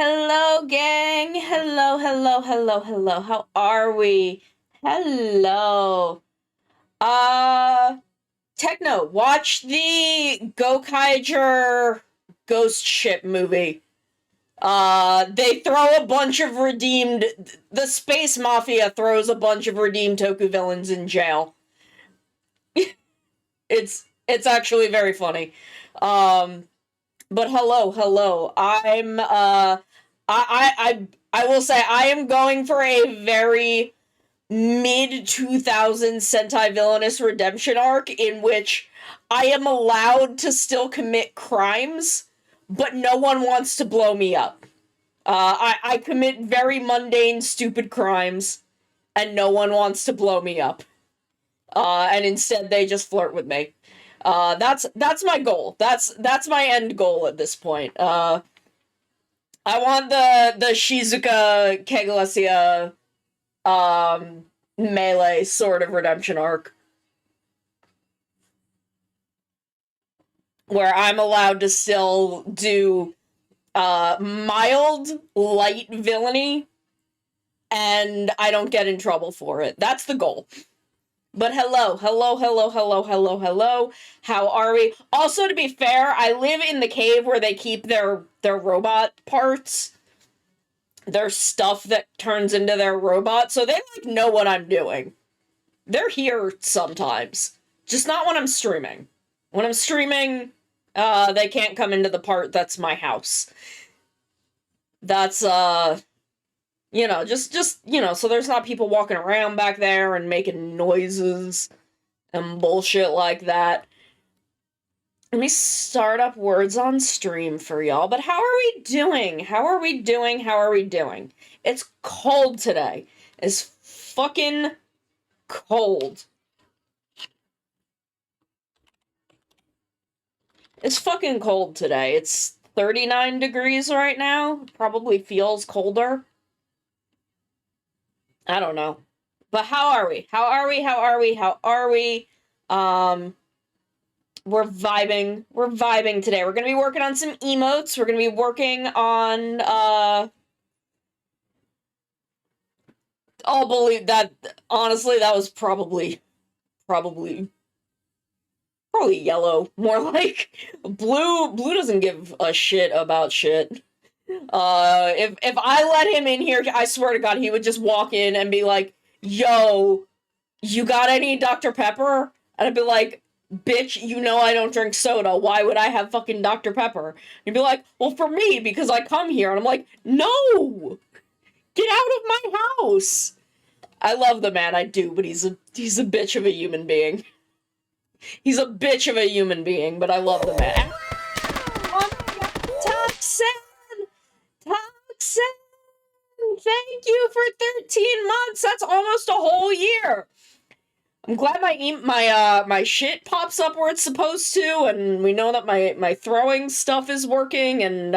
Hello, gang. Hello, hello, hello, hello. How are we? Hello. Uh, Techno, watch the Gokaiger ghost ship movie. They throw a bunch of redeemed. The Space Mafia throws a bunch of redeemed Toku villains in jail. It's actually very funny. But hello. I will say I am going for a very mid 2000s Sentai villainous redemption arc in which I am allowed to still commit crimes, but no one wants to blow me up. I commit very mundane, stupid crimes, and no one wants to blow me up. And instead they just flirt with me. That's my goal. That's my end goal at this point. I want the Shizuka Keglesia melee sort of redemption arc. Where I'm allowed to still do mild, light villainy, and I don't get in trouble for it. That's the goal. But hello. How are we? Also, to be fair, I live in the cave where they keep their robot parts. Their stuff that turns into their robot, so they, like, know what I'm doing. They're here sometimes. Just not when I'm streaming. When I'm streaming, they can't come into the part that's my house. That's, just, so there's not people walking around back there and making noises and bullshit like that. Let me start up words on stream for y'all, but how are we doing? It's cold today. It's fucking cold. It's fucking cold today. It's 39 degrees right now. Probably feels colder. I don't know. But how are we? We're vibing today. We're gonna be working on some emotes. We're gonna be working on, I'll believe that, honestly, that was probably yellow. More like, blue doesn't give a shit about shit. If I let him in here, I swear to God, he would just walk in and be like, yo, you got any Dr. Pepper? And I'd be like, bitch, you know I don't drink soda. Why would I have fucking Dr. Pepper? He'd be like, well, for me, because I come here. And I'm like, no! Get out of my house! I love the man, I do, but he's a bitch of a human being. He's a bitch of a human being, but I love the man. Oh my God, Toxin! Thank you for 13 months! That's almost a whole year! I'm glad my shit pops up where it's supposed to, and we know that my throwing stuff is working, and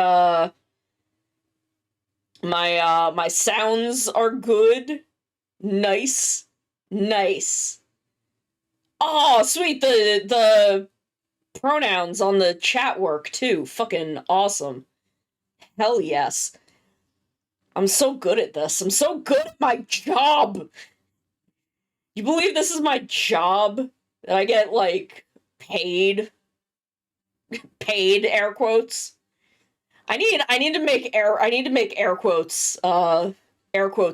my sounds are good. Nice. Oh, sweet, the pronouns on the chat work too. Fucking awesome. Hell yes. I'm so good at this. I'm so good at my job. You believe this is my job? That I get, like, paid air quotes? I need to make air quotes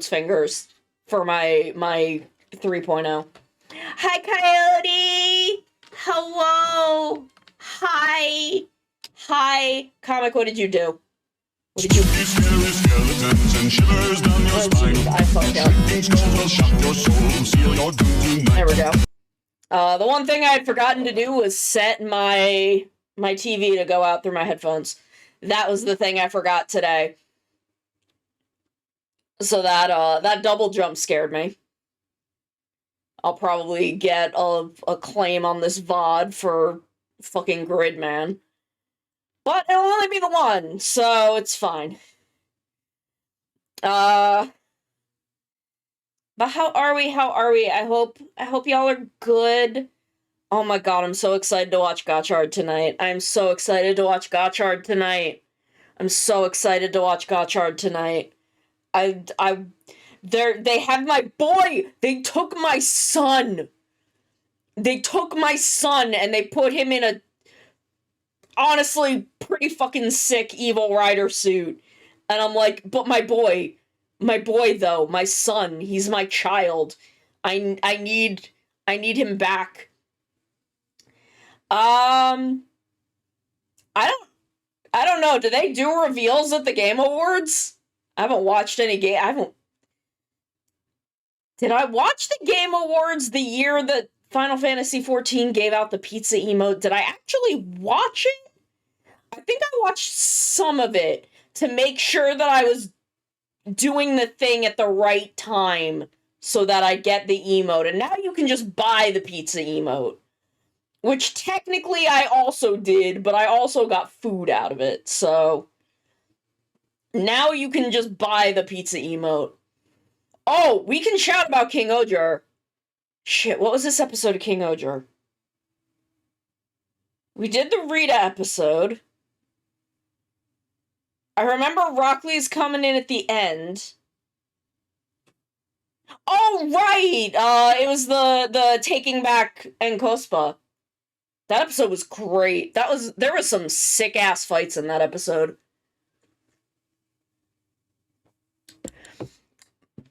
fingers for my 3.0. Hi, Coyote! Hello! Hi! Comic, what did you do? What did you do? I fucked up. There we go. The one thing I had forgotten to do was set my TV to go out through my headphones. That was the thing I forgot today. So that double jump scared me. I'll probably get a claim on this VOD for fucking Gridman. But it'll only be the one, so it's fine. But how are we? I hope y'all are good. Oh my God, I'm so excited to watch Gotchard tonight. I'm so excited to watch Gotchard tonight. I'm so excited to watch Gotchard tonight. They have my boy! They took my son! They took my son and they put him in a honestly pretty fucking sick Evil Rider suit. And I'm like, but my boy though, my son, he's my child. I need him back. I don't know. Do they do reveals at the Game Awards? I haven't watched any game. Did I watch the Game Awards the year that Final Fantasy XIV gave out the pizza emote? Did I actually watch it? I think I watched some of it to make sure that I was doing the thing at the right time so that I get the emote. And now you can just buy the pizza emote. Which technically I also did, but I also got food out of it, so now you can just buy the pizza emote. Oh, we can shout about King Oger. Shit, what was this episode of King Oger? We did the Rita episode. I remember Rockley's coming in at the end. Oh, right! It was the Taking Back Encospa. That episode was great. There was some sick-ass fights in that episode.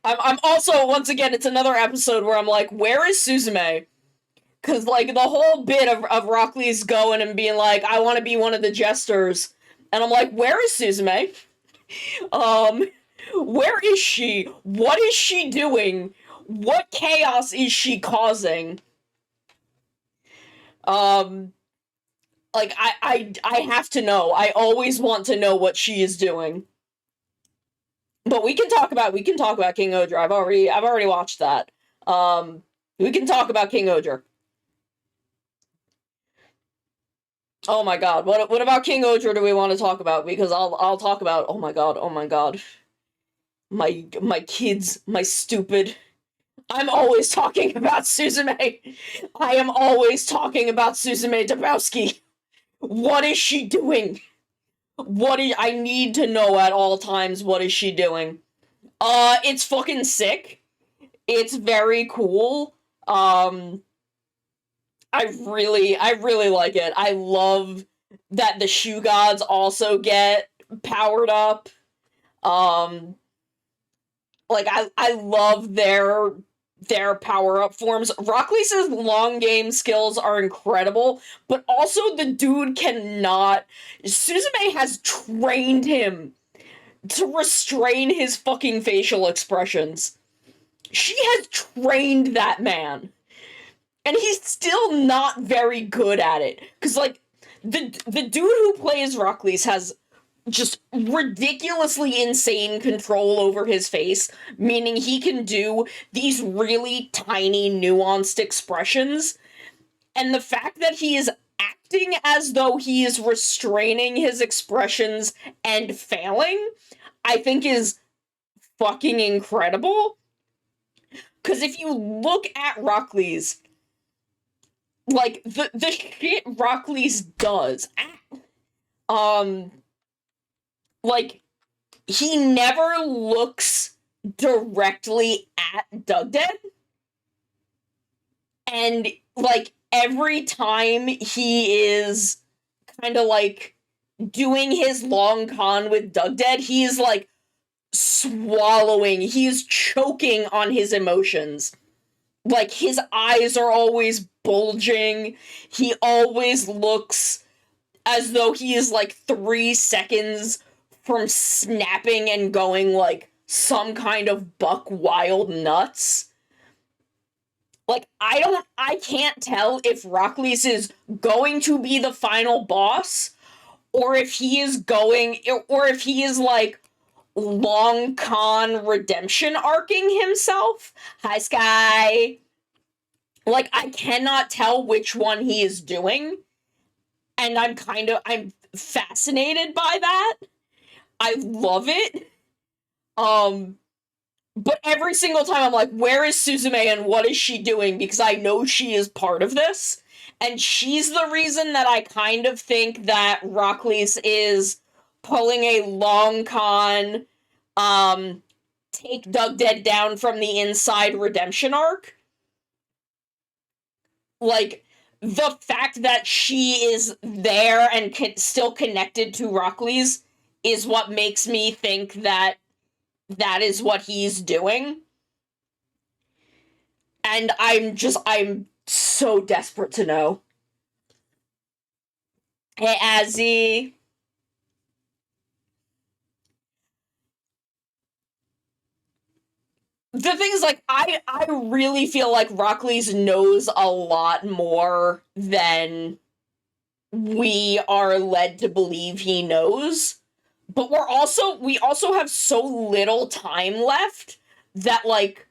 I'm also, once again, it's another episode where I'm like, where is Suzume? Because, like, the whole bit of Rockley's going and being like, I want to be one of the jesters. And I'm like, where is Suzume? Where is she? What is she doing? What chaos is she causing? Like, I have to know. I always want to know what she is doing. But we can talk about King Oger. I've already watched that. We can talk about King Oger. Oh my god, what about King Oger do we want to talk about? Because I'll talk about, oh my god. My kids, my stupid. I'm always talking about Suzume. I am always talking about Suzume Dabowski. What is she doing? I need to know at all times, what is she doing? It's fucking sick. It's very cool. I really like it. I love that the shoe gods also get powered up. Like, I love their power-up forms. Rockley's long game skills are incredible, but also the dude cannot... Suzume has trained him to restrain his fucking facial expressions. She has trained that man. And he's still not very good at it. Because, like, the dude who plays Rockley's has just ridiculously insane control over his face, meaning he can do these really tiny, nuanced expressions. And the fact that he is acting as though he is restraining his expressions and failing, I think is fucking incredible. Because if you look at Rockley's, like, the shit Rockley's does, like, he never looks directly at Dugdead. And, like, every time he is kind of, like, doing his long con with Dugdead, he's, like, swallowing. He's choking on his emotions. Like, his eyes are always bulging. He always looks as though he is, like, 3 seconds from snapping and going, like, some kind of buck wild nuts. Like, I can't tell if Rockley's is going to be the final boss, or if he is like, long con redemption arcing himself. Hi, Sky. Like, I cannot tell which one he is doing, and I'm fascinated by that. I love it. But every single time I'm like, where is Suzume and what is she doing? Because I know she is part of this. And she's the reason that I kind of think that Rockley's is pulling a long con, take Doug Dead down from the inside redemption arc. Like, the fact that she is there and still connected to Rockley's is what makes me think that that is what he's doing. And I'm so desperate to know. Hey, Azzy. The thing is, like, I really feel like Rockley's knows a lot more than we are led to believe he knows. But we also have so little time left that, like,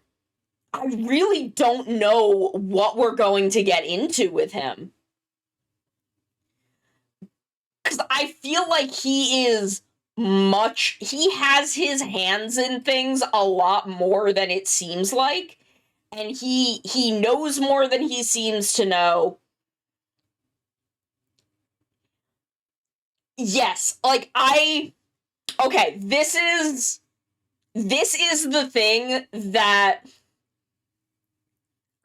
I really don't know what we're going to get into with him. Because I feel like he has his hands in things a lot more than it seems like. And he knows more than he seems to know. Yes, like, okay, this is the thing that,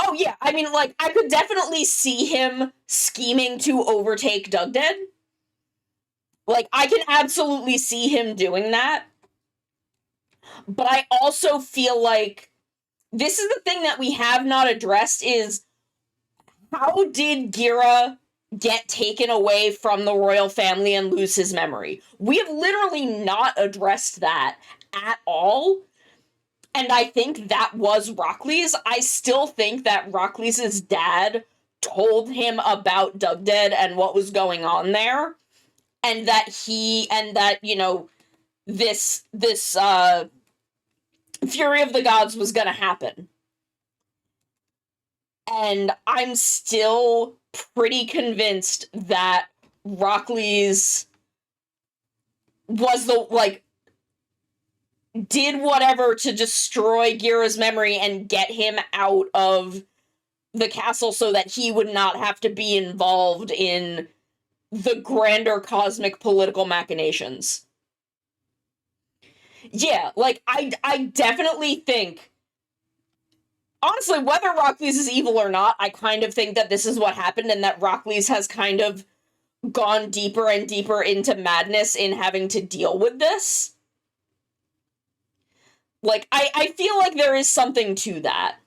oh yeah, I mean, like, I could definitely see him scheming to overtake Doug Dead. Like, I can absolutely see him doing that. But I also feel like this is the thing that we have not addressed is, how did Gira get taken away from the royal family and lose his memory? We have literally not addressed that at all. And I think that was Rockley's. I still think that Rockley's dad told him about Doug Dead and what was going on there. And that, you know, this Fury of the Gods was gonna happen. And I'm still pretty convinced that Rockley's was the, like, did whatever to destroy Gira's memory and get him out of the castle so that he would not have to be involved in the grander cosmic political machinations. Yeah, like, I definitely think, honestly, whether Rockley's is evil or not, I kind of think that this is what happened and that Rockley's has kind of gone deeper and deeper into madness in having to deal with this. Like, I feel like there is something to that.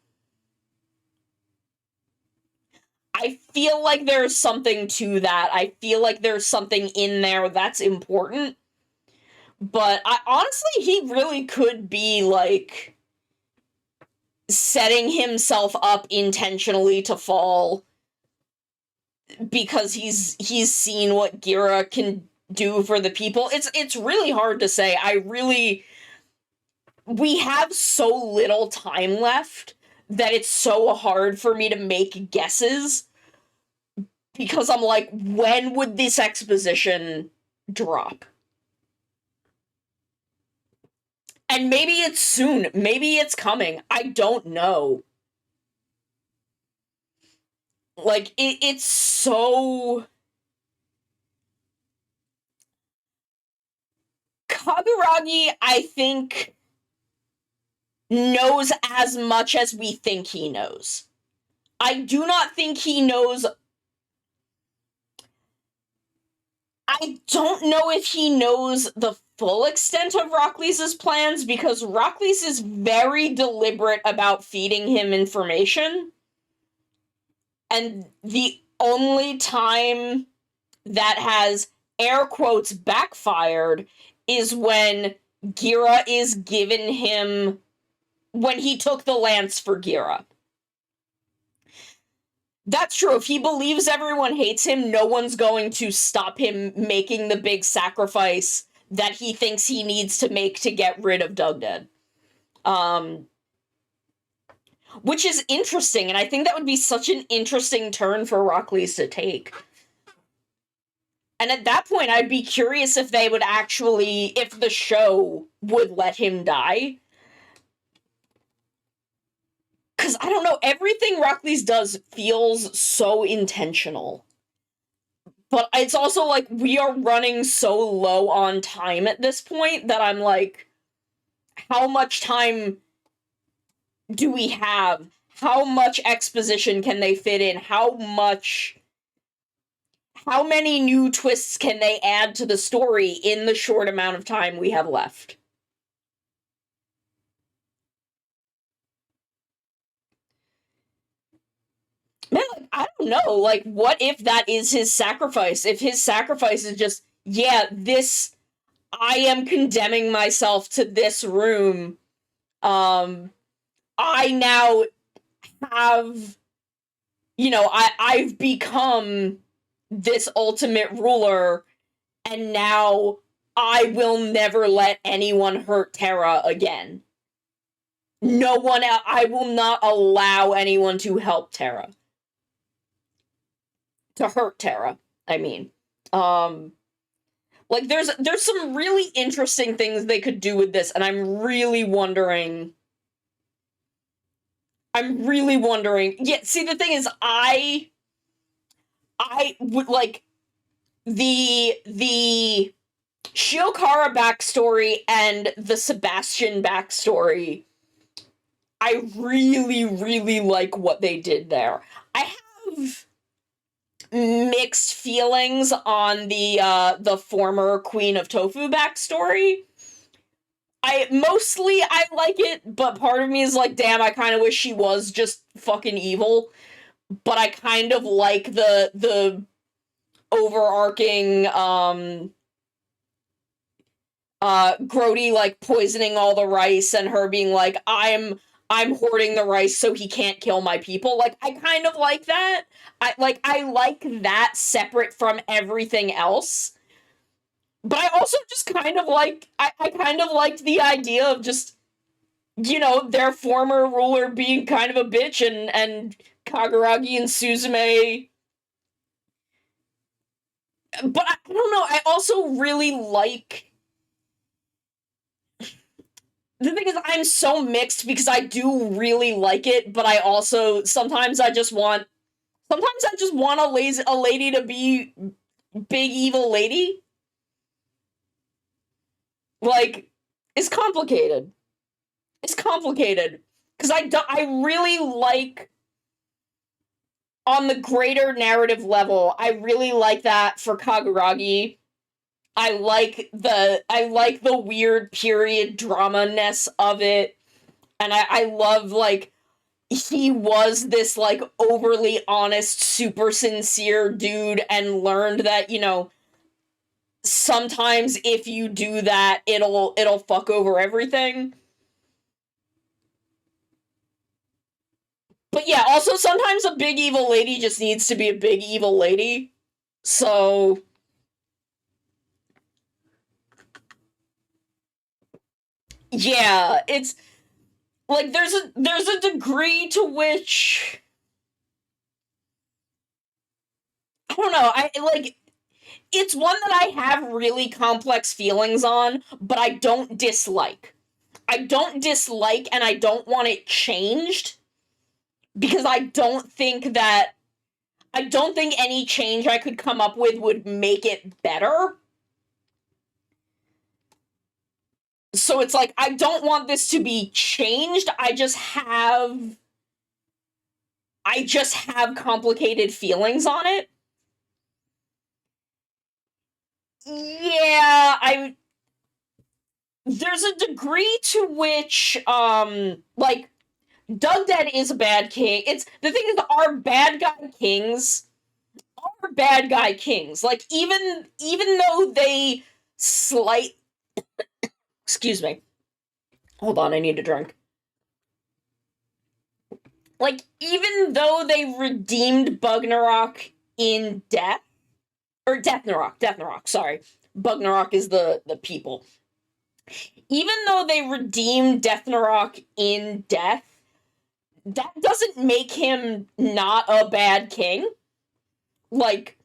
I feel like there's something to that. I feel like there's something in there that's important. But honestly, he really could be, like, setting himself up intentionally to fall because he's seen what Gira can do for the people. It's really hard to say. We have so little time left that it's so hard for me to make guesses, because I'm like, when would this exposition drop? And maybe it's soon. Maybe it's coming. I don't know. Like, it's so... Kaguragi, I think, knows as much as we think he knows. I do not think he knows... I don't know if he knows the full extent of Rockley's plans, because Rockley's is very deliberate about feeding him information. And the only time that has, air quotes, backfired is when Gira is given him... when he took the lance for Gira. That's true. If he believes everyone hates him, no one's going to stop him making the big sacrifice that he thinks he needs to make to get rid of Doug Dead. Which is interesting, and I think that would be such an interesting turn for Rockley's to take. And at that point, I'd be curious if they would actually, if the show would let him die. Because, I don't know, everything Rockley's does feels so intentional. But it's also like we are running so low on time at this point that I'm like, how much time do we have? How much exposition can they fit in? How many new twists can they add to the story in the short amount of time we have left? Man, like, I don't know. Like, what if that is his sacrifice? If his sacrifice is just, yeah, this, I am condemning myself to this room. I now have, I've become this ultimate ruler, and now I will never let anyone hurt Terra again. No one else, I will not allow anyone to help Terra. To hurt Terra, I mean. Like there's some really interesting things they could do with this, and I'm really wondering. Yeah, see, the thing is, I would like the Shiokara backstory and the Sebastian backstory. I really, really like what they did there. I have mixed feelings on the former Queen of Tofu backstory. I like it, but part of me is like, damn, I kind of wish she was just fucking evil. But I kind of like the overarching Grody like poisoning all the rice and her being like, I'm hoarding the rice so he can't kill my people. Like, I kind of like that. I like that separate from everything else. But I also just kind of like I kind of liked the idea of just, their former ruler being kind of a bitch, and Kaguragi and Suzume. But I don't know, I also really like. The thing is, I'm so mixed because I do really like it, but I also sometimes I just want a lady to be big evil lady. Like, it's complicated. It's complicated because I really like, on the greater narrative level, I really like that for Kaguragi. I like the weird period drama-ness of it. And I love, like, he was this, like, overly honest, super sincere dude and learned that, sometimes if you do that, it'll fuck over everything. But yeah, also sometimes a big evil lady just needs to be a big evil lady. So yeah, it's like there's a degree to which I don't know, I like it's one that I have really complex feelings on, but I don't dislike. I don't dislike and I don't want it changed because I don't think any change I could come up with would make it better. So it's like, I don't want this to be changed. I just have complicated feelings on it. Yeah, there's a degree to which like Doug Dead is a bad king. It's the thing is, our bad guy kings are bad guy kings. Like, even though they slight excuse me. Hold on, I need a drink. Like, even though they redeemed Bugnarok in Death, or Death sorry. Bugnarok is the people. Even though they redeemed Death in Death, that doesn't make him not a bad king. Like,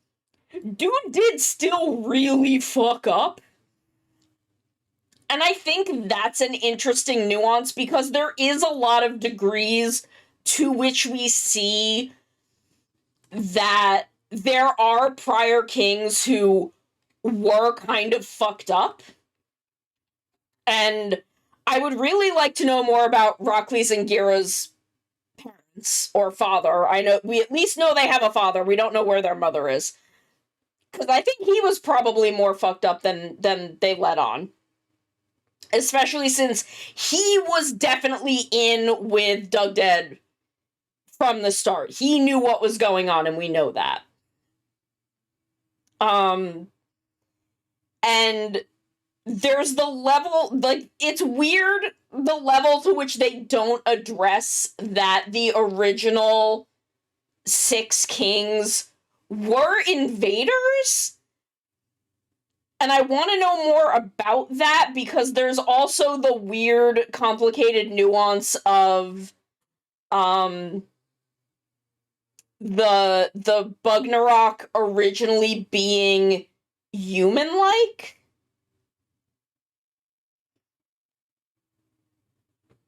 dude did still really fuck up. And I think that's an interesting nuance because there is a lot of degrees to which we see that there are prior kings who were kind of fucked up. And I would really like to know more about Rockley's and Gira's parents or father. I know we at least know they have a father. We don't know where their mother is. Because I think he was probably more fucked up than they let on. Especially since he was definitely in with Doug Dead from the start. He knew what was going on, and we know that. And there's the level, like, it's weird the level to which they don't address that the original 6 kings were invaders. And I want to know more about that, because there's also the weird, complicated nuance of the Bugnarok originally being human-like.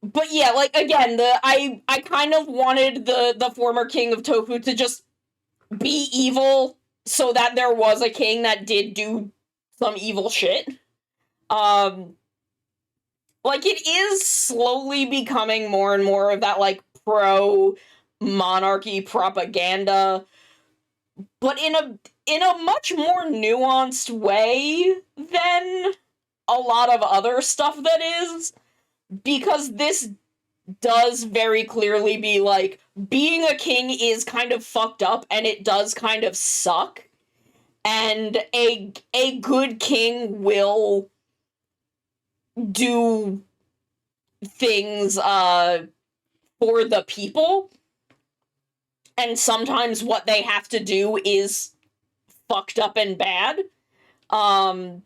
But yeah, like, again, I kind of wanted the former king of Tofu to just be evil, so that there was a king that did do some evil shit. Like, it is slowly becoming more and more of that, like, pro-monarchy propaganda, but in a much more nuanced way than a lot of other stuff that is, because this does very clearly be like, being a king is kind of fucked up, and it does kind of suck, and a good king will do things for the people, and sometimes what they have to do is fucked up and bad. And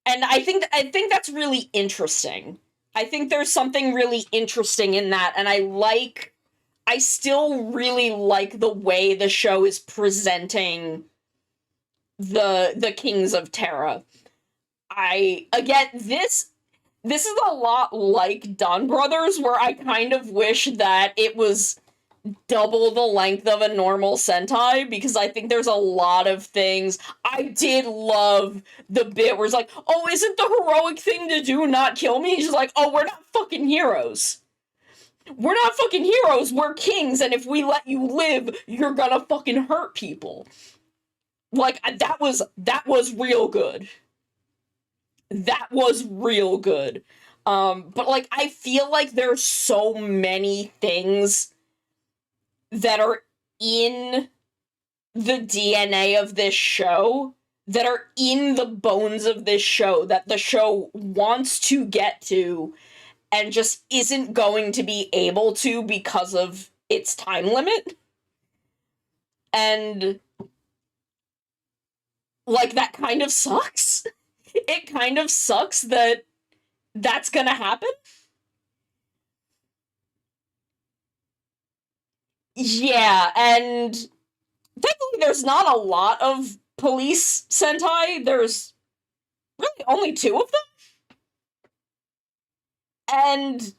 I think that's really interesting. I think there's something really interesting in that, and I still really like the way the show is presenting the Kings of Terra. This is a lot like Dawn Brothers, where I kind of wish that it was double the length of a normal Sentai, because I think there's a lot of things. I did love the bit where it's like, oh, isn't the heroic thing to do not kill me? She's like, oh, we're not fucking heroes. We're not fucking heroes, we're kings, and if we let you live, you're gonna fucking hurt people. Like, that was real good. That was real good. But, like, I feel like there's so many things that are in the DNA of this show, that are in the bones of this show, that the show wants to get to, and just isn't going to be able to because of its time limit. And, like, that kind of sucks. It kind of sucks that that's gonna happen. Yeah, and thankfully there's not a lot of police Sentai. There's really only 2 of them. And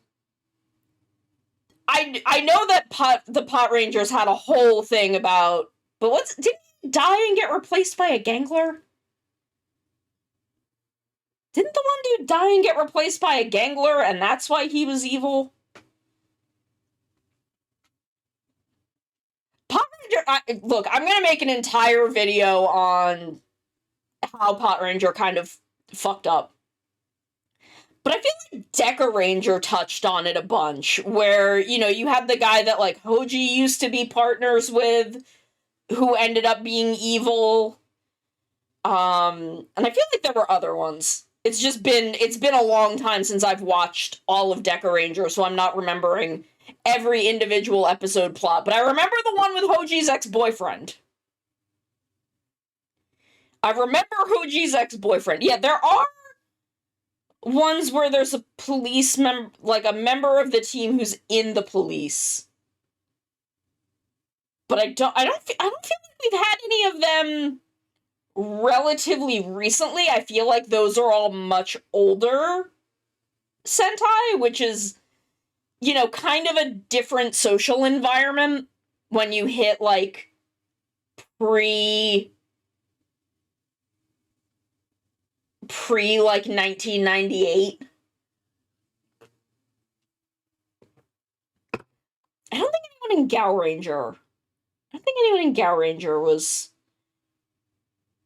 I know that the Pot Rangers had a whole thing about, but didn't he die and get replaced by a Gangler? Didn't the one dude die and get replaced by a Gangler, and that's why he was evil? Pot Ranger, look, I'm gonna make an entire video on how Pot Ranger kind of fucked up. But I feel like Deca Ranger touched on it a bunch, where, you know, you had the guy that, like, Hoji used to be partners with, who ended up being evil. And I feel like there were other ones. It's been a long time since I've watched all of Deca Ranger, so I'm not remembering every individual episode plot, but I remember the one with Hoji's ex-boyfriend. I remember Hoji's ex-boyfriend. Yeah, there are ones where there's a police member, like a member of the team who's in the police. But I don't feel like we've had any of them relatively recently. I feel like those are all much older Sentai, which is, you know, kind of a different social environment when you hit, like, pre like 1998. I don't think anyone in Gal Ranger. I don't think anyone in Gal Ranger was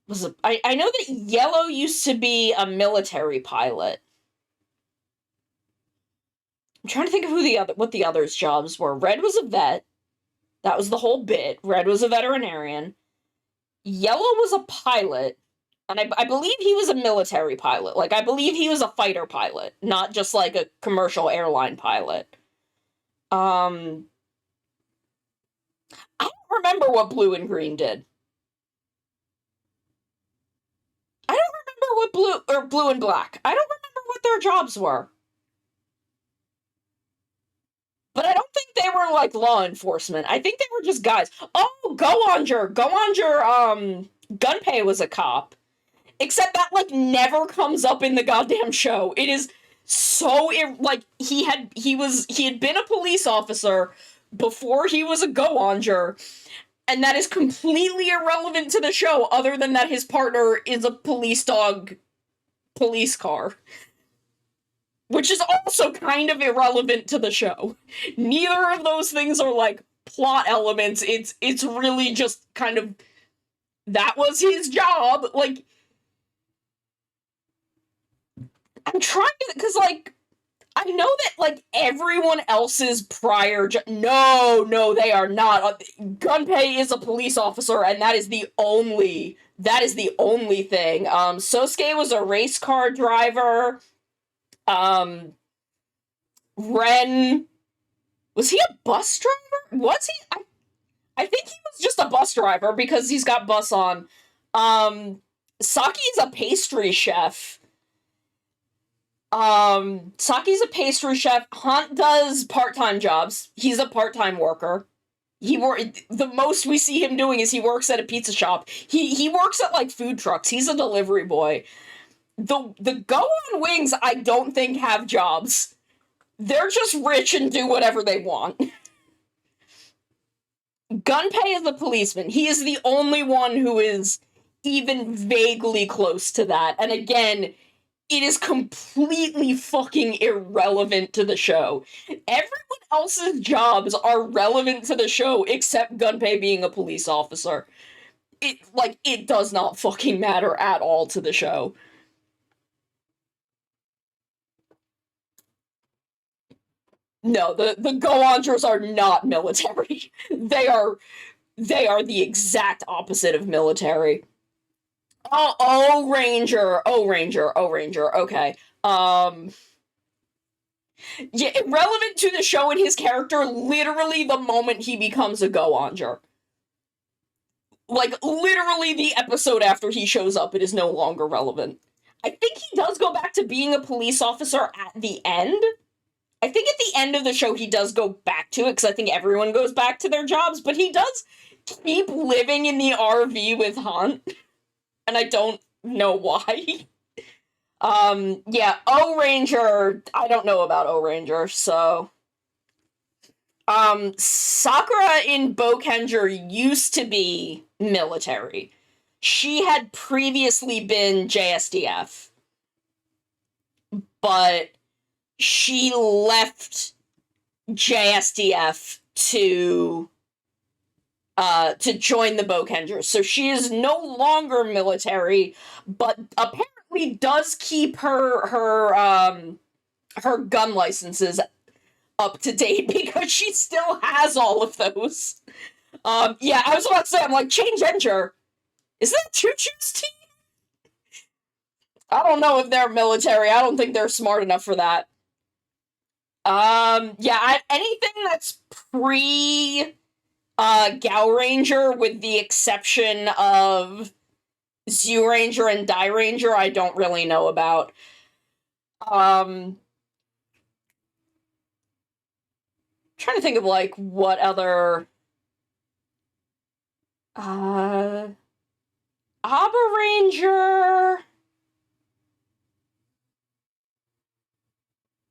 a. I know that Yellow used to be a military pilot. I'm trying to think of what the others' jobs were. Red was a vet. That was the whole bit. Red was a veterinarian. Yellow was a pilot, and I believe he was a military pilot. Like, I believe he was a fighter pilot, not just like a commercial airline pilot. I don't remember what Blue and Green did. I don't remember what Blue and Black. I don't remember what their jobs were. But I don't think they were like law enforcement. I think they were just guys. Oh, Gunpei was a cop. Except that like never comes up in the goddamn show. It is so like he had been a police officer before he was a Go-Onger, and that is completely irrelevant to the show, other than that his partner is a police dog police car. Which is also kind of irrelevant to the show. Neither of those things are like plot elements. It's really just kind of that was his job. Like, I'm trying to, because like I know that like everyone else's prior no, they are not. Gunpei is a police officer, and that is the only thing. Sosuke was a race car driver. Ren, was he a bus driver? Was he? I think he was just a bus driver because he's got bus on. Saki's a pastry chef. Saki's a pastry chef. Hunt does part-time jobs. He's a part-time worker. The most we see him doing is he works at a pizza shop. He works at like food trucks. He's a delivery boy. The Go-On Wings, I don't think have jobs. They're just rich and do whatever they want. Gunpei is a policeman. He is the only one who is even vaguely close to that. And again, it is completely fucking irrelevant to the show. Everyone else's jobs are relevant to the show except Gunpei being a police officer. It does not fucking matter at all to the show. No, the Go-Oners are not military. They are the exact opposite of military. Oh, Ranger. Okay. Yeah, relevant to the show and his character literally the moment he becomes a Go-Onger. Like, literally the episode after he shows up, it is no longer relevant. I think he does go back to being a police officer at the end. I think at the end of the show he does go back to it, because I think everyone goes back to their jobs, but he does keep living in the RV with Hunt. And I don't know why. Yeah, O-Ranger, I don't know about O-Ranger, so... Sakura in Boukenger used to be military. She had previously been JSDF. But she left JSDF to join the Boukengers. So she is no longer military, but apparently does keep her gun licenses up to date because she still has all of those. Yeah, I was about to say, I'm like, Change Enter. Is that Choo Choo's team? I don't know if they're military. I don't think they're smart enough for that. Yeah, anything that's pre Gal Ranger, with the exception of Zyuranger and Dairanger, I don't really know about. Trying to think of like what other Abaranger.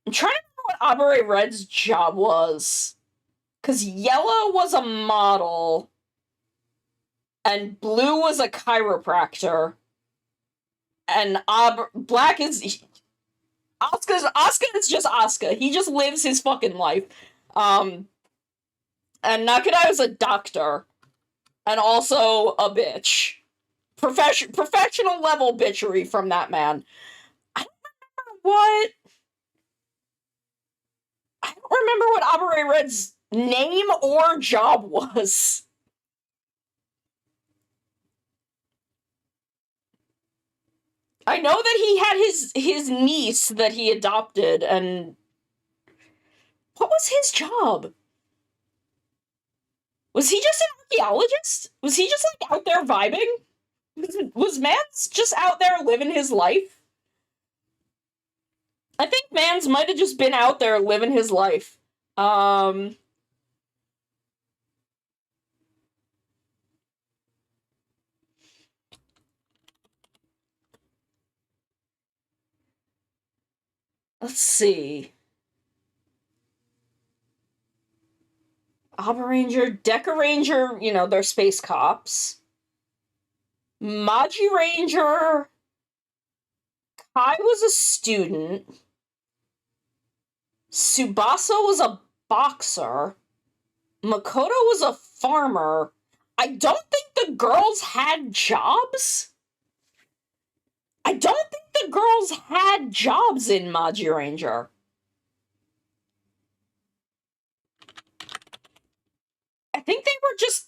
I'm trying to remember what Abare Red's job was. Because Yellow was a model. and Blue was a chiropractor, and Black is Asuka is just Asuka. He just lives his fucking life. And Nakadai is a doctor, and also a bitch. Professional level bitchery from that man. I don't remember what. I don't remember what Abare Red's name or job was. I know that he had his niece that he adopted, and what was his job? Was he just an archaeologist? Was he just like out there vibing? Was Mans just out there living his life? I think Mans might have just been out there living his life. Let's see. Ranger, Deca Ranger, you know, they're space cops. Maji Ranger. Kai was a student. Tsubasa was a boxer. Makoto was a farmer. I don't think the girls had jobs. I don't think the girls had jobs in Maji Ranger. I think they were just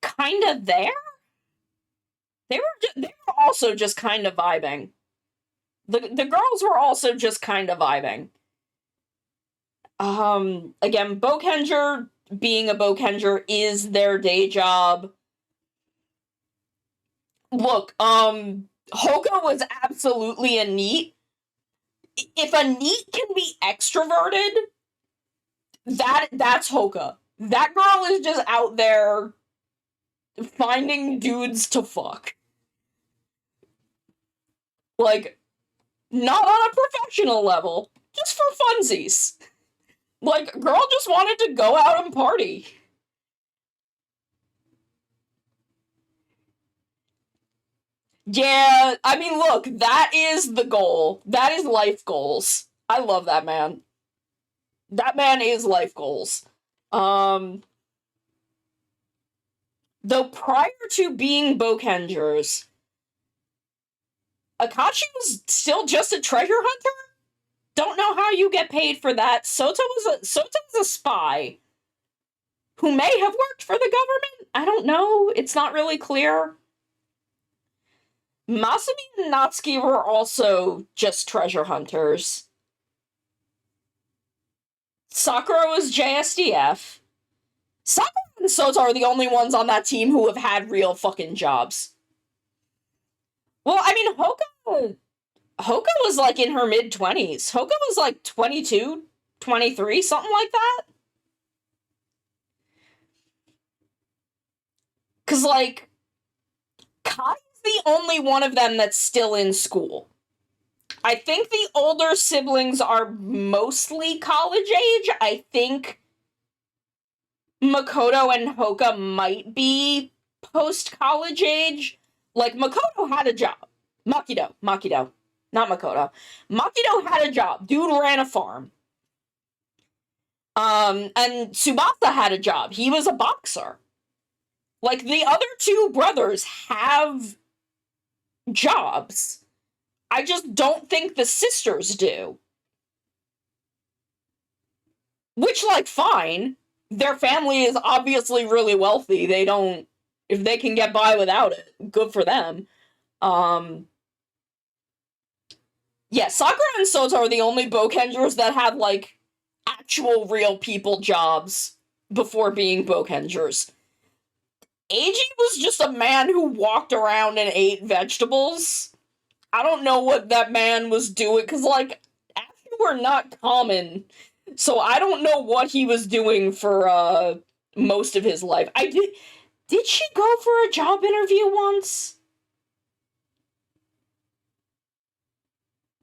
kind of there. They were also just kind of vibing. The girls were also just kind of vibing. Again, Bokenger being a Bokenger is their day job. Look, Hoka was absolutely a NEET. If a NEET can be extroverted, that's Hoka. That girl is just out there finding dudes to fuck. Like, not on a professional level, just for funsies. Like, girl just wanted to go out and party. Yeah, I mean, look, that is the goal. That is life goals. I love that man. That man is life goals. Though prior to being Bokengers, Akachi was still just a treasure hunter? Don't know how you get paid for that. Soto was a spy who may have worked for the government. I don't know. It's not really clear. Masumi and Natsuki were also just treasure hunters. Sakura was JSDF. Sakura and Soto are the only ones on that team who have had real fucking jobs. Well, I mean, Hoka was like in her mid-20s. Hoka was like 22, 23, something like that. Because, like, Kai's the only one of them that's still in school. I think the older siblings are mostly college age. I think Makoto and Hoka might be post-college age. Like, Makoto had a job. Makido, not Makoto. Makido had a job. Dude ran a farm. And Tsubasa had a job. He was a boxer. Like, the other two brothers have jobs. I just don't think the sisters do. Which, like, fine. Their family is obviously really wealthy. They don't... If they can get by without it, good for them. Yeah, Sakura and Soto are the only Bokengers that had, like, actual real people jobs before being Bokengers. Eiji was just a man who walked around and ate vegetables. I don't know what that man was doing, because, like, actually were not common, so I don't know what he was doing for, most of his life. Did she go for a job interview once?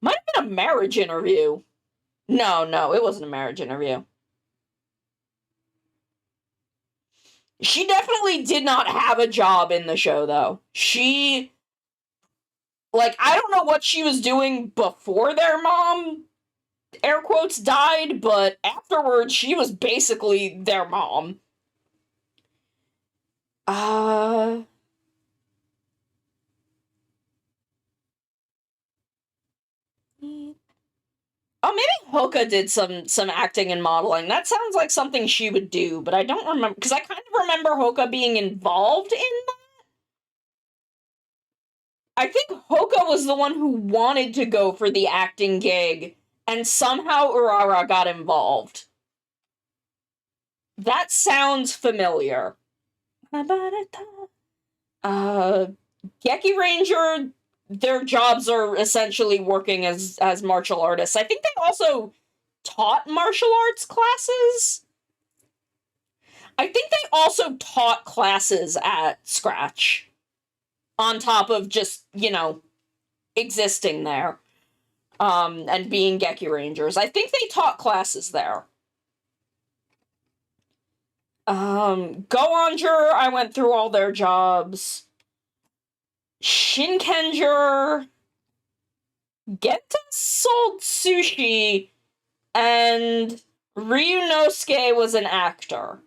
Might have been a marriage interview. No, it wasn't a marriage interview. She definitely did not have a job in the show, though. She, like, I don't know what she was doing before their mom, air quotes, died, but afterwards, she was basically their mom. Uh. Oh, maybe Hoka did some acting and modeling. That sounds like something she would do, but I don't remember because I kind of remember Hoka being involved in that. I think Hoka was the one who wanted to go for the acting gig, and somehow Urara got involved. That sounds familiar. Geki Ranger, their jobs are essentially working as martial artists. I think they also taught martial arts classes. I think they also taught classes at Scratch on top of just, existing there and being Geki Rangers. I think they taught classes there. Go-Onger, I went through all their jobs. Shinkenger, Genta sold sushi, and Ryunosuke was an actor.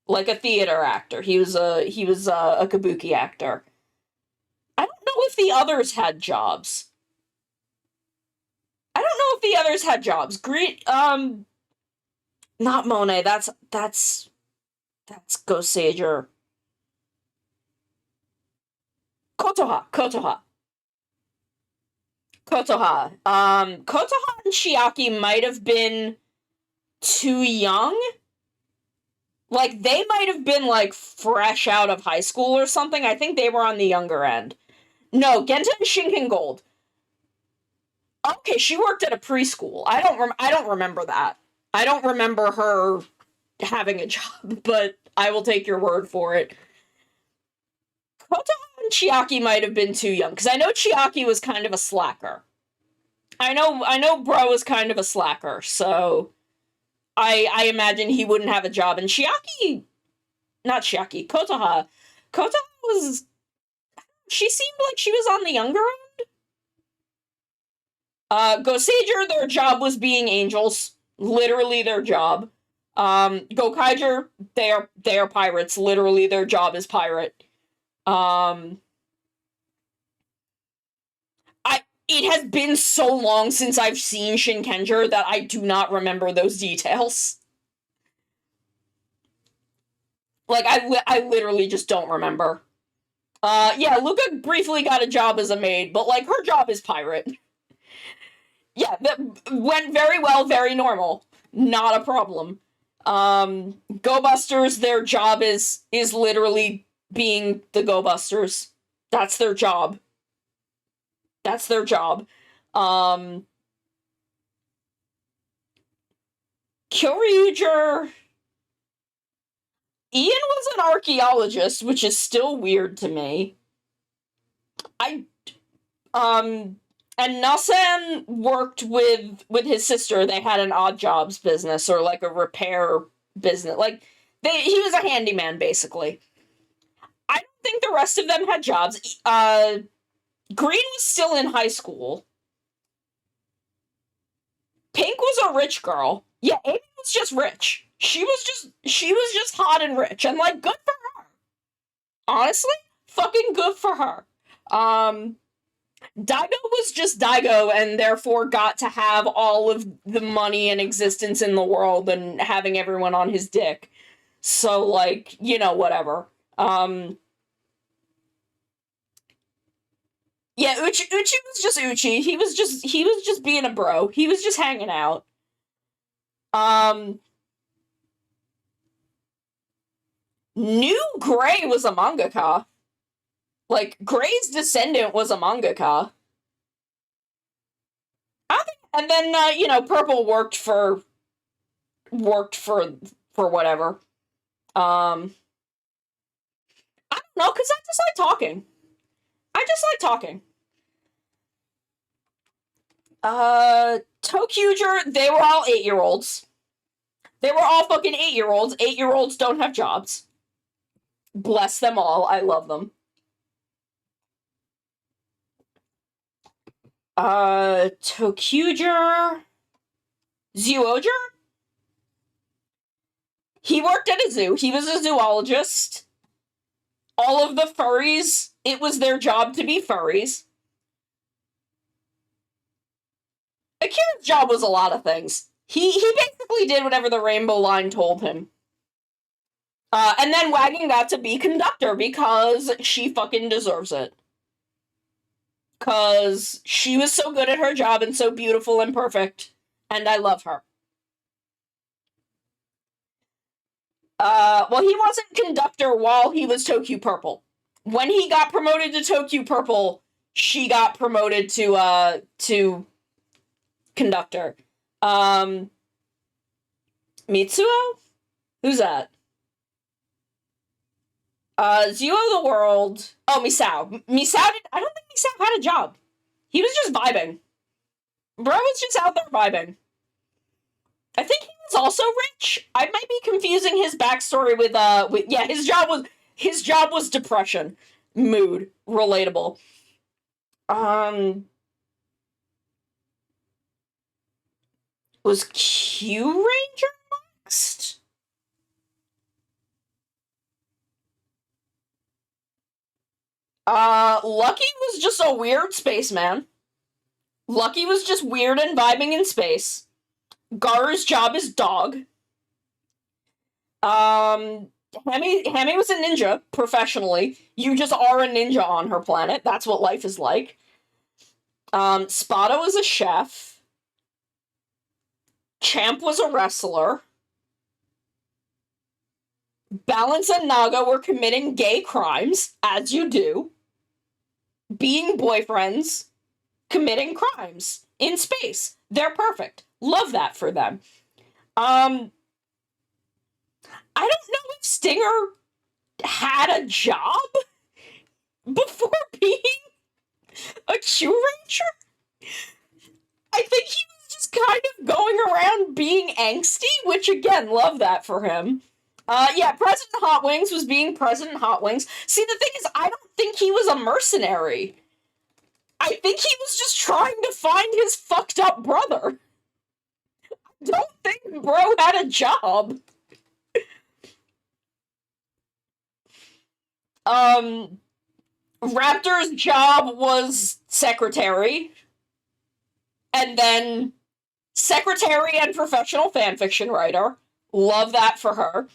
Like a theater actor. He was a kabuki actor. I don't know if the others had jobs. I don't know if the others had jobs. Not Monet. That's Ghost Sager. Kotoha. Kotoha and Chiaki might have been too young. Like, they might have been, like, fresh out of high school or something. I think they were on the younger end. No, Genta and Shinken Gold. Okay, she worked at a preschool. I don't remember that. I don't remember her having a job, but I will take your word for it. Kotoha and Chiaki might have been too young, because I know Chiaki was kind of a slacker. I know Bro was kind of a slacker, so I imagine he wouldn't have a job. And Kotoha. Kotoha was, she seemed like she was on the younger end. Gosager, their job was being angels. Literally their job. Gokaiger, they are pirates. Literally their job is pirate. It has been so long since I've seen Shinkenger that I do not remember those details. Like, I literally just don't remember. Yeah, Luca briefly got a job as a maid, but, like, her job is pirate. Yeah, that went very well, very normal. Not a problem. Go Busters, their job is literally being the Go Busters. That's their job. That's their job. Kyoryuger. Ian was an archaeologist, which is still weird to me. And Nasan worked with his sister. They had an odd jobs business or like a repair business. Like he was a handyman basically. I don't think the rest of them had jobs. Green was still in high school. Pink was a rich girl. Yeah, Amy was just rich. She was just hot and rich and like good for her. Honestly, fucking good for her. Daigo was just Daigo and therefore got to have all of the money and existence in the world and having everyone on his dick. So, like, whatever. Yeah, Uchi was just Uchi. He was just being a bro. He was just hanging out. New Gray was a mangaka. Like, Gray's descendant was a mangaka. And then, Purple worked for whatever. I don't know, because I just like talking. Tokuger, they were all 8-year-olds. They were all fucking 8-year-olds. 8-year-olds don't have jobs. Bless them all. I love them. Tokuger Zyuohger? He worked at a zoo. He was a zoologist. All of the furries, it was their job to be furries. Akira's job was a lot of things. He basically did whatever the Rainbow Line told him. And then Wagon got to be conductor because she fucking deserves it. Because she was so good at her job and so beautiful and perfect. And I love her. Well, he wasn't conductor while he was Tokyo Purple. When he got promoted to Tokyo Purple, she got promoted to conductor. Mitsuo? Who's that? Zero the World. Oh, Misao. I don't think Misao had a job. He was just vibing. Bro was just out there vibing. I think he was also rich. I might be confusing his backstory with yeah, his job was depression. Mood. Relatable. Was Q Ranger next? Lucky was just a weird spaceman. Lucky was just weird and vibing in space. Garu's job is dog. Hemi was a ninja, professionally. You just are a ninja on her planet. That's what life is like. Spada was a chef. Champ was a wrestler. Balance and Naga were committing gay crimes, as you do. Being boyfriends, committing crimes in space. They're perfect. Love that for them. I don't know if Stinger had a job before being a Q Ranger. I think he was just kind of going around being angsty, which again, love that for him. Yeah, President Hot Wings was being President Hot Wings. See, the thing is, I don't think he was a mercenary. I think he was just trying to find his fucked up brother. I don't think bro had a job. Raptor's job was secretary. And then secretary and professional fanfiction writer. Love that for her.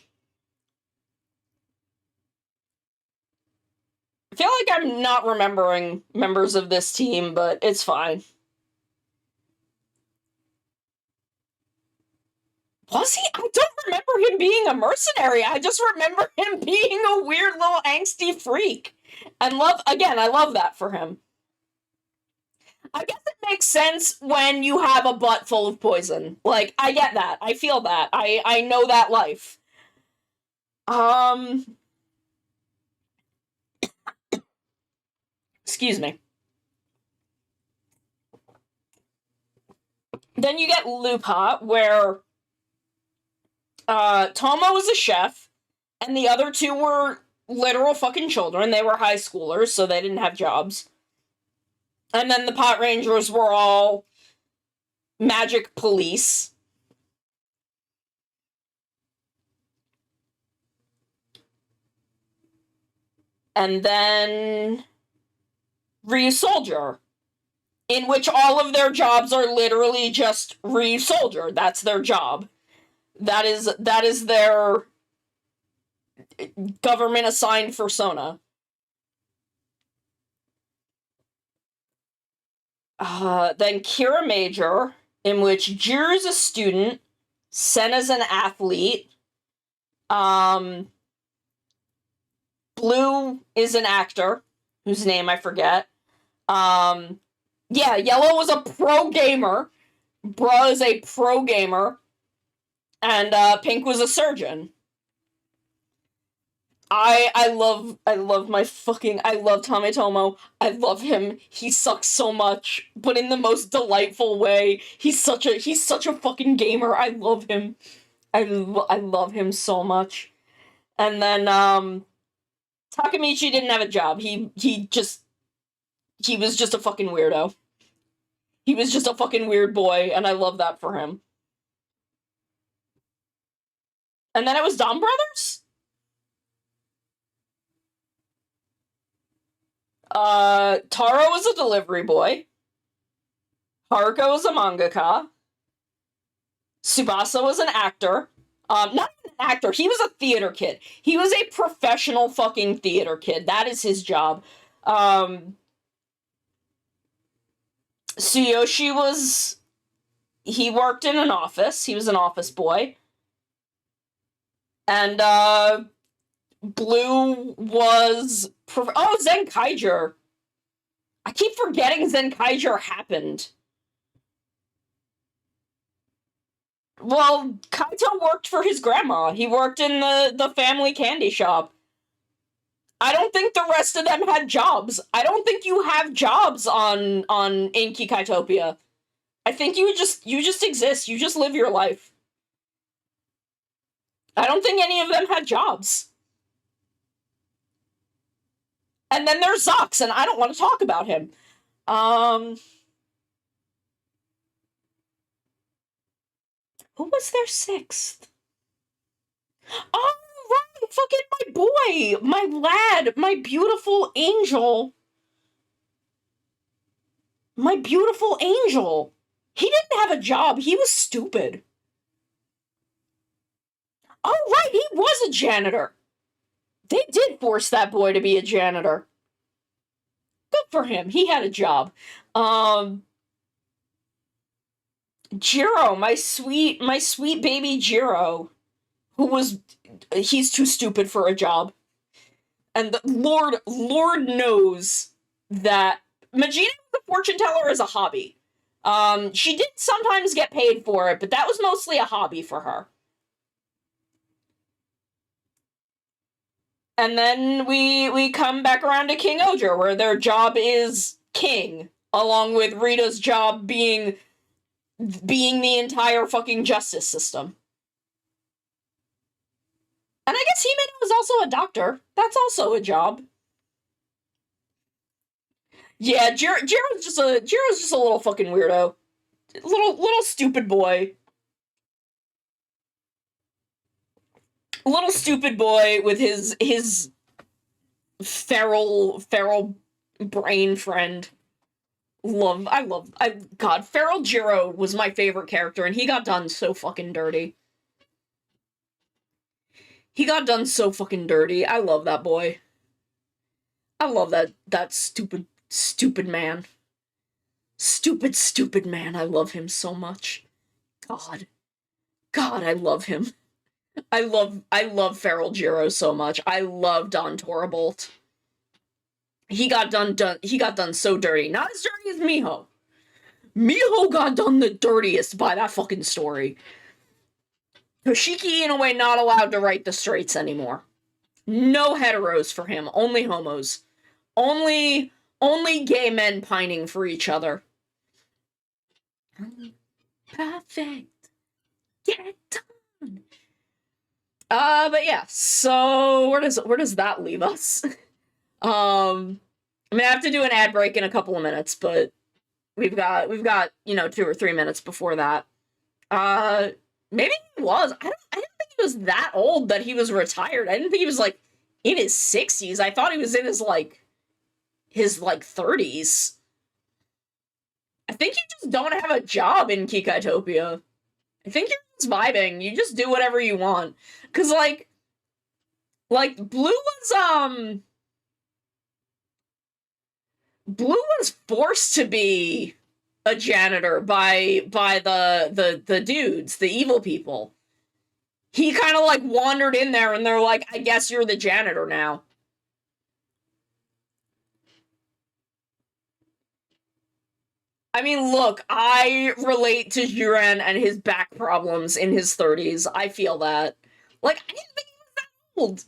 I feel like I'm not remembering members of this team, but it's fine. Was he? I don't remember him being a mercenary. I just remember him being a weird little angsty freak. And I love that for him. I guess it makes sense when you have a butt full of poison. Like, I get that. I feel that. I know that life. Excuse me. Then you get Lupa, where Tomo was a chef, and the other two were literal fucking children. They were high schoolers, so they didn't have jobs. And then the Pot Rangers were all magic police. And then Ryu Soldier, in which all of their jobs are literally just Ryu Soldier. That's their job. That is their government assigned persona. Then Kira Major, in which Jiru's a student, Senna's an athlete, Blue is an actor, whose name I forget. Yeah, Yellow was a pro gamer, Bruh is a pro gamer, and Pink was a surgeon. I love Tommy Tomo. I love him. He sucks so much, but in the most delightful way. He's such a fucking gamer. I love him. I love him so much. And then Takemichi didn't have a job. He was just a fucking weirdo. He was just a fucking weird boy, and I love that for him. And then it was Dom Brothers? Taro was a delivery boy. Haruka was a mangaka. Tsubasa was an actor. Not even an actor, he was a theater kid. He was a professional fucking theater kid. That is his job. Tsuyoshi he worked in an office. He was an office boy. And, Blue was... Zenkaiger. I keep forgetting Zenkaiger happened. Well, Kaito worked for his grandma. He worked in the family candy shop. I don't think the rest of them had jobs. I don't think you have jobs in Kikaitopia. I think you just exist. You just live your life. I don't think any of them had jobs. And then there's Zox, and I don't want to talk about him. Who was their sixth? Oh, right! Fucking my boy! My lad! My beautiful angel! My beautiful angel! He didn't have a job. He was stupid. Oh, right! He was a janitor! They did force that boy to be a janitor. Good for him. He had a job. Jiro, my sweet baby Jiro, he's too stupid for a job. And Lord knows that Majina the fortune teller is a hobby. She did sometimes get paid for it, but that was mostly a hobby for her. And then we come back around to King Oger, where their job is king, along with Rita's job being the entire fucking justice system. And I guess Himeno was also a doctor. That's also a job. Yeah, Jiro's just a little fucking weirdo. Little stupid boy. Little stupid boy with his feral brain friend. God, Feral Jiro was my favorite character, and he got done so fucking dirty. He got done so fucking dirty. I love that boy. I love that stupid man. Stupid man. I love him so much. God, I love him. I love Feral Jiro so much. I love Don Torbolt. He got done so dirty. Not as dirty as Miho. Miho got done the dirtiest by that fucking story. Toshiki, in a way, not allowed to write the straights anymore. No heteros for him. Only homos. Only gay men pining for each other. Perfect. Get it done. But yeah, so where does that leave us? I mean, I have to do an ad break in a couple of minutes, but we've got 2 or 3 minutes before that. Maybe he was. I didn't think he was that old that he was retired. I didn't think he was like in his 60s. I thought he was in his 30s. I think you just don't have a job in Kikaitopia. I think you're just vibing. You just do whatever you want. Cause Blue was forced to be a janitor by the dudes, the evil people. He kind of wandered in there and they're like, I guess you're the janitor now. I mean, look, I relate to Juren and his back problems in his 30s. I feel that. I didn't think he was that old.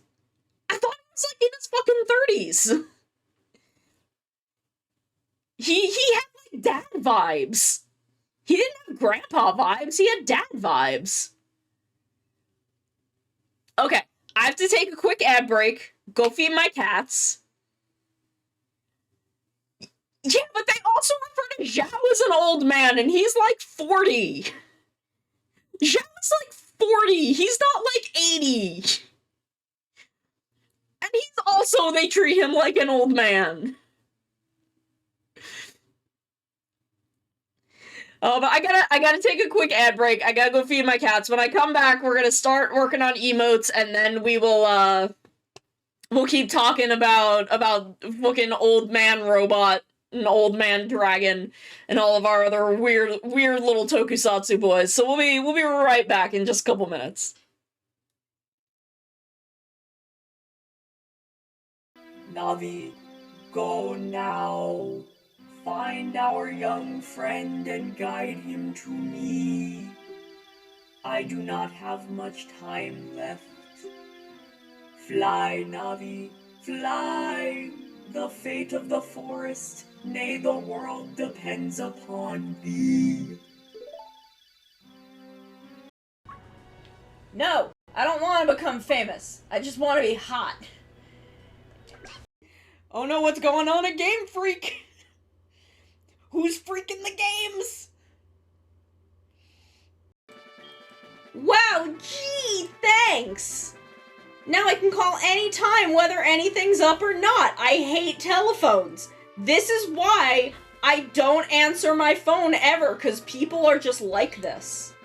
I thought he was in his fucking 30s. He had dad vibes. He didn't have grandpa vibes, he had dad vibes. Okay, I have to take a quick ad break, go feed my cats. Yeah, but they also refer to Zhao as an old man, and he's like 40. Zhao's like 40. He's not like 80. And he's also, they treat him like an old man. But I gotta take a quick ad break. I gotta go feed my cats. When I come back, we're gonna start working on emotes, and then we will, we'll keep talking about fucking old man robot and old man dragon and all of our other weird little tokusatsu boys. So we'll be right back in just a couple minutes. Navi, go now. Find our young friend and guide him to me. I do not have much time left. Fly, Navi, fly. The fate of the forest, nay, the world depends upon thee. No, I don't want to become famous. I just want to be hot. Oh no, what's going on at Game Freak? Who's freaking the games? Wow, gee, thanks! Now I can call any time whether anything's up or not. I hate telephones. This is why I don't answer my phone ever, because people are just like this.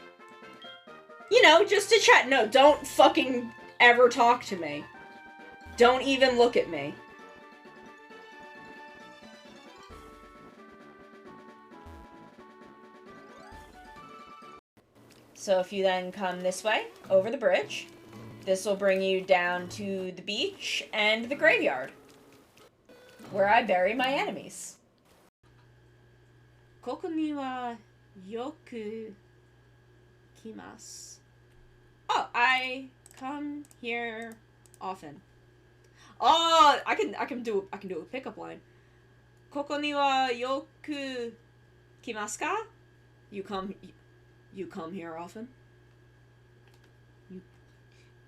You know, just to chat. No, don't fucking ever talk to me. Don't even look at me. So if you then come this way, over the bridge, this will bring you down to the beach and the graveyard, where I bury my enemies. Koko ni wa yoku kimasu. Oh, I come here often. Oh, I can do a pickup line. Koko ni wa yoku kimasu ka? You come here often?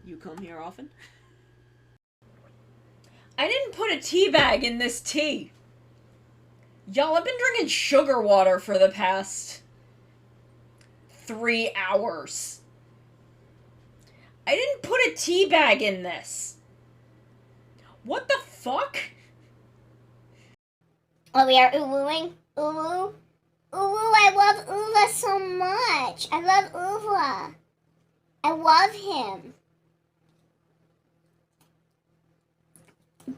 You come here often? I didn't put a tea bag in this tea. Y'all, I've been drinking sugar water for the past 3 hours. I didn't put a tea bag in this. What the fuck? Oh, we are uwooing? Uwoo? Uwoo, I love Uva so much. I love Uva. I love him.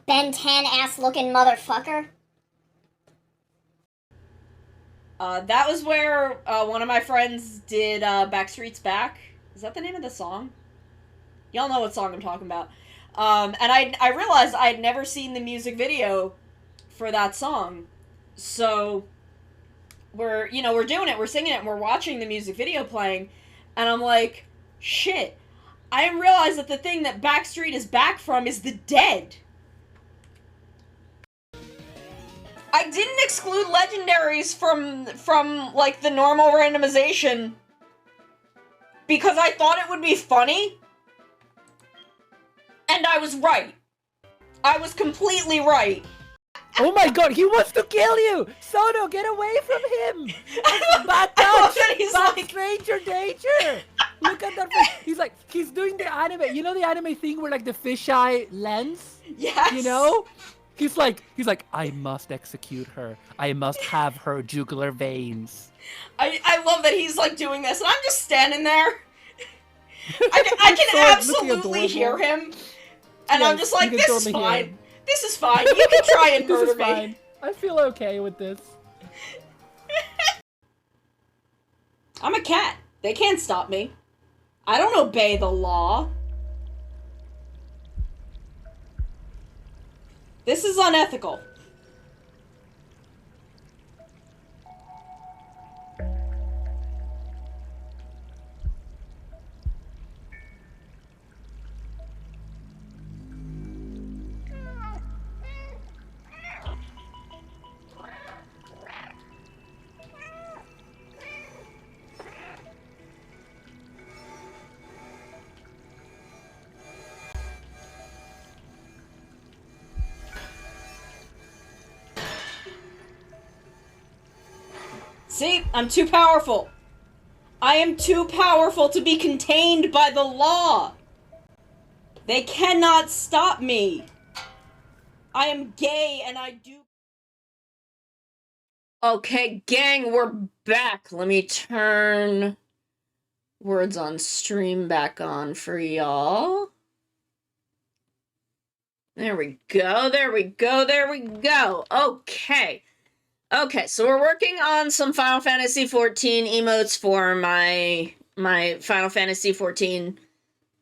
Ben 10 ass looking motherfucker. That was where one of my friends did Backstreet's Back. Is that the name of the song? Y'all know what song I'm talking about. And I realized I had never seen the music video for that song. So we're doing it, we're singing it, and we're watching the music video playing, and I'm like, shit, I didn't realize that the thing that Backstreet is back from is the Dead. I didn't exclude legendaries from like the normal randomization because I thought it would be funny, and I was right. I was completely right. Oh my god, he wants to kill you! Sono, get away from him! Back up! He's Back like, stranger danger! Look at that face. He's doing the anime. You know the anime thing where like the fisheye lens? yes. You know? He's like, I must execute her. I must have her jugular veins. I love that he's like doing this, and I'm just standing there. I can absolutely hear him, and yes, I'm just like, this is fine. This is fine. You can try and murder me. Fine. I feel okay with this. I'm a cat. They can't stop me. I don't obey the law. This is unethical. See? I'm too powerful. I am too powerful to be contained by the law. They cannot stop me. I am gay and I do... Okay, gang, we're back. Let me turn words on stream back on for y'all. There we go, there we go, there we go. Okay. Okay, so we're working on some Final Fantasy XIV emotes for my Final Fantasy XIV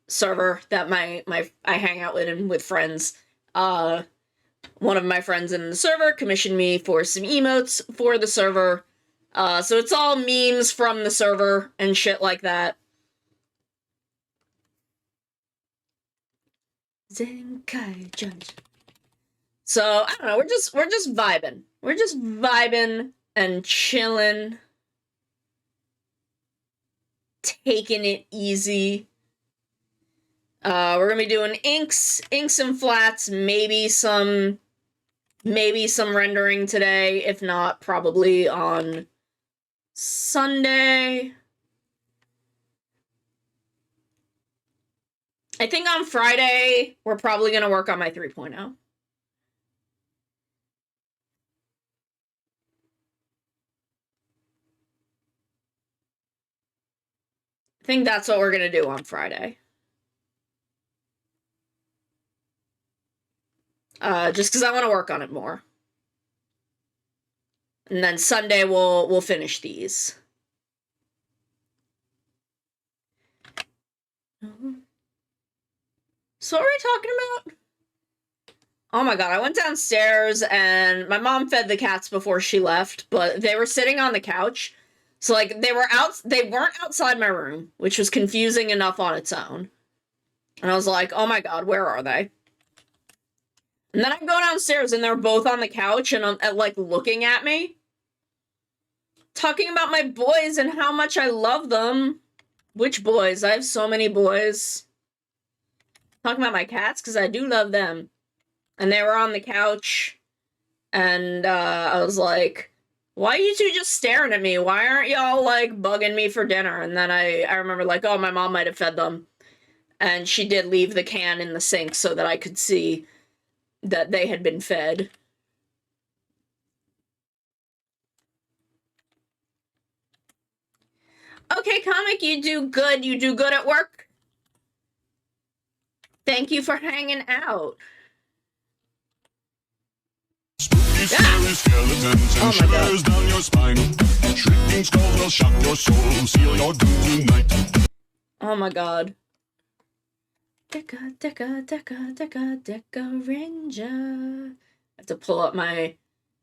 server that I hang out with friends. One of my friends in the server commissioned me for some emotes for the server. So it's all memes from the server and shit like that. Zenkai Judge. So I don't know, we're just vibing. We're just vibing and chilling. Taking it easy. We're gonna be doing inks and flats, maybe some rendering today, if not, probably on Sunday. I think on Friday, we're probably gonna work on my 3.0. I think that's what we're gonna do on Friday. Just because I want to work on it more. And then Sunday we'll finish these. So what are we talking about? Oh my god, I went downstairs and my mom fed the cats before she left, but they were sitting on the couch. So like they weren't outside my room, which was confusing enough on its own. And I was like, "Oh my god, where are they?" And then I go downstairs and they're both on the couch and like looking at me, talking about my boys and how much I love them. Which boys? I have so many boys. Talking about my cats because I do love them. And they were on the couch and I was like, why are you two just staring at me? Why aren't y'all like bugging me for dinner? And then I remember like, oh, my mom might have fed them. And she did leave the can in the sink so that I could see that they had been fed. Okay, Comic, you do good. You do good at work. Thank you for hanging out. Spooky, scary skeletons and shivers down your spine. Shrieking skulls will shock your soul, seal your doom tonight. Oh my god. Deca Ranger. I have to pull up my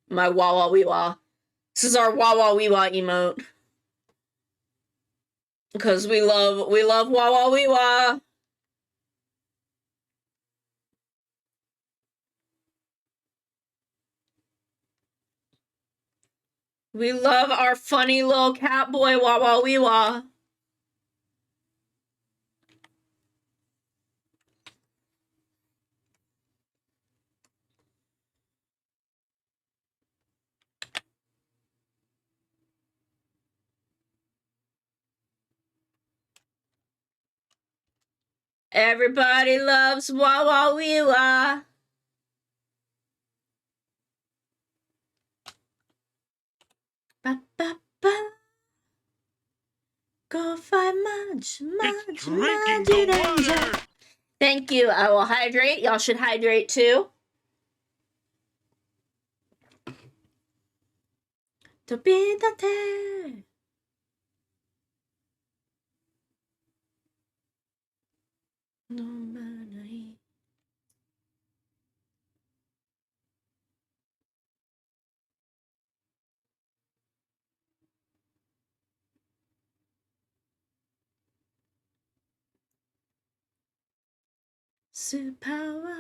Wah Wah Wee Wah. This is our Wah Wah Wee Wah emote. Because we love Wah Wah Wee Wah. We love our funny little cat boy Wah Wah Wee Wah. Everybody loves Wah Wah Wee Wah. Ba ba ba. Go find Mudge Ranger. Thank you. I will hydrate. Y'all should hydrate too. Topidate. No matter. Superpower.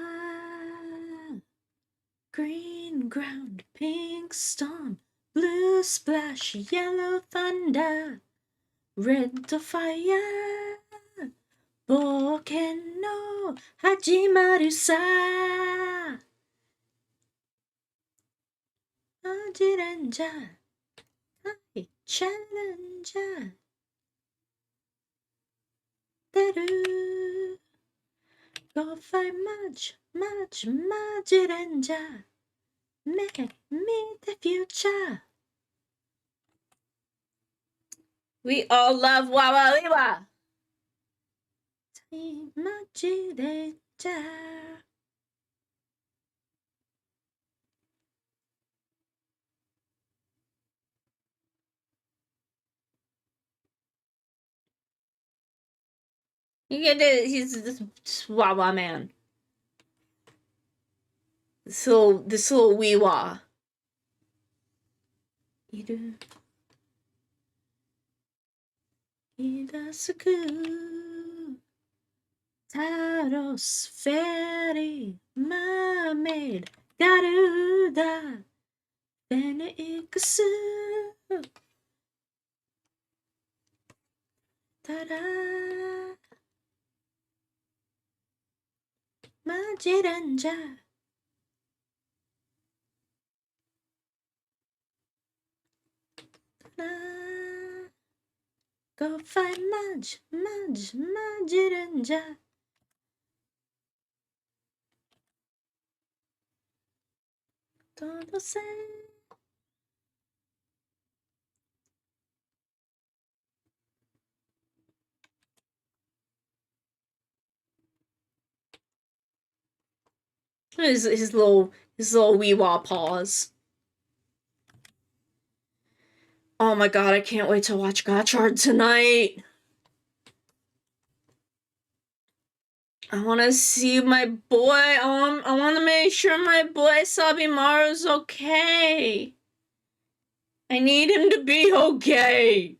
Green ground, pink storm, blue splash, yellow thunder, red fire. Volcano, hajimaru sa. Haji Ranger. Hi. challenger. Daru. Go fight much ranger. Make me the future. We all love Wawa Liwa. Much ranger. You get it, he's this Wawa man. This little wee-wah. Iru. Idasuku. Taros, fairy, mermaid, Garuda, Phoenix. Ta-da. Majiranja. Ta-da. Go find Majiranja. Todo se. His little wee-wah paws. Oh my god, I can't wait to watch Gotchard tonight. I want to see my boy. I want to make sure my boy Sabimaru's okay. I need him to be okay.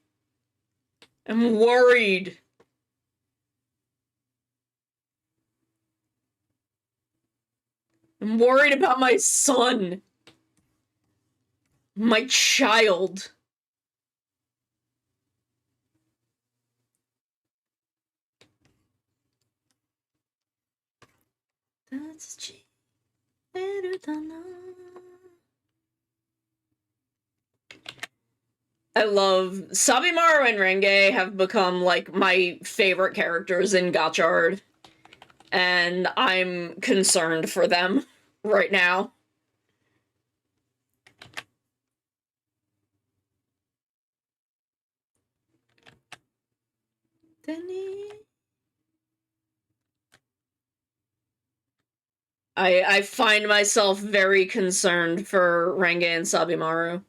I'm worried. I'm worried about my son. My child. That's I love Sabimaru and Renge have become like my favorite characters in Gotchard, and I'm concerned for them right now. I find myself very concerned for Renge and Sabimaru.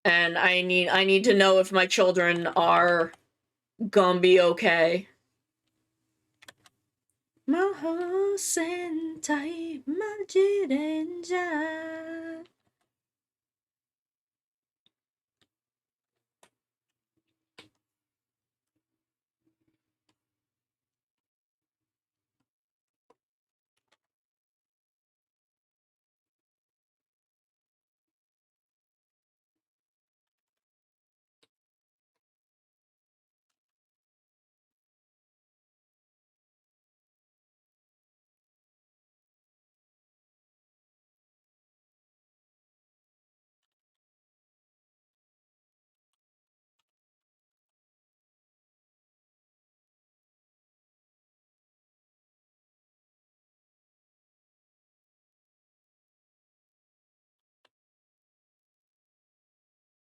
And I need to know if my children are gonna be okay. Maho Sentai Majirenja.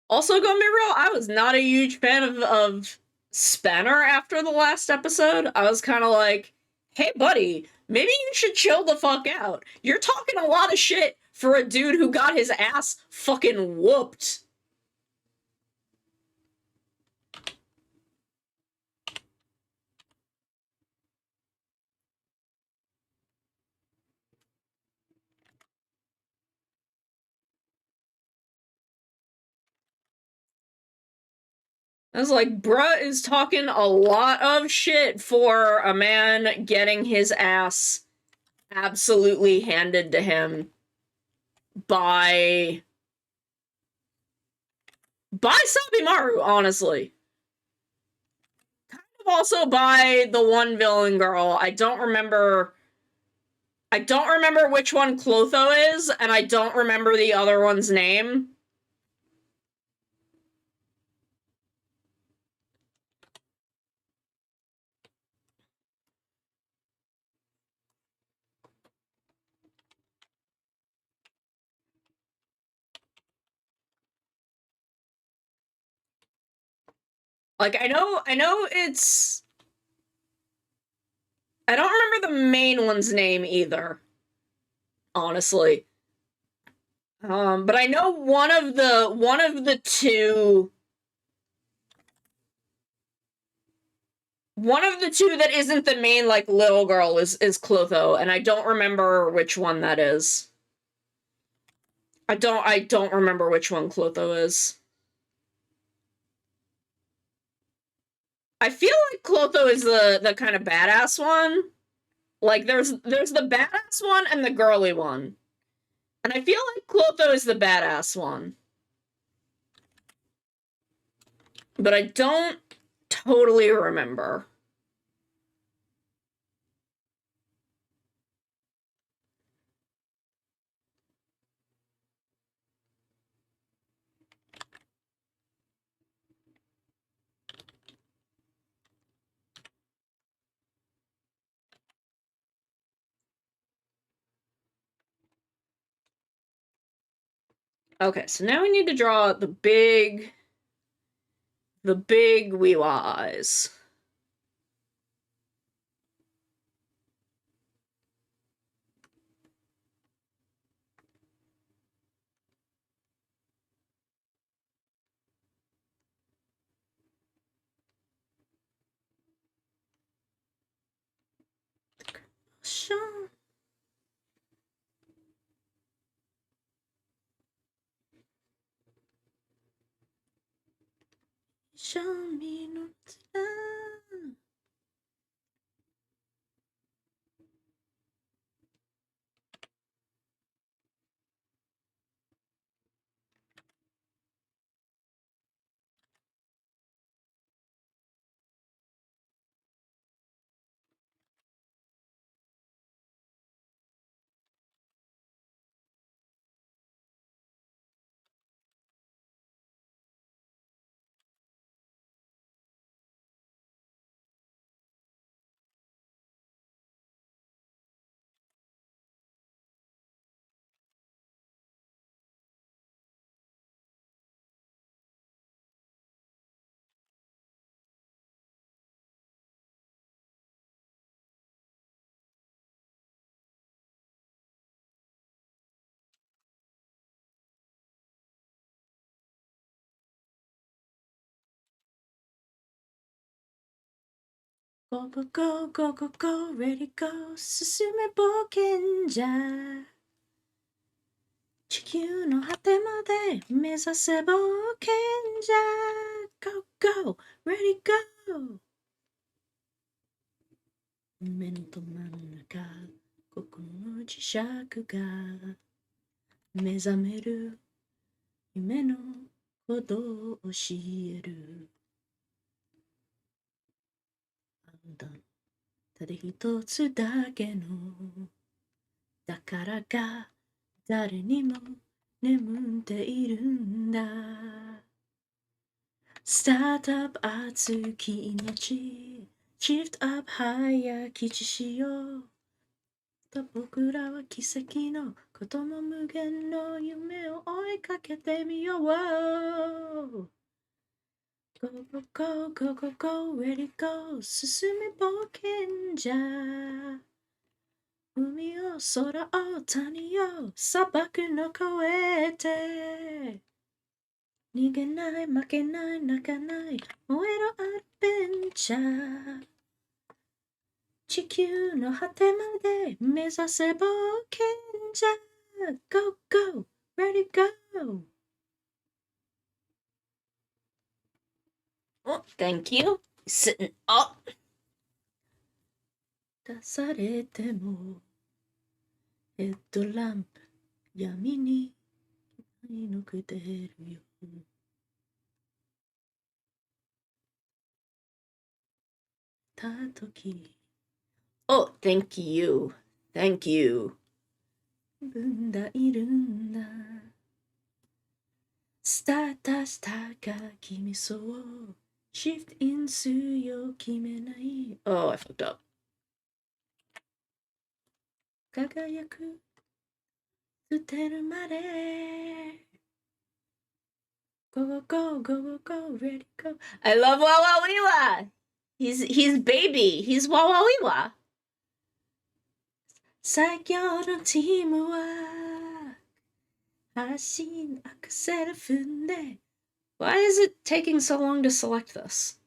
Also, gonna be real, I was not a huge fan of Spanner after the last episode. I was kind of like, hey, buddy, maybe you should chill the fuck out. You're talking a lot of shit for a dude who got his ass fucking whooped. I was like, bruh is talking a lot of shit for a man getting his ass absolutely handed to him by Sabimaru, honestly. Kind of also by the one villain girl. I don't remember which one Clotho is, and I don't remember the other one's name. Like, I know it's... I don't remember the main one's name either, honestly. But I know one of the two... One of the two that isn't the main, like, little girl is Clotho, and I don't remember which one that is. I don't remember which one Clotho is. I feel like Clotho is the kind of badass one. Like, there's the badass one and the girly one. And I feel like Clotho is the badass one. But I don't totally remember. Okay, so now we need to draw the big Weewa eyes. Show me no time. Go go go go go go ready go 進め冒険じゃ地球の果てまで目指せ冒険じゃ Go go ready go 目のど真ん中心の磁石が目覚める夢のことを教えるあんたただ一つだけの宝が誰にも眠っているんだスタートアップ熱き命シフトアップ早き知しようと僕らは奇跡のことも無限の夢を追いかけてみよう Go go go go go go ready go 進め冒険じゃ海を空を谷を砂漠の越えて逃げない負けない泣かない燃えろアドベンチャー地球の果てまで目指せ冒険じゃ Go go ready go Oh, thank you. Sitting up. 出されてもヘッドランプ闇にのくてるよたとき Oh, thank you. Thank you. 分だいるんだスタータしたか君そう Shift in すよ決めない Oh, I fucked up. 輝く捨てるまで Go, go, go, go, go, ready, go. I love Wawawiwa. He's baby. He's Wawawiwa. 最強のチームは発進アクセル踏んで Why is it taking so long to select this?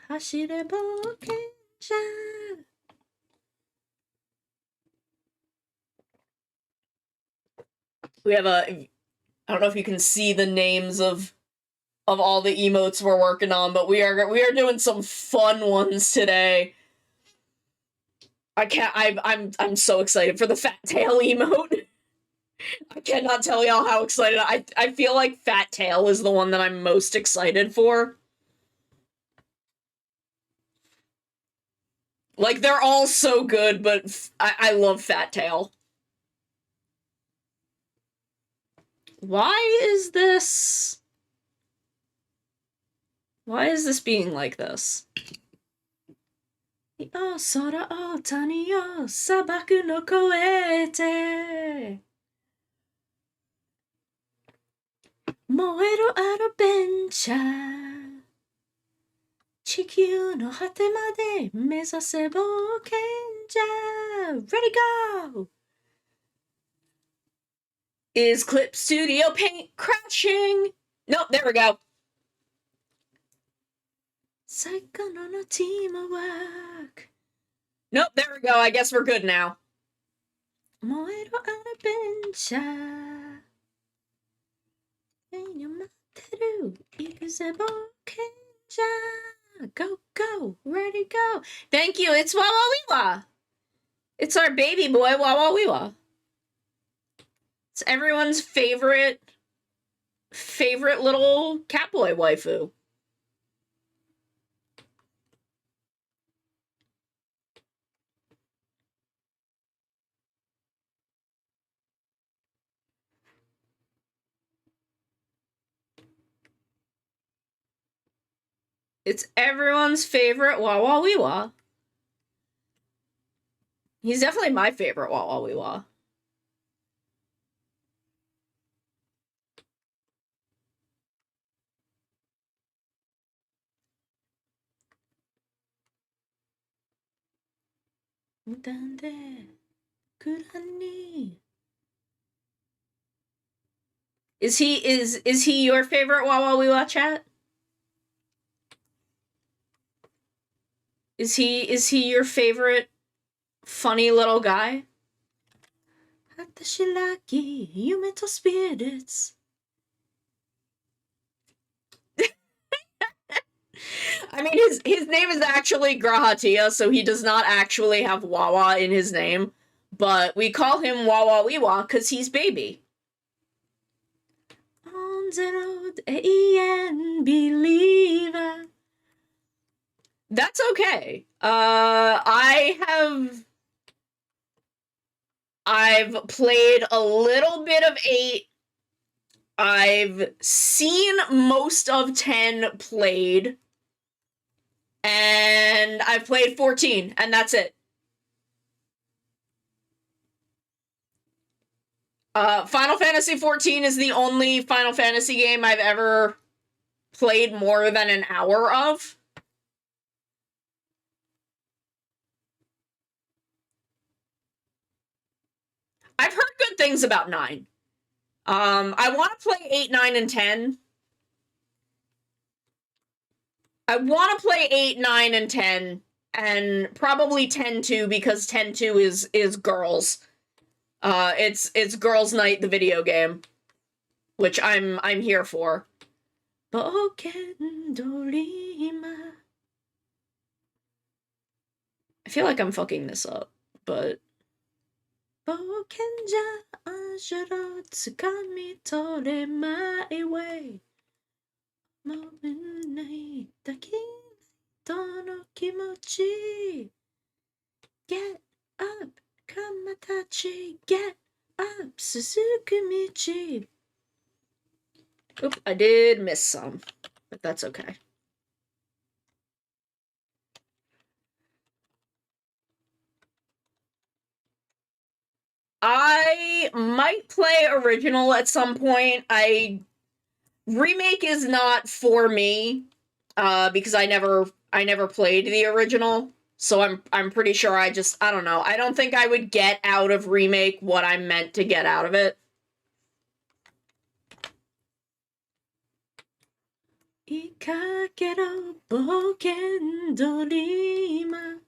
走れ冒険者 We have I don't know if you can see the names of all the emotes we're working on, but we are doing some fun ones today. I'm so excited for the fat tail emote. I cannot tell y'all how excited I feel like fat tail is the one that I'm most excited for. Like, they're all so good, but I love fat tail. Why is this being like this? お空を谷よ砂漠の越えて燃えるアドベンチャー地球の果てまで目指せ冒険者 Ready go! Is Clip Studio Paint crashing? Nope, there we go. 最高のチームワーク Nope, there we go. I guess we're good now. 燃えるアドベンチャー待ってる行くぜ冒険者 Go, go, ready, go. Thank you, it's Wawawiwa. It's our baby boy, Wawawiwa. It's everyone's favorite little catboy waifu. It's everyone's favorite Wawawiwa. He's definitely my favorite Wawawiwa. Is he your favorite Wawawiwa, chat? Is he your favorite funny little guy? Spirits. I mean, his name is actually Grahatia, so he does not actually have Wawa in his name, but we call him Wawawiwa because he's baby. On the road, a.n. believer. That's okay. I've played a little bit of 8. I've seen most of 10 played. And I've played 14, and that's it. Final Fantasy XIV is the only Final Fantasy game I've ever played more than an hour of. I've heard good things about 9. I want to play 8, 9, and 10. I want to play 8, 9, and 10, and probably 10 too, because 10 too is girls. It's Girls Night, the video game, which I'm here for. I feel like I'm fucking this up, but 冒険者足をつかみ取れ my way もうないだけとの気持ち Get up かまたち Get up 続く道 Oop, I did miss some, but that's okay. I might play original at some point. Remake is not for me, because I never played the original. So I'm pretty sure I don't know. I don't think I would get out of remake what I meant to get out of it. Ikakero boken dorima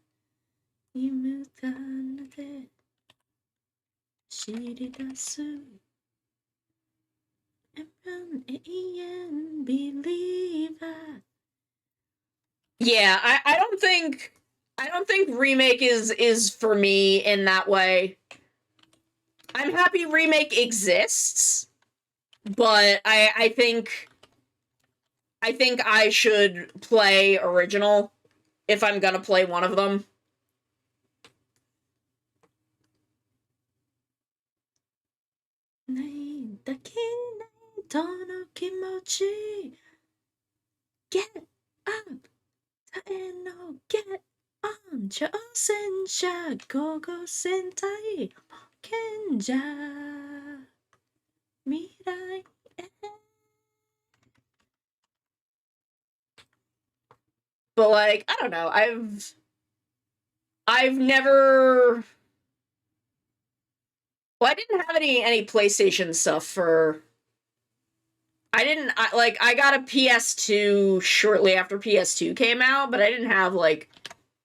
imutanate shiridasu an alien believer. Yeah, I don't think remake is for me in that way. I'm happy remake exists, but I think I should play original if I'm gonna play one of them. Get up! Get on! 挑戦者ゴゴ戦隊賢者未来へ But like, I don't know, I've never... Well, I didn't have any PlayStation stuff for... I got a PS2 shortly after PS2 came out, but I didn't have a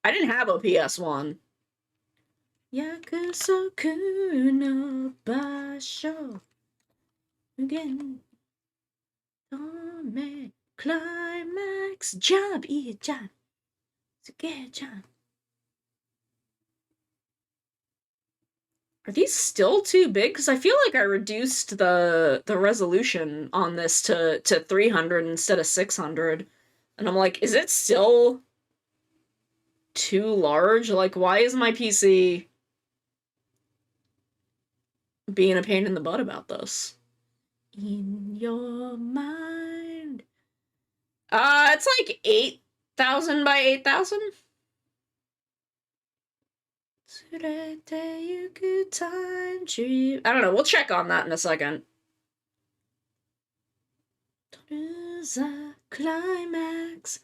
PS1. Yakusoku no basho Mugen Tome Climax Jump! いいじゃんすげえじゃん Are these still too big? Because I feel like I reduced the resolution on this to 300 instead of 600. And I'm like, is it still too large? Like, why is my PC being a pain in the butt about this? In your mind. It's like 8,000 by 8,000? I don't know, we'll check on that in a second. Climax.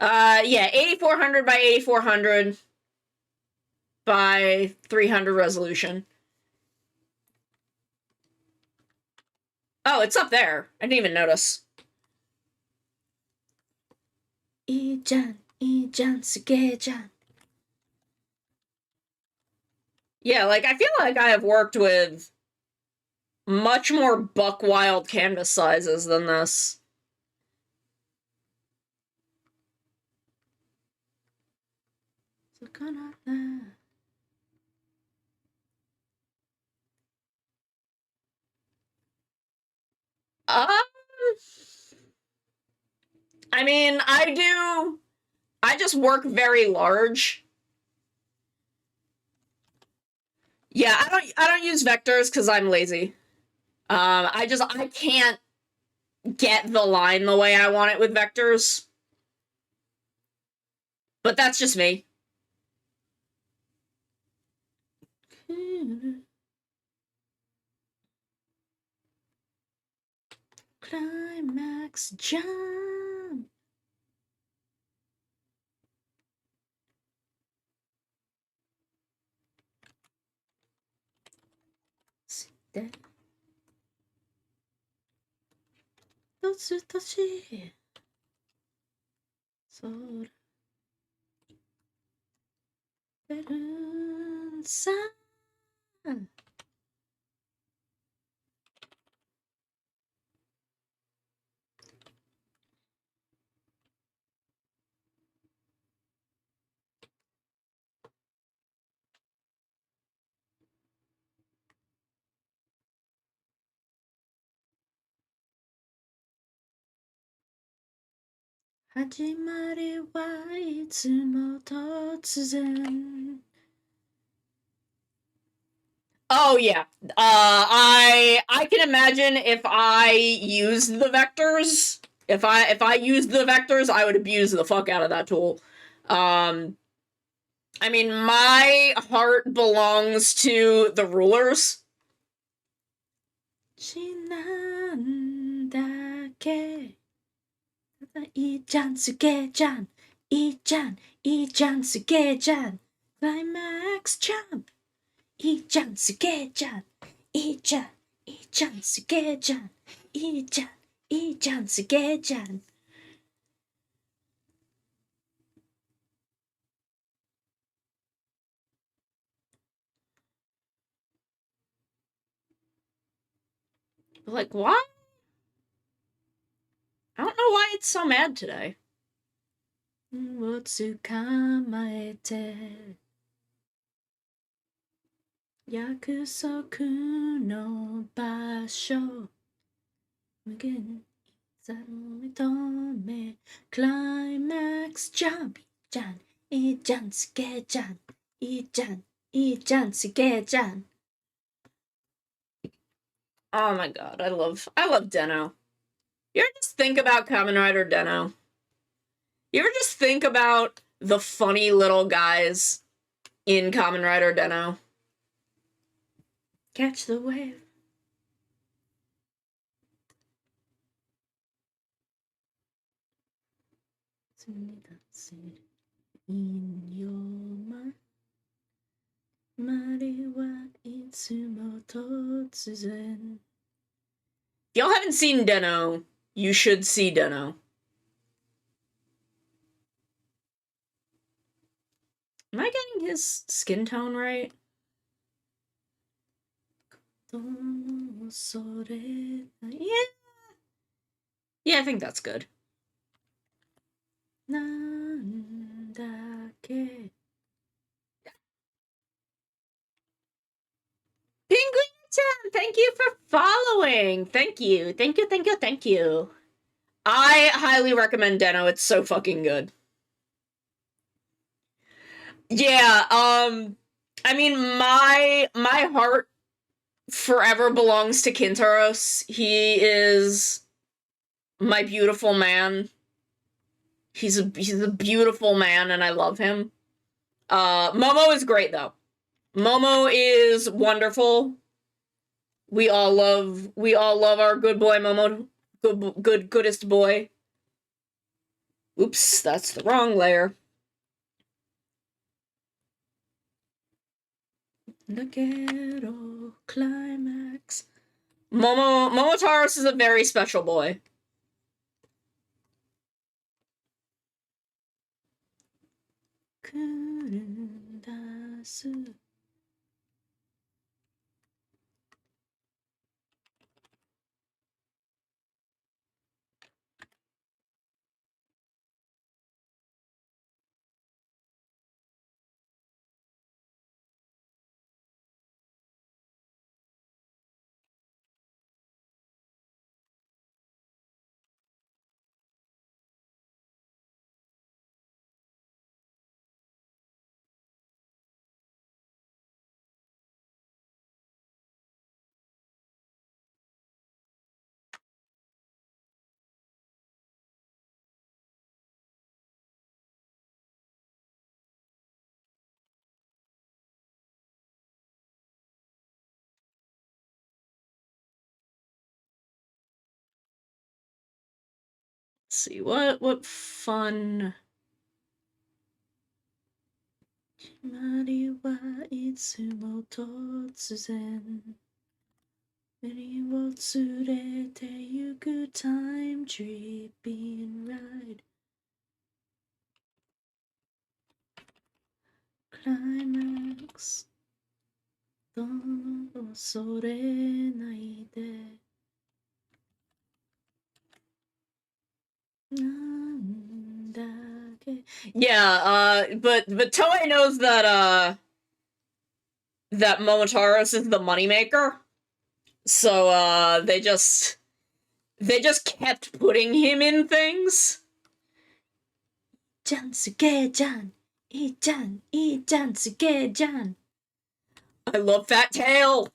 Yeah, 8400 by 8400 by 300 resolution. Oh, it's up there. I didn't even notice. Ijan, Sugejan. Yeah, like, I feel like I have worked with much more buck wild canvas sizes than this. I mean, I just work very large. Yeah, I don't use vectors because I'm lazy. I can't get the line the way I want it with vectors. But that's just me. Climax jump. Sun. 始まりはいつも突然 Oh yeah. I can imagine if I used the vectors. If I used the vectors, I would abuse the fuck out of that tool. I mean, my heart belongs to the rulers. 死なんだけいいじゃんすげえじゃんいいじゃんいいじゃんすげえじゃんクライマックスジャンプいいじゃんすげえじゃんいいじゃんいいじゃんすげえじゃんいいじゃんいいじゃんすげえじゃん Like, why? I don't know why it's so mad today. を捕まえて約束の場所無限さを認めクライマックスジャンプじゃんいいじゃんすげえじゃんいいじゃんいいじゃんすげえじゃん Oh my god, I love Deno. You ever just think about Kamen Rider Deno? You ever just think about the funny little guys in Kamen Rider Deno? Catch the wave. In your mind. 周りはいつも突然 If y'all haven't seen Deno, you should see Deno. Am I getting his skin tone right? Yeah. Yeah, I think that's good. なんだっけ Penguin-chan, thank you for following. Thank you. Thank you, thank you, thank you. I highly recommend Deno. It's so fucking good. Yeah, I mean, my heart forever belongs to Kintaros. He is my beautiful man. He's a beautiful man, and I love him. Momo is great though. Momo is wonderful. We all love our good boy Momo. Goodest boy. Oops, that's the wrong layer. Nagero climax. Momotaros is a very special boy. Kurendasu. Let's see, what fun. 決まりはいつも突然目を連れて行く time tripping ride climax どうも恐れないでなんだっけ Yeah, but Toei knows that that Momotaros is the moneymaker. So they just kept putting him in things. Jansuge-jan, I-jan, I-jansuge-jan. I love Fat Tail.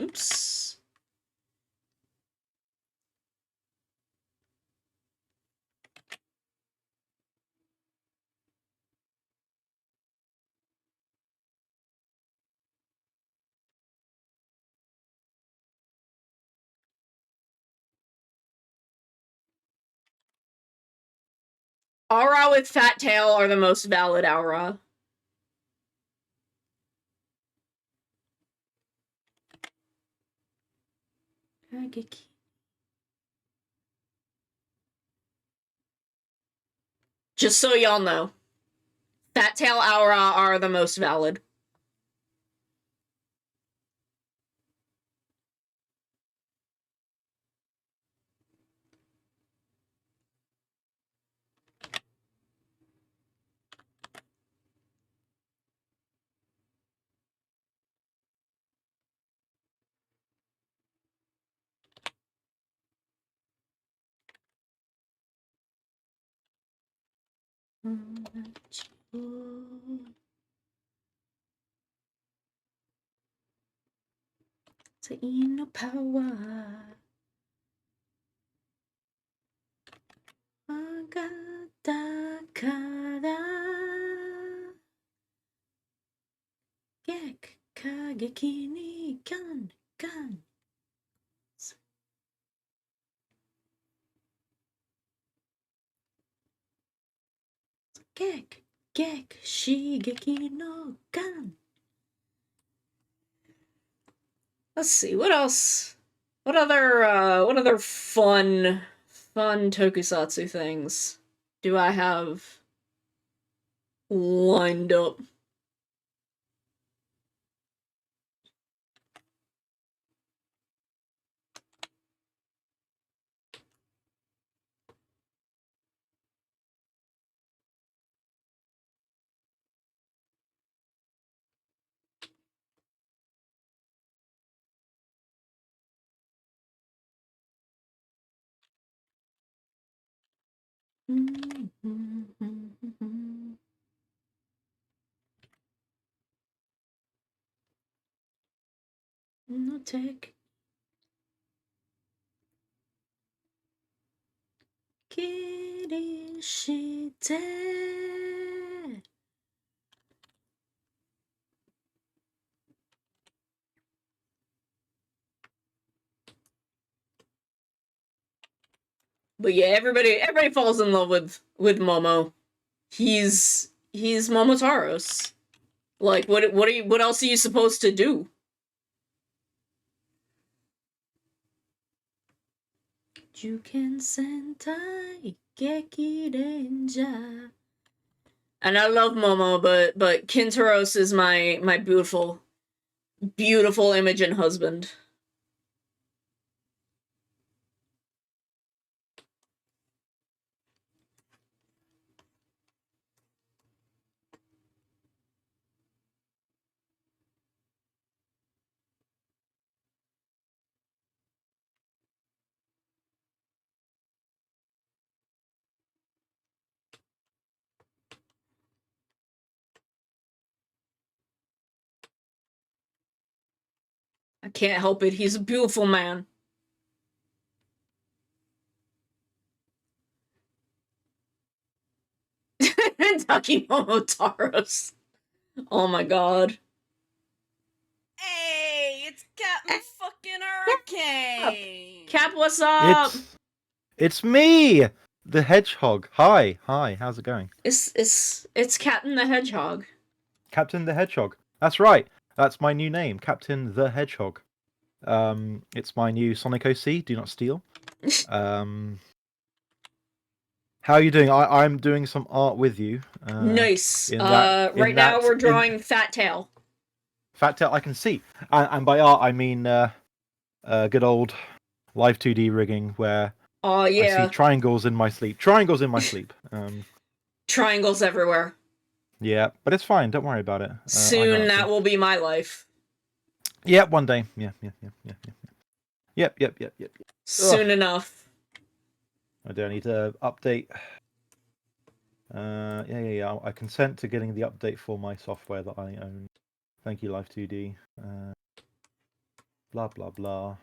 Oops. Aura with fat tail are the most valid aura. Just so y'all know, fat tail aura are the most valid. No power. Let's see, what else? What other fun tokusatsu things do I have lined up? No take. Kirishite. But yeah, everybody falls in love with Momo. He's Momotaros. Like, what else are you supposed to do? Juken Sentai Geki Renja. And I love Momo, but Kintaros is my beautiful Imogen husband. I can't help it. He's a beautiful man. Taki Momotaros. Oh my god. Hey, it's Captain fucking Hurricane. Cap, what's up? It's me, the Hedgehog. Hi, how's it going? It's Captain the Hedgehog. Captain the Hedgehog. That's right. That's my new name, Captain the Hedgehog. It's my new Sonic OC. Do not steal. How are you doing? I'm doing some art with you. Nice. Right now we're drawing Fat Tail. Fat Tail, I can see. And by art, I mean good old live 2D rigging where yeah. I see triangles in my sleep. Triangles in my sleep. Triangles everywhere. Yeah, but it's fine. Don't worry about it. Soon that will be my life. Yeah, one day. Yeah. Yep. Soon enough. I don't need to update. Yeah. I consent to getting the update for my software that I own. Thank you, Live2D. Blah blah blah.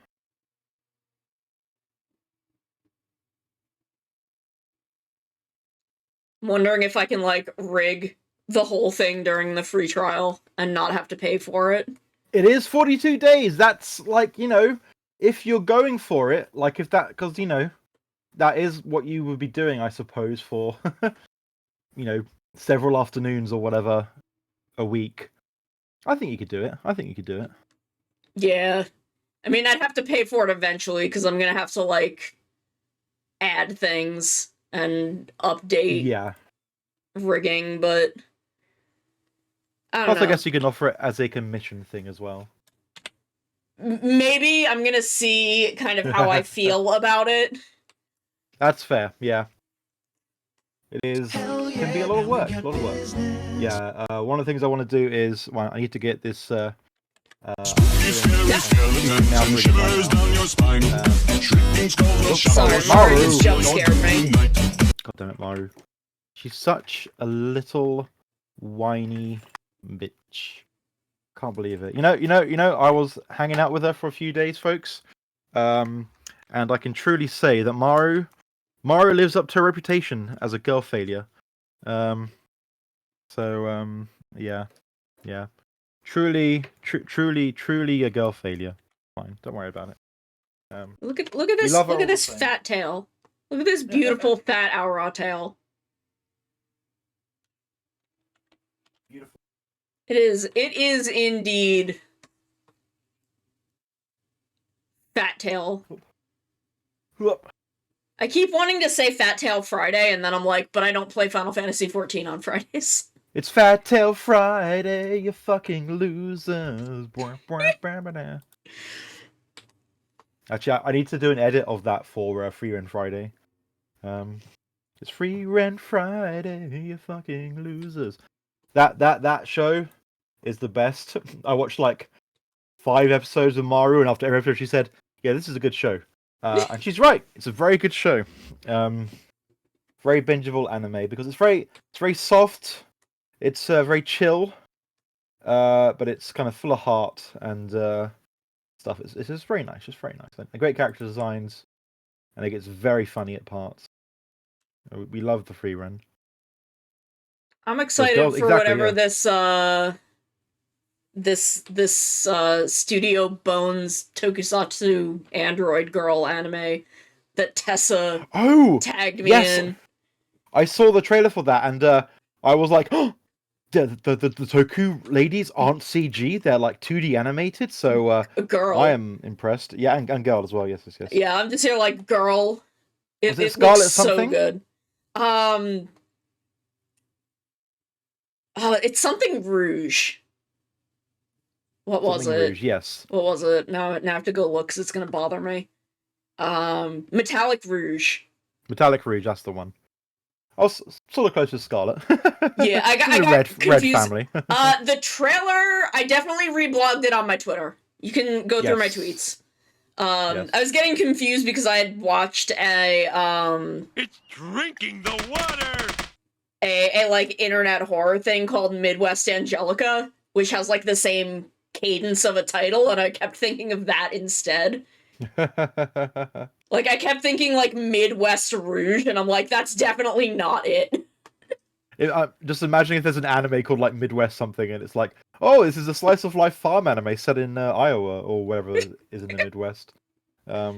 I'm wondering if I can like rig the whole thing during the free trial and not have to pay for it. It is 42 days. That's like, if you're going for it, like if that, because that is what you would be doing, I suppose, for several afternoons or whatever a week, I think you could do it. Yeah. I mean, I'd have to pay for it eventually because I'm gonna have to like add things and update Yeah. rigging, but I don't Plus, know. I guess you can offer it as a commission thing as well. Maybe I'm gonna see kind of how I feel about it. That's fair. Yeah. It can be a lot of work. Yeah. One of the things I want to do is, I need to get this. Spooky, scary skeletons and shivers down your spine. Shrieking skulls will shock Sorry, your Maru soul, just seal jump your scared me. doom tonight. God damn it, Maru. She's such a little whiny bitch. Can't believe it. I was hanging out with her for a few days, folks. And I can truly say that Maru lives up to her reputation as a girl failure. Yeah. Truly a girl failure. Fine, don't worry about it. Look at this love her look at all the this same. fat tail. Look at this beautiful fat Aura tail. Beautiful. It is indeed fat tail. Whoop. I keep wanting to say Fat Tail Friday, and then I'm like, but I don't play Final Fantasy XIV on Fridays. It's Fat Tail Friday, you fucking losers. Actually, I need to do an edit of that for Free Rent Friday. It's Free Rent Friday, you fucking losers. That show is the best. I watched like 5 episodes of Maru, and after every episode, she said, "Yeah, this is a good show," and she's right. It's a very good show. Very bingeable anime because it's very soft. It's very chill, but it's kind of full of heart and stuff. It's just very nice. Just very nice. And great character designs, and it gets very funny at parts. We love the free run. I'm excited girls- for exactly, whatever yeah. this Studio Bones Tokusatsu android girl anime that Tessa Oh, tagged me yes! in. I saw the trailer for that, and I was like, "Oh, the Toku ladies aren't CG; they're like 2D animated." So A girl. I am impressed. Yeah, and girl as well. Yes. Yeah, I'm just here like, girl. Was it It Scarlet looks so something? good. It's something Rouge. What was Something it? Rouge, yes. What was it? Now I have to go look because it's gonna bother me. Metallic Rouge. Metallic Rouge, that's the one. I was sort of close to Scarlet. Yeah, I got red confused. family. The trailer, I definitely reblogged it on my Twitter. You can go through my Yes. tweets. Yes. I was getting confused because I had watched It's drinking the water! a like internet horror thing called Midwest Angelica, which has like the same cadence of a title, and I kept thinking of that instead. Like, I kept thinking, like, Midwest Rouge, and I'm like, that's definitely not it. Just imagining if there's an anime called like Midwest something, and it's like, oh, this is a slice of life farm anime set in Iowa or wherever it is in the Midwest. I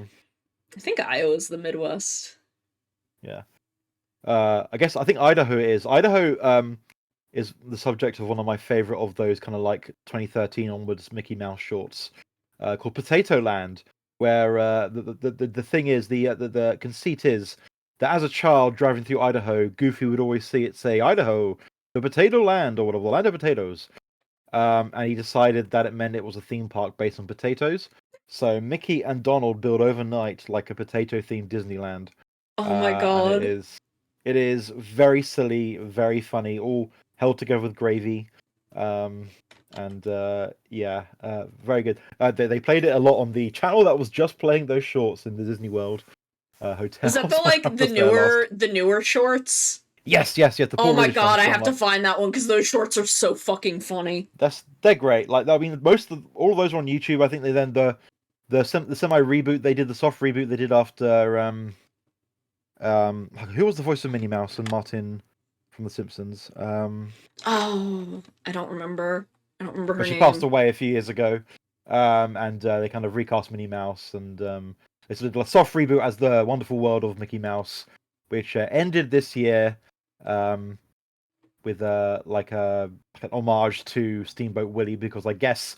think Iowa's the Midwest. Yeah. I think Idaho is. Idaho is the subject of one of my favorite of those kind of like 2013 onwards Mickey Mouse shorts called Potato Land, where the thing is, the conceit is that as a child driving through Idaho, Goofy would always see it say Idaho, the potato land, or whatever, the land of potatoes. And he decided that it meant it was a theme park based on potatoes. So Mickey and Donald build overnight like a potato-themed Disneyland. Oh my god. And it is very silly, very funny, all held together with gravy. Very good. They played it a lot on the channel that was just playing those shorts in the Disney World hotel. Is that the like I the was there last. newer shorts? Yes. The Oh my British god, ones I from, have to find that one because those shorts are so fucking funny. They're great. Like, I mean, all of those are on YouTube. I think they then the semi reboot they did, the soft reboot they did after who was the voice of Minnie Mouse and Martin from The Simpsons? Oh, I don't remember. I don't remember her She name. passed away a few years ago. And they kind of recast Minnie Mouse, and they sort of a soft reboot as The Wonderful World of Mickey Mouse, which ended this year. like an homage to Steamboat Willie, because I guess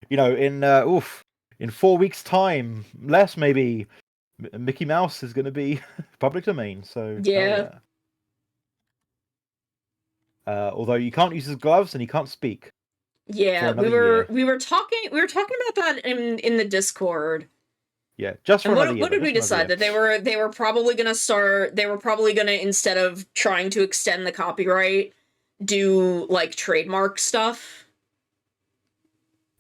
in 4 weeks' time, less maybe, Mickey Mouse is going to be public domain. So hell Yeah. yeah. Although you can't use his gloves and he can't speak. Yeah, For another year. we were talking about that in the Discord. Yeah, just for And another year. what did we decide? That they were probably gonna instead of trying to extend the copyright, do like trademark stuff.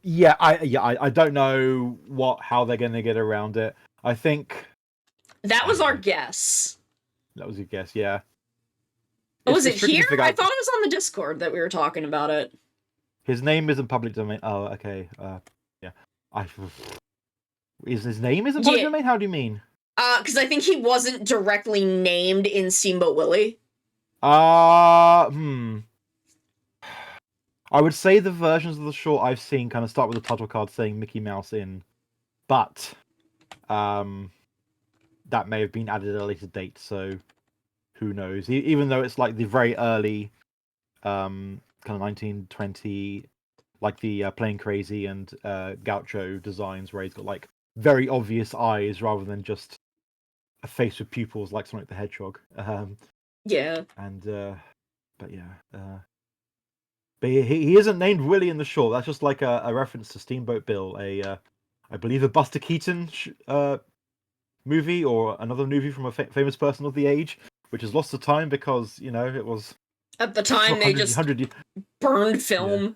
Yeah, I don't know how they're gonna get around it. I think That was our guess. that was your guess, yeah. Was it tricky to here? figure I out. thought it was on the Discord that we were talking about it. His name isn't public domain. Oh, okay. Yeah. His name isn't public Yeah. domain? How do you mean? Because I think he wasn't directly named in Steamboat Willie. I would say the versions of the short I've seen kind of start with the title card saying Mickey Mouse in, but that may have been added at a later date, so who knows? Even though it's like the very early kind of 1920, like the Plain Crazy and Gaucho designs, where he's got like very obvious eyes rather than just a face with pupils like Sonic the Hedgehog. Yeah. And but yeah, but he isn't named Willie in the short. That's just like a reference to Steamboat Bill, I believe a Buster Keaton movie, or another movie from a famous person of the age, which is lost to time because it was At the time, they just burned film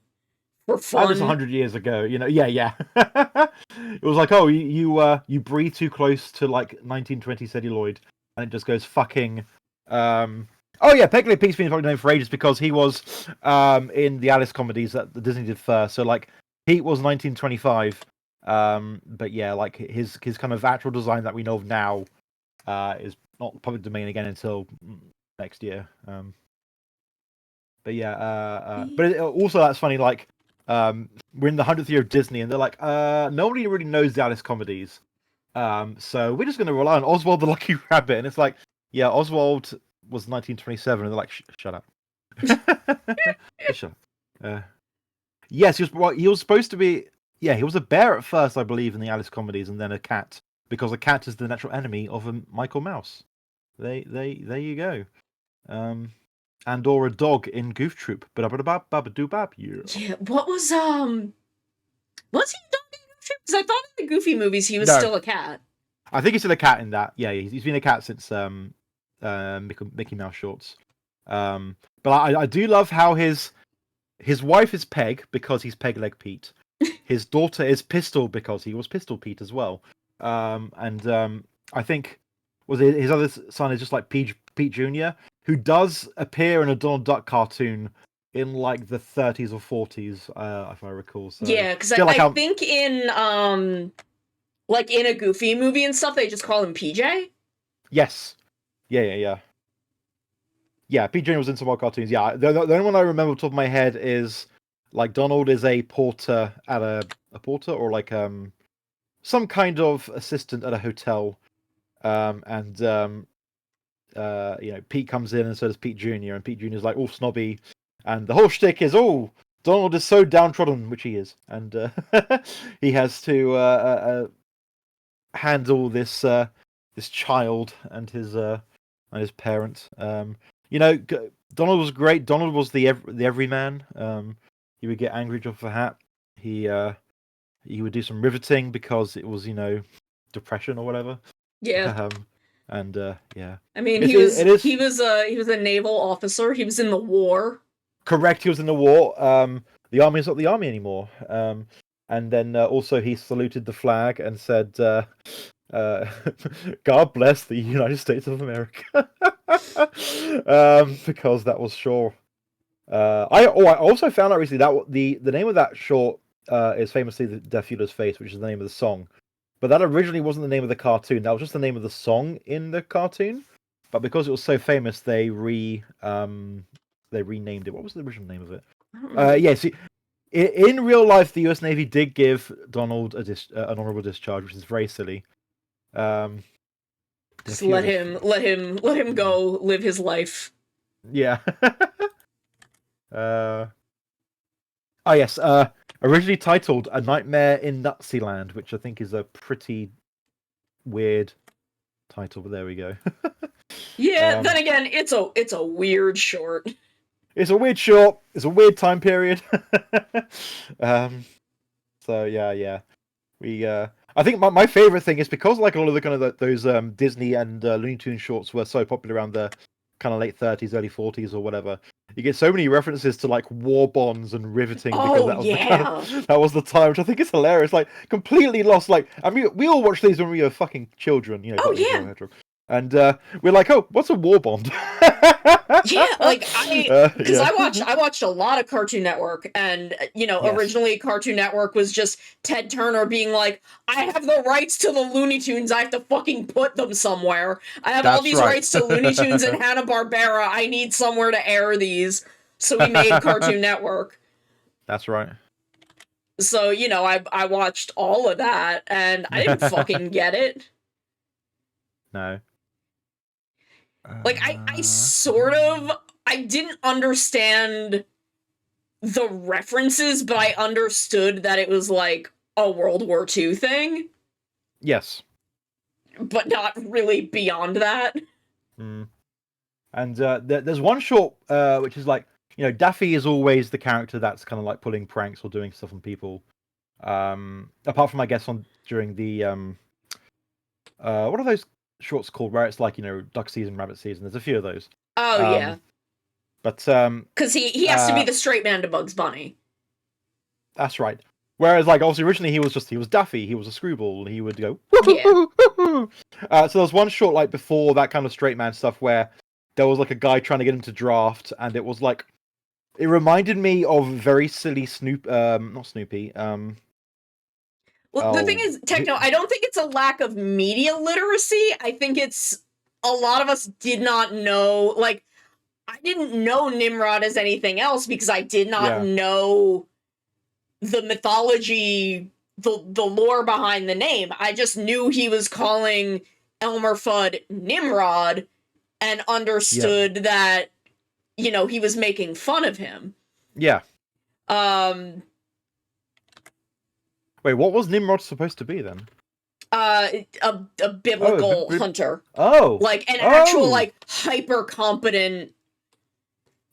for fun. That was 100 years ago, Yeah. It was like, oh, you breathe too close to like 1920 celluloid, and it just goes fucking. Oh yeah, Peg Leg Pete's been probably known for ages because he was in the Alice comedies that the Disney did first. So like, Pete was 1925. But yeah, like his kind of actual design that we know of now is not public domain again until next year. But yeah, but also that's funny. Like, we're in the 100th year of Disney, and they're like, nobody really knows the Alice comedies, so we're just going to rely on Oswald the Lucky Rabbit. And it's like, yeah, Oswald was 1927, and they're like, shut up, shut up. Yes, he was supposed to be. Yeah, he was a bear at first, I believe, in the Alice comedies, and then a cat, because a cat is the natural enemy of a Michael Mouse. There you go. And or a dog in Goof Troop. Yeah. Yeah, what was he a dog in Goof Troop? Because I thought in the Goofy movies he was still a cat. I think he's still a cat in that. Yeah, he's been a cat since Mickey Mouse shorts. But I do love how his wife is Peg because he's Peg Leg Pete. His daughter is Pistol because he was Pistol Pete as well. And I think his other son is just like Pete Jr., who does appear in a Donald Duck cartoon in like the 30s or 40s, if I recall. So, yeah, because I think in like in a Goofy movie and stuff, they just call him PJ. Yes. Yeah. Yeah, Pete Jr. was in some old cartoons. Yeah, the only one I remember off the top of my head is like Donald is a porter at a porter, or like some kind of assistant at a hotel, and Pete comes in, and so does Pete Jr., and Pete Jr. is like all snobby, and the whole shtick is, oh, Donald is so downtrodden, which he is, and he has to handle this child and his parent. Donald was great. Donald was the everyman. He would get angry, drop a hat. He would do some riveting because it was depression or whatever. Yeah. Yeah. I mean, he was a naval officer. He was in the war. Correct. He was in the war. The army is not the army anymore. And then also he saluted the flag and said, "God bless the United States of America," because that was sure. I also found out recently that the name of that short is famously "The Deaf Yoda's Face," which is the name of the song. But that originally wasn't the name of the cartoon. That was just the name of the song in the cartoon. But because it was so famous, they renamed it. What was the original name of it? Yeah. See, in real life, the U.S. Navy did give Donald an honorable discharge, which is very silly. Just let him go live his life. Yeah. Oh yes, originally titled A Nightmare in Nutsyland, which I think is a pretty weird title, but there we go. Yeah, then again, it's a weird short. It's a weird short. It's a weird time period. So yeah. I think my favorite thing is because like all of the kind of those Disney and Looney Tunes shorts were so popular around the kind of late 30s, early 40s or whatever. You get so many references to like war bonds and riveting because Oh that was yeah. that was the time, which I think is hilarious. Like completely lost. Like I mean, we all watched these when we were fucking children, you know. Oh, Dottie yeah. Hedgehog. And we're like, oh, what's a war bond? Yeah, like because yeah. I watched a lot of Cartoon Network, and Yes. originally Cartoon Network was just Ted Turner being like, I have the rights to the Looney Tunes, I have to fucking put them somewhere. I have all That's these right. rights to Looney Tunes and Hanna-Barbera, I need somewhere to air these. So we made Cartoon Network. That's right. So, I watched all of that, and I didn't fucking get it. No. Like, I sort of, I didn't understand the references, but I understood that it was, like, a World War II thing. Yes. But not really beyond that. Mm. And there's one short which is like, Daffy is always the character that's kind of like pulling pranks or doing stuff on people. Apart from, I guess, during the what are those shorts called where it's like, duck season, rabbit season? There's a few of those. Oh, yeah. But because he has to be the straight man to Bugs Bunny. That's right. Whereas, like, obviously, originally he was Daffy. He was a screwball. He would go. Yeah. So there was one short like before that kind of straight man stuff where there was like a guy trying to get him to draft, and it was like it reminded me of very silly not Snoopy. Well, the thing is, Techno, I don't think it's a lack of media literacy. I think it's a lot of us did not know, like, I didn't know Nimrod as anything else because I did not know the mythology, the lore behind the name. I just knew he was calling Elmer Fudd Nimrod and understood that, he was making fun of him. Yeah. Wait, what was Nimrod supposed to be then? A biblical hunter. Oh. Like an actual, like, hyper competent.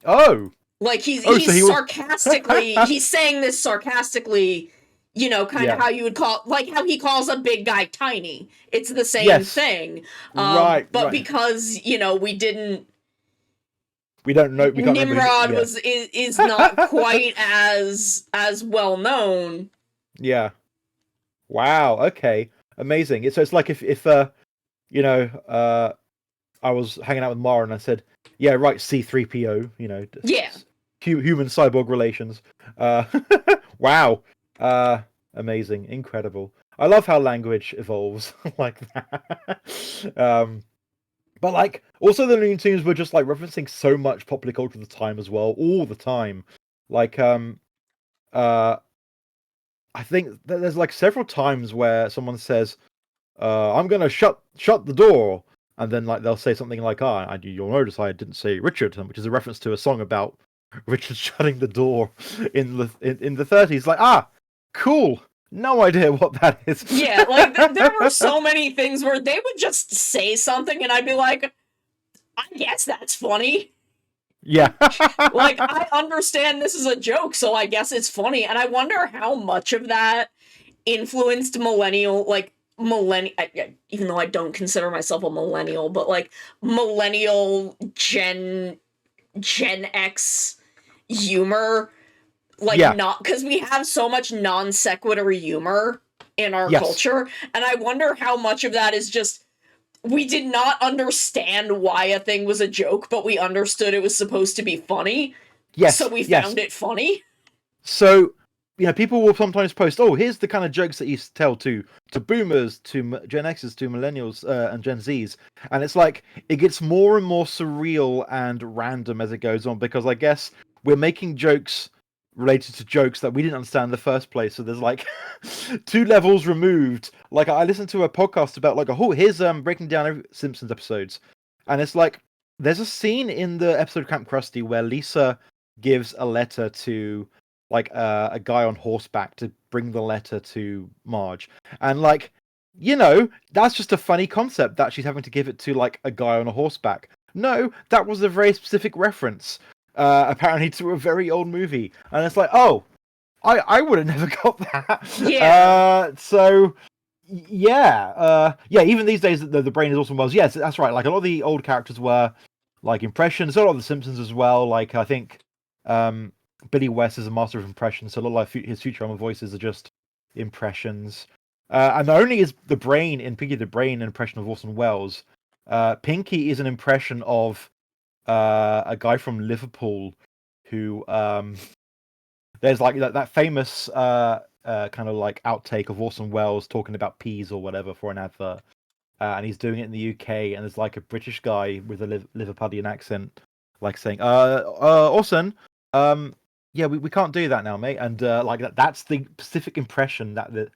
Oh. Like he's so he sarcastically he's saying this sarcastically, kind of how you would call, like how he calls a big guy tiny. It's the same thing. But because, we don't know. Nimrod is not quite as well known. Yeah. Wow. Okay. Amazing. So it's like if I was hanging out with Mara and I said, "Yeah, right, C-3PO." Yeah. Human cyborg relations. Wow. Amazing. Incredible. I love how language evolves like that. But like, also the Looney Tunes were just like referencing so much popular culture at the time as well, all the time. Like, I think there's like several times where someone says, "I'm gonna shut the door," and then like they'll say something like, you'll notice I didn't say Richard," which is a reference to a song about Richard shutting the door in the 30s. Like, cool. No idea what that is. Yeah, like there were so many things where they would just say something and I'd be like, I guess that's funny. Yeah. Like, I understand this is a joke, so I guess it's funny. And I wonder how much of that influenced millennial, even though I don't consider myself a millennial, but like millennial Gen X humor. Like, not because we have so much non sequitur humor in our culture. And I wonder how much of that is just we did not understand why a thing was a joke, but we understood it was supposed to be funny. Yes. So we found it funny. So, people will sometimes post, here's the kind of jokes that you tell to boomers, to Gen X's, to millennials, and Gen Zs. And it's like, it gets more and more surreal and random as it goes on, because I guess we're making jokes related to jokes that we didn't understand in the first place. So there's like 2 levels removed. Like, I listened to a podcast about like, here's breaking down every Simpsons episodes. And it's like, there's a scene in the episode of Camp Krusty where Lisa gives a letter to like a guy on horseback to bring the letter to Marge, and like, you know, that's just a funny concept that she's having to give it to like a guy on a horseback. No, that was a very specific reference, apparently to a very old movie, and it's like, oh, I would have never got that. Yeah. So yeah, yeah. Even these days, the brain is Orson Welles. Yes, that's right. Like a lot of the old characters were like impressions. A lot of the Simpsons as well. Like I think Billy West is a master of impressions. So a lot of like, his Futurama voices are just impressions. And not only is the brain in Pinky the Brain an impression of Orson Welles, Pinky is an impression of a guy from Liverpool who there's like that famous kind of like outtake of Orson Welles talking about peas or whatever for an advert, and he's doing it in the UK, and there's like a British guy with a Liverpudlian accent, like saying, Orson, yeah, we can't do that now, mate," and like that's the specific impression that the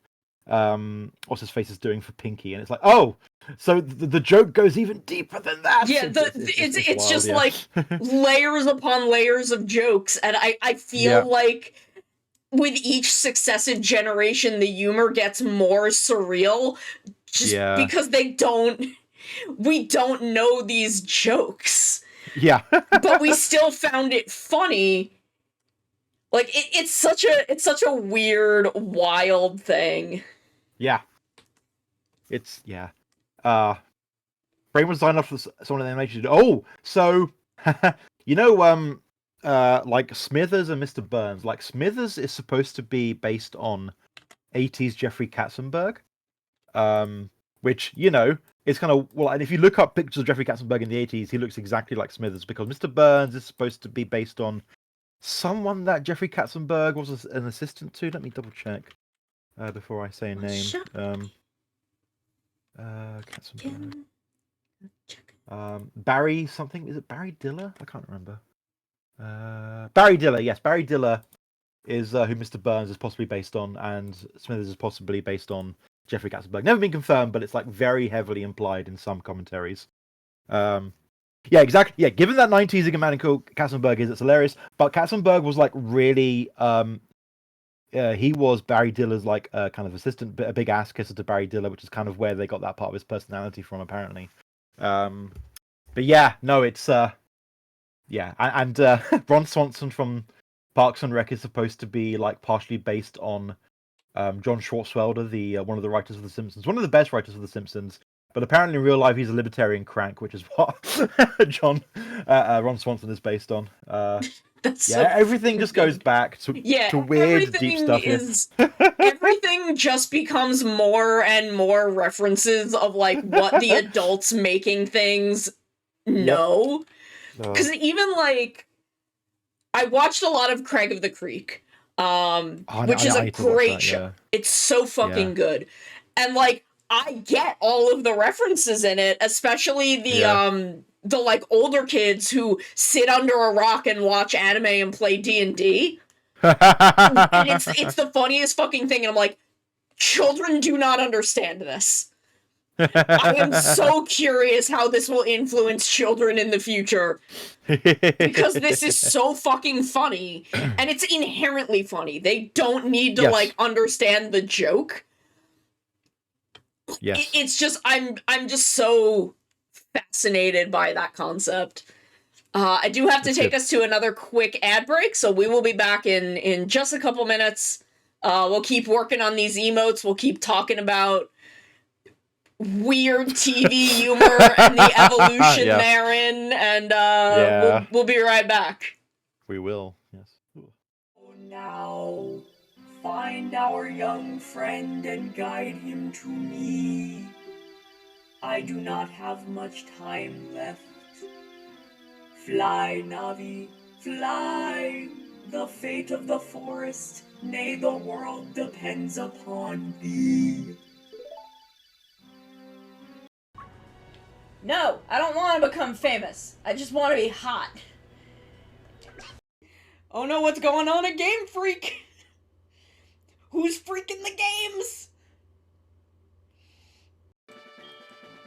what's his face is doing for Pinky, and it's like, oh, so the joke goes even deeper than that. Yeah, it's wild, just yeah. like layers upon layers of jokes, and I feel Yeah. like with each successive generation, the humor gets more surreal, just Yeah. because we don't know these jokes, Yeah. but we still found it funny. Like it's such a weird, wild thing. Yeah. It's yeah. Brain was signed up for someone in the animation. Oh, so you know, like Smithers and Mr. Burns. Like Smithers is supposed to be based on 80s Jeffrey Katzenberg, which, you know, is kind of, well, and if you look up pictures of Jeffrey Katzenberg in the 80s, he looks exactly like Smithers, because Mr. Burns is supposed to be based on someone that Jeffrey Katzenberg was an assistant to. Let me double check before I say a name. Shut Katzenberg. Barry something. Is it Barry Diller? I can't remember. Barry Diller. Yes, Barry Diller is who Mr. Burns is possibly based on, and Smithers is possibly based on Jeffrey Katzenberg. Never been confirmed, but it's like very heavily implied in some commentaries. Yeah, exactly. Yeah, given that 90s Igamanical Katzenberg is, it's hilarious. But Katzenberg was like really, he was Barry Diller's like kind of assistant, a big ass kisser to Barry Diller, which is kind of where they got that part of his personality from, apparently. But yeah, no, it's yeah, and Ron Swanson from Parks and Rec is supposed to be like partially based on John Swartzwelder, the one of the writers of The Simpsons, one of the best writers of The Simpsons. But apparently in real life he's a libertarian crank, which is what Ron Swanson is based on. That's Yeah, so everything just goes back to weird, deep stuff. Everything just becomes more and more references of like what the adults making things know. Because even like, I watched a lot of Craig of the Creek, which is a great show. It's so fucking good, and like I get all of the references in it, especially the like older kids who sit under a rock and watch anime and play D&D. And it's the funniest fucking thing, and I'm like, children do not understand this. I am so curious how this will influence children in the future, because this is so fucking funny, and it's inherently funny. They don't need to like understand the joke. Yes. It's just I'm just so fascinated by that concept. I do have to take us to another quick ad break, so we will be back in just a couple minutes. We'll keep working on these emotes. We'll keep talking about weird TV humor and the evolution therein, and we'll be right back. We will, yes. Now, find our young friend and guide him to me. I do not have much time left. Fly, Navi, fly. The fate of the forest, nay, the world depends upon thee. No, I don't want to become famous. I just want to be hot. Oh no, what's going on at Game Freak? Who's freaking the games?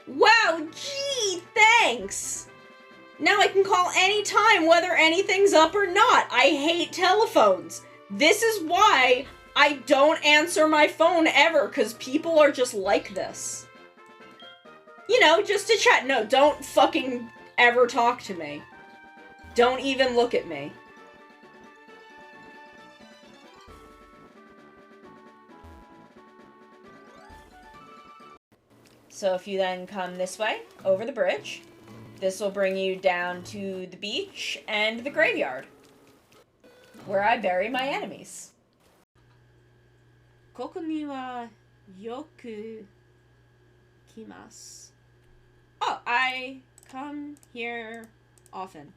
Wow, gee, thanks! Now I can call anytime, whether anything's up or not. I hate telephones. This is why I don't answer my phone ever, because people are just like this. You know, just to chat. No, don't fucking ever talk to me. Don't even look at me. So if you then come this way, over the bridge, this will bring you down to the beach and the graveyard, where I bury my enemies. Koko ni wa yoku kimasu. Oh, I come here often.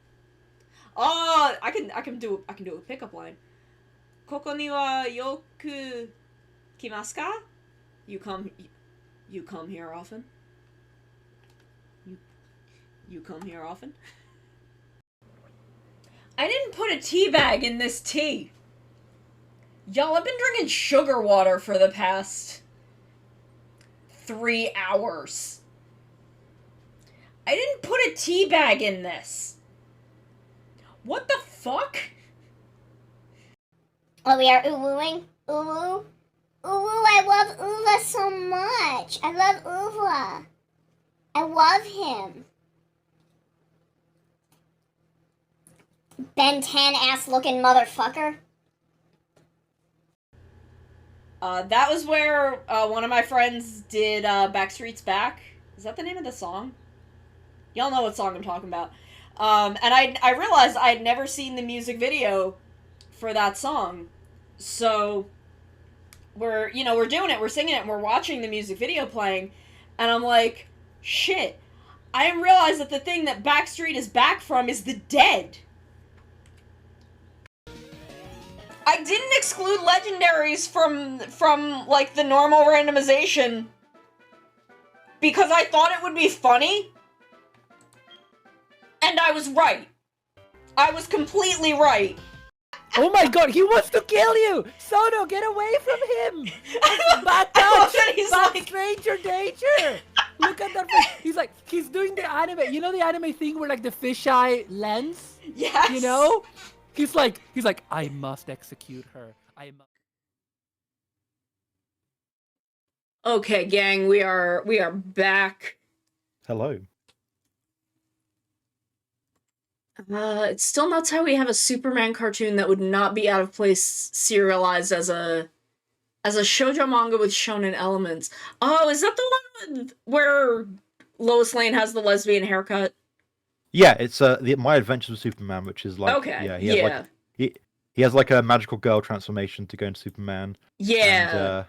Oh, I can do a pickup line. Koko ni wa yoku kimasu ka? You come here often? You come here often? I didn't put a tea bag in this tea. Y'all, I've been drinking sugar water for the past 3 hours. I didn't put a tea bag in this. What the fuck? Oh, we are uwooing? Uwoo? Uwoo, I love Uva so much. I love Uva. I love him. Ben 10 ass looking motherfucker. That was where one of my friends did Backstreet's Back. Is that the name of the song? Y'all know what song I'm talking about. And I realized I had never seen the music video for that song. So we're doing it, we're singing it, and we're watching the music video playing, and I'm like, shit, I didn't realize that the thing that Backstreet is back from is the Dead. I didn't exclude legendaries from like the normal randomization because I thought it would be funny. And I was right. I was completely right. Oh my god, he wants to kill you! Sono, get away from him! Bad I love touch! that he's Bad like- stranger danger! Look at that face. He's doing the anime. You know the anime thing where like the fisheye lens? Yes. You know? He's like, I must execute her. I must. Okay, gang, we are back. Hello. It's still nuts how we have a Superman cartoon that would not be out of place serialized as a shoujo manga with shonen elements. Oh, is that the one where Lois Lane has the lesbian haircut? Yeah, it's My Adventures with Superman, which is like Okay, he has like he has like a magical girl transformation to go into Superman. Yeah. And,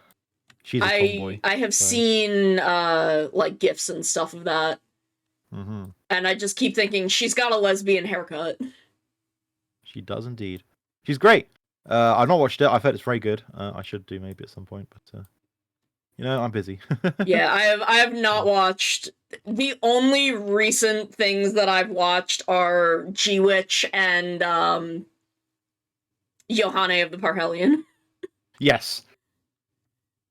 she's a tomboy. I have so. seen like gifs and stuff of that. Mm-hmm. And I just keep thinking she's got a lesbian haircut. She does indeed. She's great. I've not watched it. I've heard it's very good. I should do maybe at some point, but I'm busy. Yeah, I have not watched. The only recent things that I've watched are G-Witch and Yohane of the Parhelion. Yes.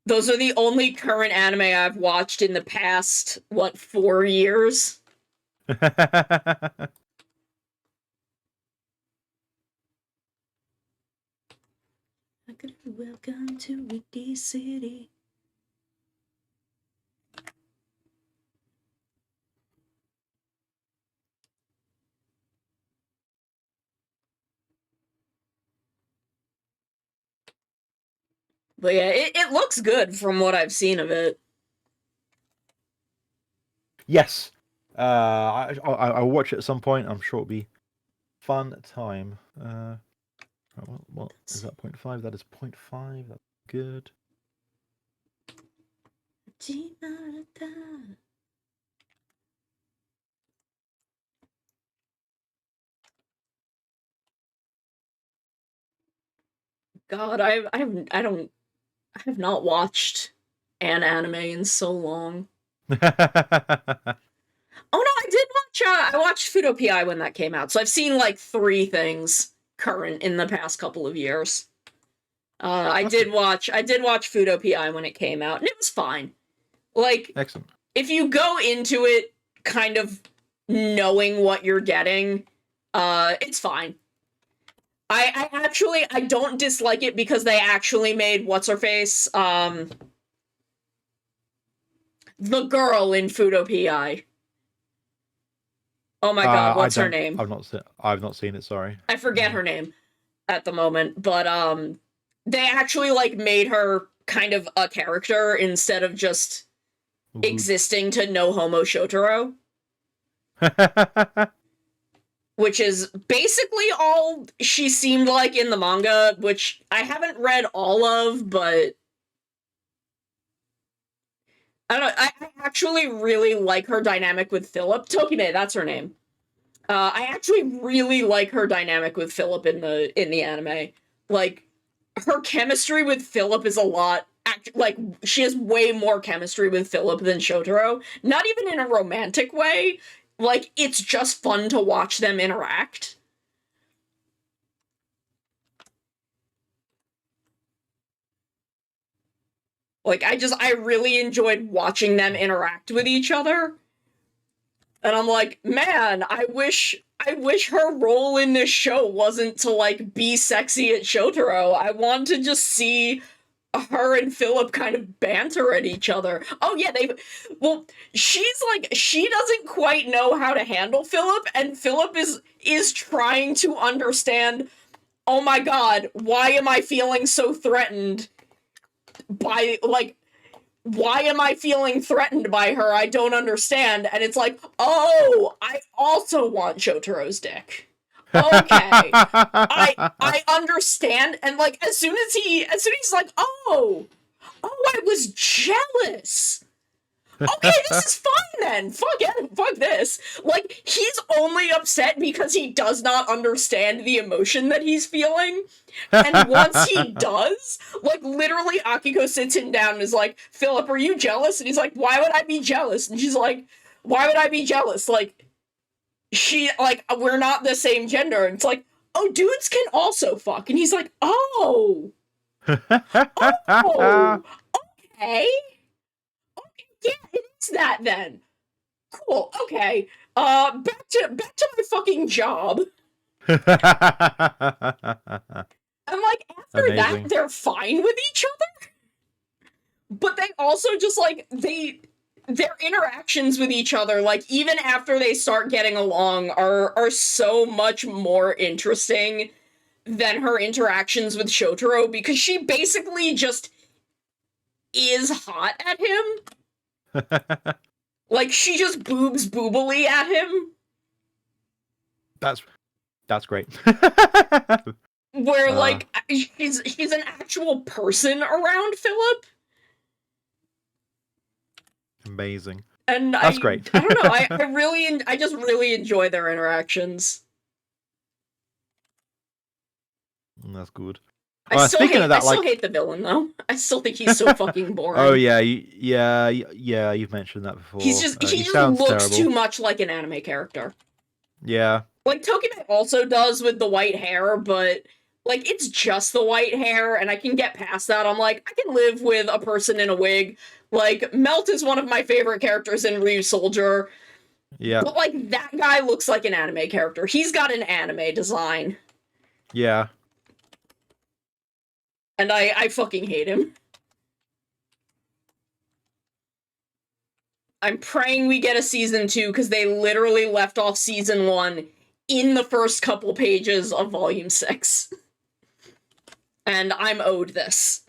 Those are the only current anime I've watched in the past, 4 years? Welcome to Windy City. But yeah, it looks good from what I've seen of it. Yes. I'll watch it at some point. I'm sure it'll be fun time. What is that? 0.5? That is 0.5. That's good. God, I have not watched an anime in so long. Oh no, I did watch. I watched Fudo PI when that came out, so I've seen like 3 things current in the past couple of years. I did watch Fudo PI when it came out, and it was fine. Like, Excellent. if you go into it kind of knowing what you're getting, it's fine. I don't dislike it because they actually made what's-her-face, the girl in Fudo PI. Oh my god, what's her name? I've not seen it, sorry. I forget her name at the moment, but they actually like made her kind of a character instead of just existing to no homo Shotaro. Which is basically all she seemed like in the manga, which I haven't read all of, but I don't know, I actually really like her dynamic with Philip. Tokime, that's her name. I actually really like her dynamic with Philip in the anime. Like, her chemistry with Philip is a lot, like, she has way more chemistry with Philip than Shotaro. Not even in a romantic way. Like, it's just fun to watch them interact. Like, I really enjoyed watching them interact with each other. And I'm like, man, I wish her role in this show wasn't to, like, be sexy at Shotaro. I want to just see her and Philip kind of banter at each other. Oh yeah, she's like, she doesn't quite know how to handle Philip, and Philip is trying to understand, oh my god, why am I feeling so threatened by, like, why am I feeling threatened by her? I don't understand. And it's like, oh, I also want Shotaro's dick. Okay. I understand. And like, as soon as he's like, oh, I was jealous. Okay, this is fine then. Fuck it. Fuck this. Like, he's only upset because he does not understand the emotion that he's feeling. And once he does, like, literally Akiko sits him down and is like, Philip, are you jealous? And he's like, why would I be jealous? And she's like, why would I be jealous? Like, we're not the same gender. And it's like, oh, dudes can also fuck. And he's like, oh. Oh. Okay. Yeah, it is that then. Cool. Okay. Back to my fucking job. And like after Amazing. that, they're fine with each other. But they also just like their interactions with each other, like even after they start getting along, are so much more interesting than her interactions with Shotaro, because she basically just is hot at him. Like, she just boobs boobily at him. That's great. Where, like, she's an actual person around Philip. Amazing. And that's great. I don't know, I just really enjoy their interactions. That's good. I still hate the villain, though. I still think he's so fucking boring. Oh yeah, you've mentioned that before. He just looks terrible. too much like an anime character. Yeah. Like, Tokime also does with the white hair, but, like, it's just the white hair, and I can get past that. I'm like, I can live with a person in a wig. Like, Melt is one of my favorite characters in Ryu Soldier. Yeah. But, like, that guy looks like an anime character. He's got an anime design. Yeah. And I fucking hate him. I'm praying we get a season 2, because they literally left off season 1 in the first couple pages of volume 6. And I'm owed this.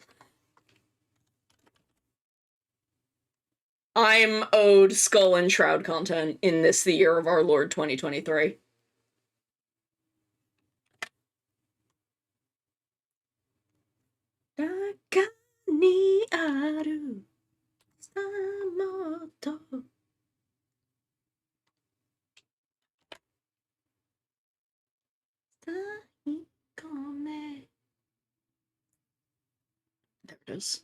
I'm owed Skull and Shroud content in this, the year of our Lord 2023. Ni aru samoto. There it is.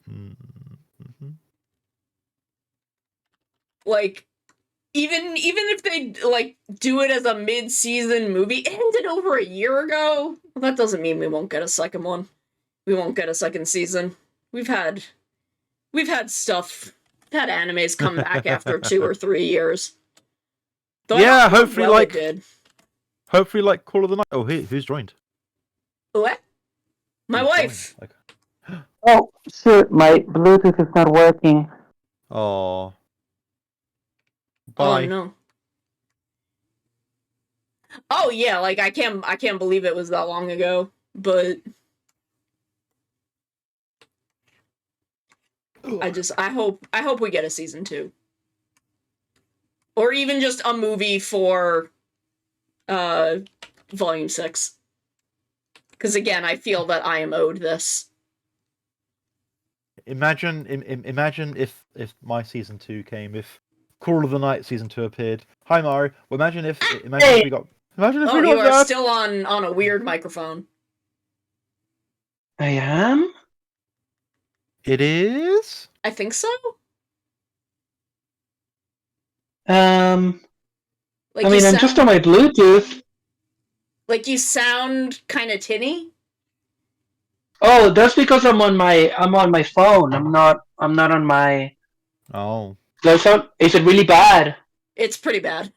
Mm-hmm. Like, even if they, like, do it as a mid-season movie, it ended over a year ago. Well, that doesn't mean we won't get a second one. We won't get a second season. We've had stuff had animes come back after 2 or 3 years. Though Yeah, I don't know how hopefully, well it like- did. Hopefully, like Call of the Night. Oh, who's joined? What? My Who's wife. joined? Oh, shoot, my Bluetooth is not working. Oh. Oh Bye. no. Oh yeah, like I can't believe it was that long ago, but I hope we get a season 2. Or even just a movie for volume 6. Cuz again, I feel that I am owed this. Imagine if my season 2 came, if Call of the Night season 2 appeared. Hi Mario. Well, imagine if we got Oh, you are still on a weird microphone. I am? It is. I think so. Like I mean, I'm just on my Bluetooth. Like you sound kind of tinny. Oh, that's because I'm on my phone. I'm not on my. Oh. Is it really bad? It's pretty bad.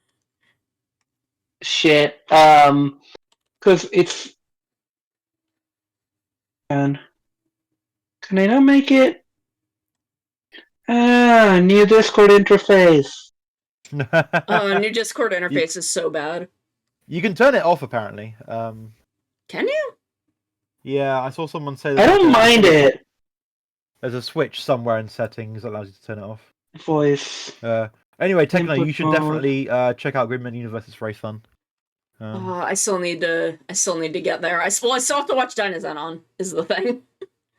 Shit. Because it's. Can I not make it? New Discord interface. New Discord interface is so bad. You can turn it off apparently. Can you? Yeah, I saw someone say I that. don't mind it. There's a switch somewhere in settings that allows you to turn it off. Voice. Anyway, Techno, Input you should mode. definitely check out Gridman Universe. It's very fun. I still need to get there. I still have to watch Dinosaur is the thing.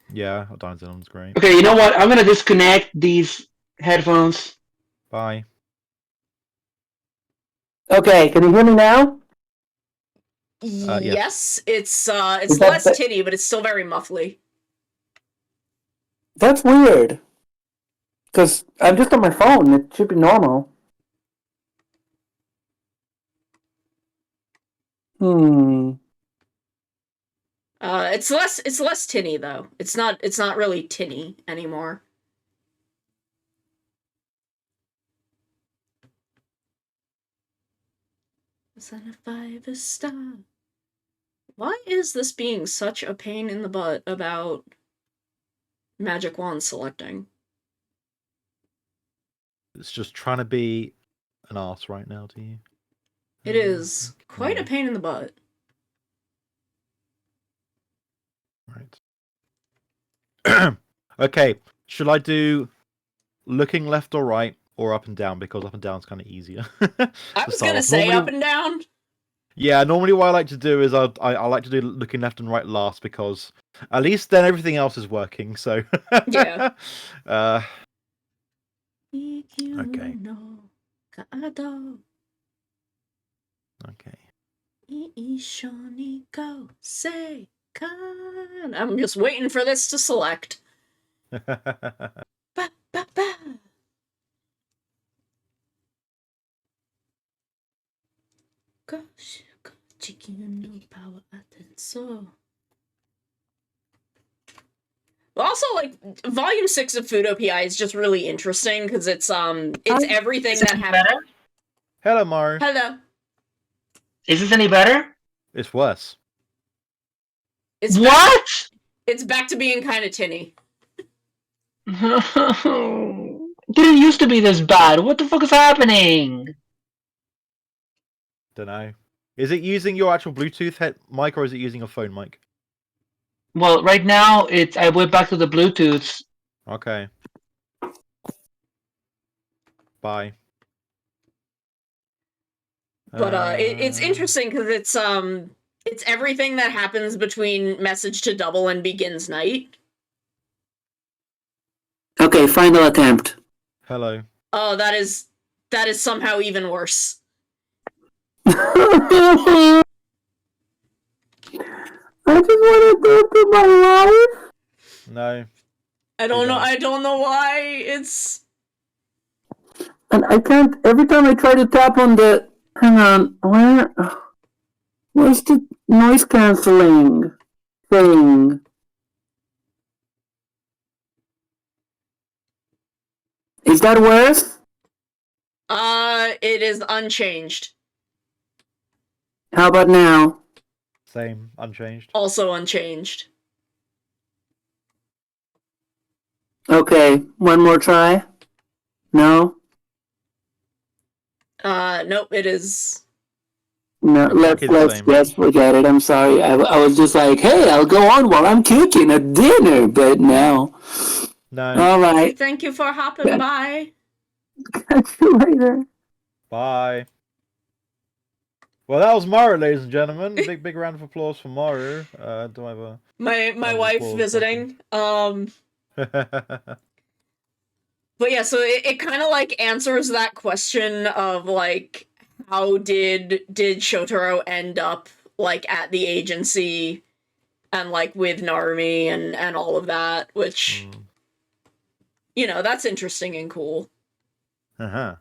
Yeah, Dinosaur's great. Okay, you know what? I'm gonna disconnect these headphones. Bye. Okay, can you hear me now? Yes, it's Is that less tinny, but it's still very muffly. That's weird. Because I'm just on my phone. It should be normal. It's less tinny though. It's not really tinny anymore. Is that a 5-star? Why is this being such a pain in the butt about magic wand selecting? It's just trying to be an arse right now to you. It is quite a pain in the butt. Right. Okay, should I do looking left or right or up and down? Because up and down's kind of easier. I was gonna say up and down. Yeah, normally what I like to do is I like to do looking left and right last because at least then everything else is working. So Yeah. Okay. Okay. I'm just waiting for this to select. Ba, ba, ba. Gosh, chicken no power attention. Also, like Volume 6 of Foodopia is just really interesting because it's everything that happened. Hello, Mario. Hello. Is this any better? It's worse. It's What? It's back to being kind of tinny. Didn't used to be this bad. What the fuck is happening? Don't know. Is it using your actual Bluetooth mic or is it using a phone mic? Well, right now I went back to the Bluetooth. Okay. Bye. But it's interesting because it's everything that happens between message to double and begins night. Okay, final attempt. Hello. Oh, that is somehow even worse. I just want to go to my life. No. I don't know why it's. And I can't. Every time I try to tap on the. Hang on. Where's the noise canceling thing? Is that worse? It is unchanged. How about now? Same, unchanged. Also unchanged. Okay, one more try. No, Nope, it is. no. Exactly the Let's same. just forget it. I'm sorry. I was just like, hey, I'll go on while I'm cooking a dinner, but no. No. All right. Thank you for hopping by. Catch you later. Bye. Well, that was Maru, ladies and gentlemen. Big round of applause for Maru. Do I have a My round of wife applause visiting. button? But yeah, so it kind of like answers that question of like how did Shotaro end up like at the agency and like with Narumi and all of that, which you know, that's interesting and cool. And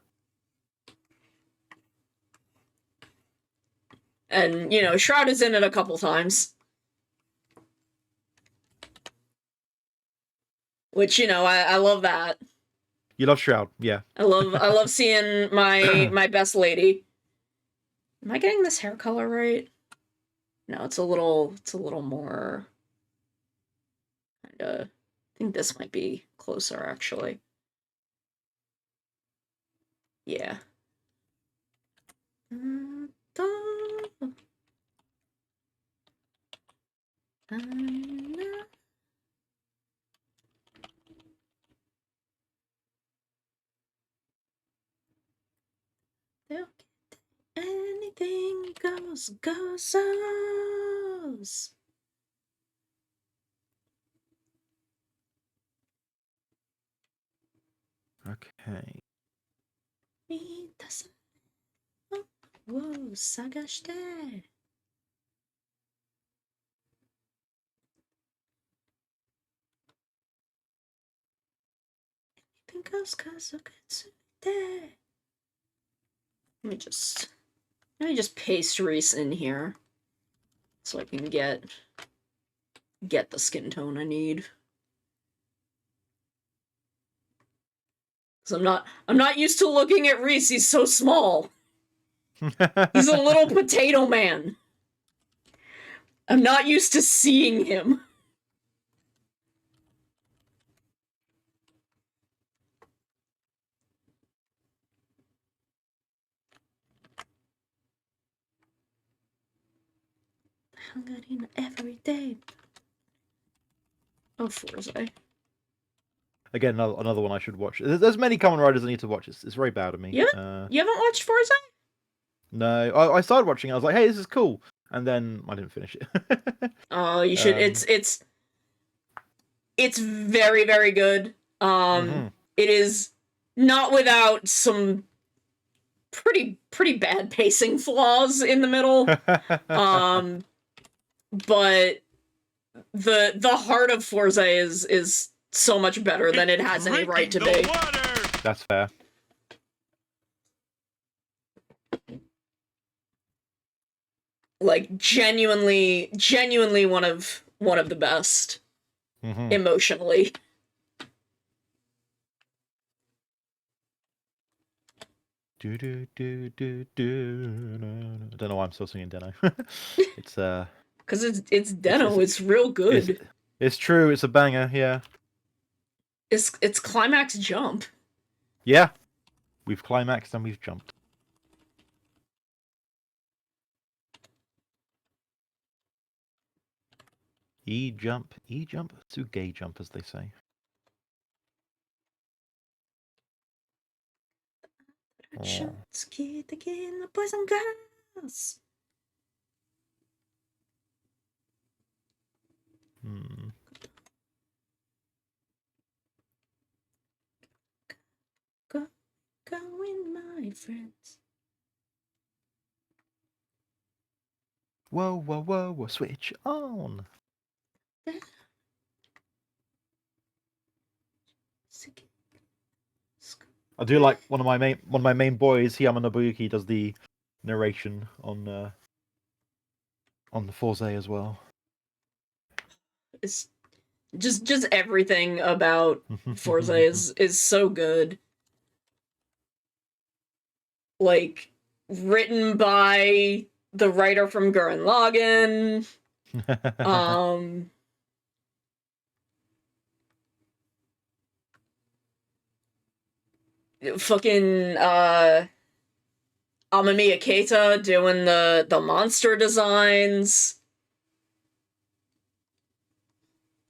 you know, Shroud is in it a couple times. Which, you know, I love that. You love Shroud, yeah. I love seeing my best lady. Am I getting this hair color right? No, it's a little more kinda, I think this might be closer actually. Yeah. Anything goes. Okay. を探して Let me just paste Reese in here so I can get the skin tone I need. Cause I'm not used to looking at Reese. He's so small. He's a little potato man. I'm not used to seeing him. Hungarina every day. Oh, Forza. Again, another one I should watch. There's many Kamen Riders I need to watch. It's very bad of me. You haven't watched Forza? No, I started watching it. I was like, hey, this is cool, and then I didn't finish it. Oh, you should. It's very, very good. It is not without some pretty bad pacing flaws in the middle. But the heart of Forza is so much better than it has any right to be. That's fair. Like genuinely one of the best emotionally. I don't know why I'm still singing Deno. It's because it's Deno. It's real good. It's true. It's a banger. Yeah. It's climax jump. Yeah. We've climaxed and we've jumped. E-jump, Suge jump, as they say. Oh. Boys and girls. Going, my friends. Whoa, switch on. I do like one of my main boys, Hiyama Nobuyuki, does the narration on the Forza as well. It's just everything about Forza is so good. like written by the writer from Gurren Lagann. Fucking Amamiya Keita doing the monster designs.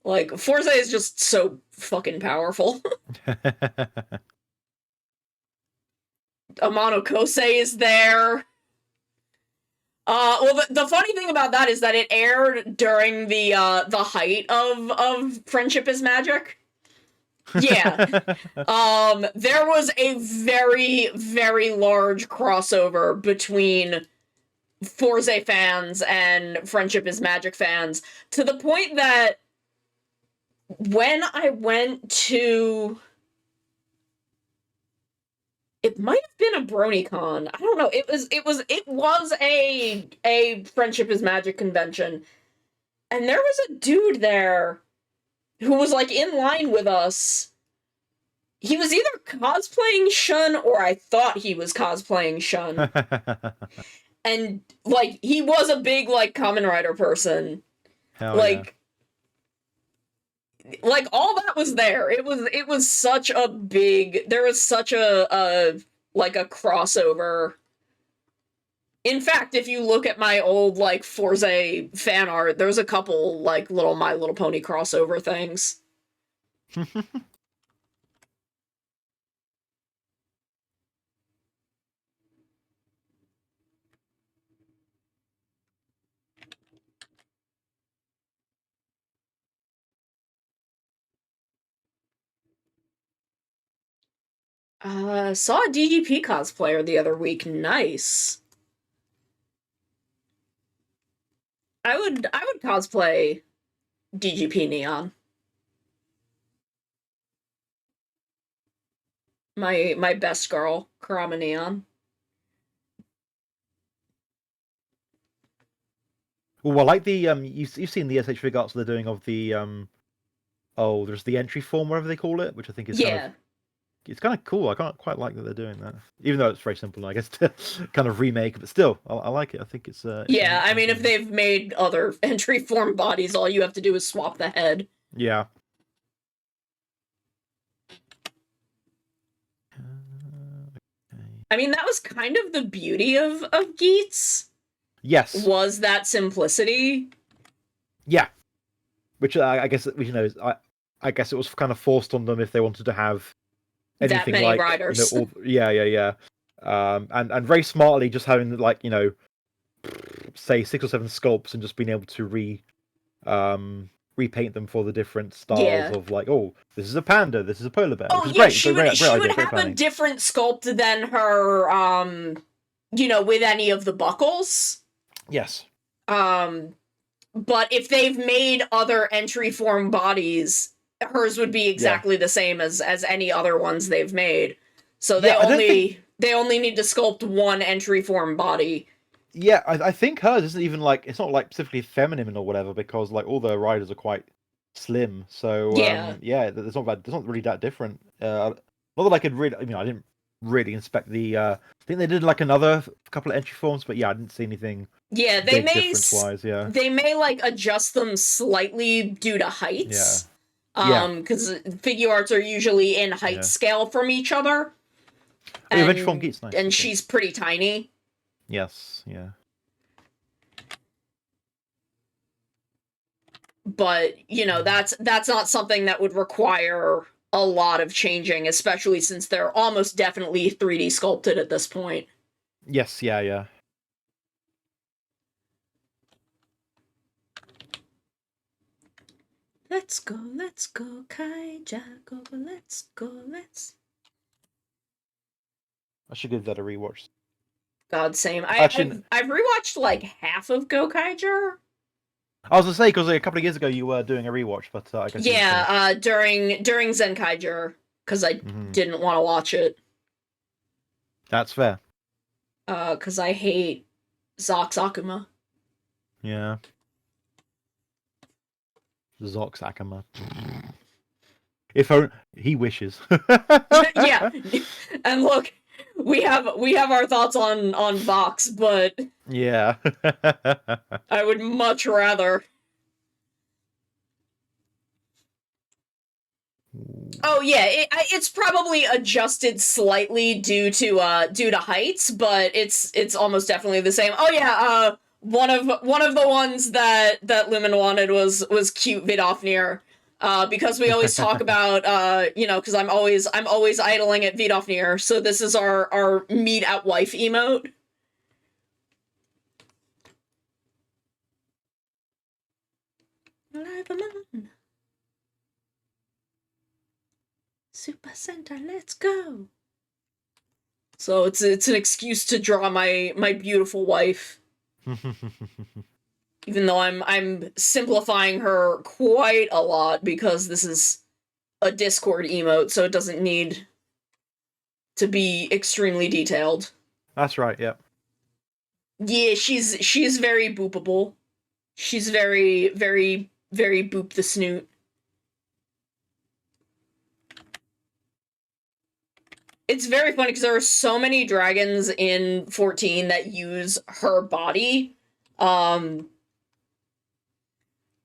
Like, Forza is just so fucking powerful. Amano Kosei is there. Well, the funny thing about that is that it aired during the height of Friendship is Magic. Yeah. There was a very, very large crossover between Forza fans and Friendship is Magic fans, to the point that when I went to... It might have been a BronyCon. I don't know. It was a Friendship is Magic convention. And there was a dude there who was like in line with us. He was either cosplaying Shun, or I thought he was cosplaying Shun. And like he was a big like Kamen Rider person. Hell like like all that was there. It was such a big, there was such a like a crossover. In fact, if you look at my old like Forza fan art, there's a couple like little My Little Pony crossover things. Saw a DGP cosplayer the other week. Nice. I would cosplay DGP Neon. My best girl, Kurama Neon. Well, I like the you've seen the SH Fig arts they're doing of the there's the entry form, whatever they call it, which I think is it's kind of cool. I can't quite like that they're doing that, even though it's very simple, I guess, to kind of remake. But still, I like it. I think it's yeah. I mean, if they've made other entry form bodies, all you have to do is swap the head. Yeah. I mean, that was kind of the beauty of Geats. Yes. Was that simplicity? Yeah. Which I guess I guess it was kind of forced on them if they wanted to have anything that many like riders. Yeah. And very smartly just having like say 6 or 7 sculpts and just being able to repaint them for the different styles of like, oh, this is a panda, this is a polar bear. Oh which is yeah, great. she would have a different sculpt than her with any of the buckles. Yes. But if they've made other entry form bodies, hers would be exactly the same as any other ones they've made. So they only need to sculpt one entry form body. Yeah, I think hers isn't even like, it's not like specifically feminine or whatever, because like all the riders are quite slim. So it's not really that different. Not that I could really, I didn't really inspect the. I think they did like another couple of entry forms, but yeah, I didn't see anything. Yeah, they may difference-wise, they may like adjust them slightly due to heights. Because figure arts are usually in height scale from each other. And, entry form Geats, nice. And she's pretty tiny. Yes, yeah. But, that's not something that would require a lot of changing, especially since they're almost definitely 3D sculpted at this point. Yes, yeah. Let's go, Kaija, let's. I should give that a rewatch. God, same. I've rewatched like half of Gokaiger. I was gonna say, because a couple of years ago you were doing a rewatch, but I guess during Zenkaiger, because I didn't want to watch it. That's fair. Because I hate Zox Akuma. Yeah. Zox Akuma. If he wishes. Yeah, and look, we have our thoughts on Vox, but Yeah. I would much rather. Oh yeah, it's probably adjusted slightly due to heights, but it's almost definitely the same. Oh yeah, one of the ones that Lumen wanted was cute Vidofnir. Because we always talk about because I'm always idling at Vidofnir, so this is our meet at wife emote. Live among Super Center, let's go. So it's an excuse to draw my beautiful wife. Even though I'm simplifying her quite a lot because this is a Discord emote, so it doesn't need to be extremely detailed. That's right, yep. Yeah, she's very boopable. She's very, very, very boop the snoot. It's very funny because there are so many dragons in 14 that use her body.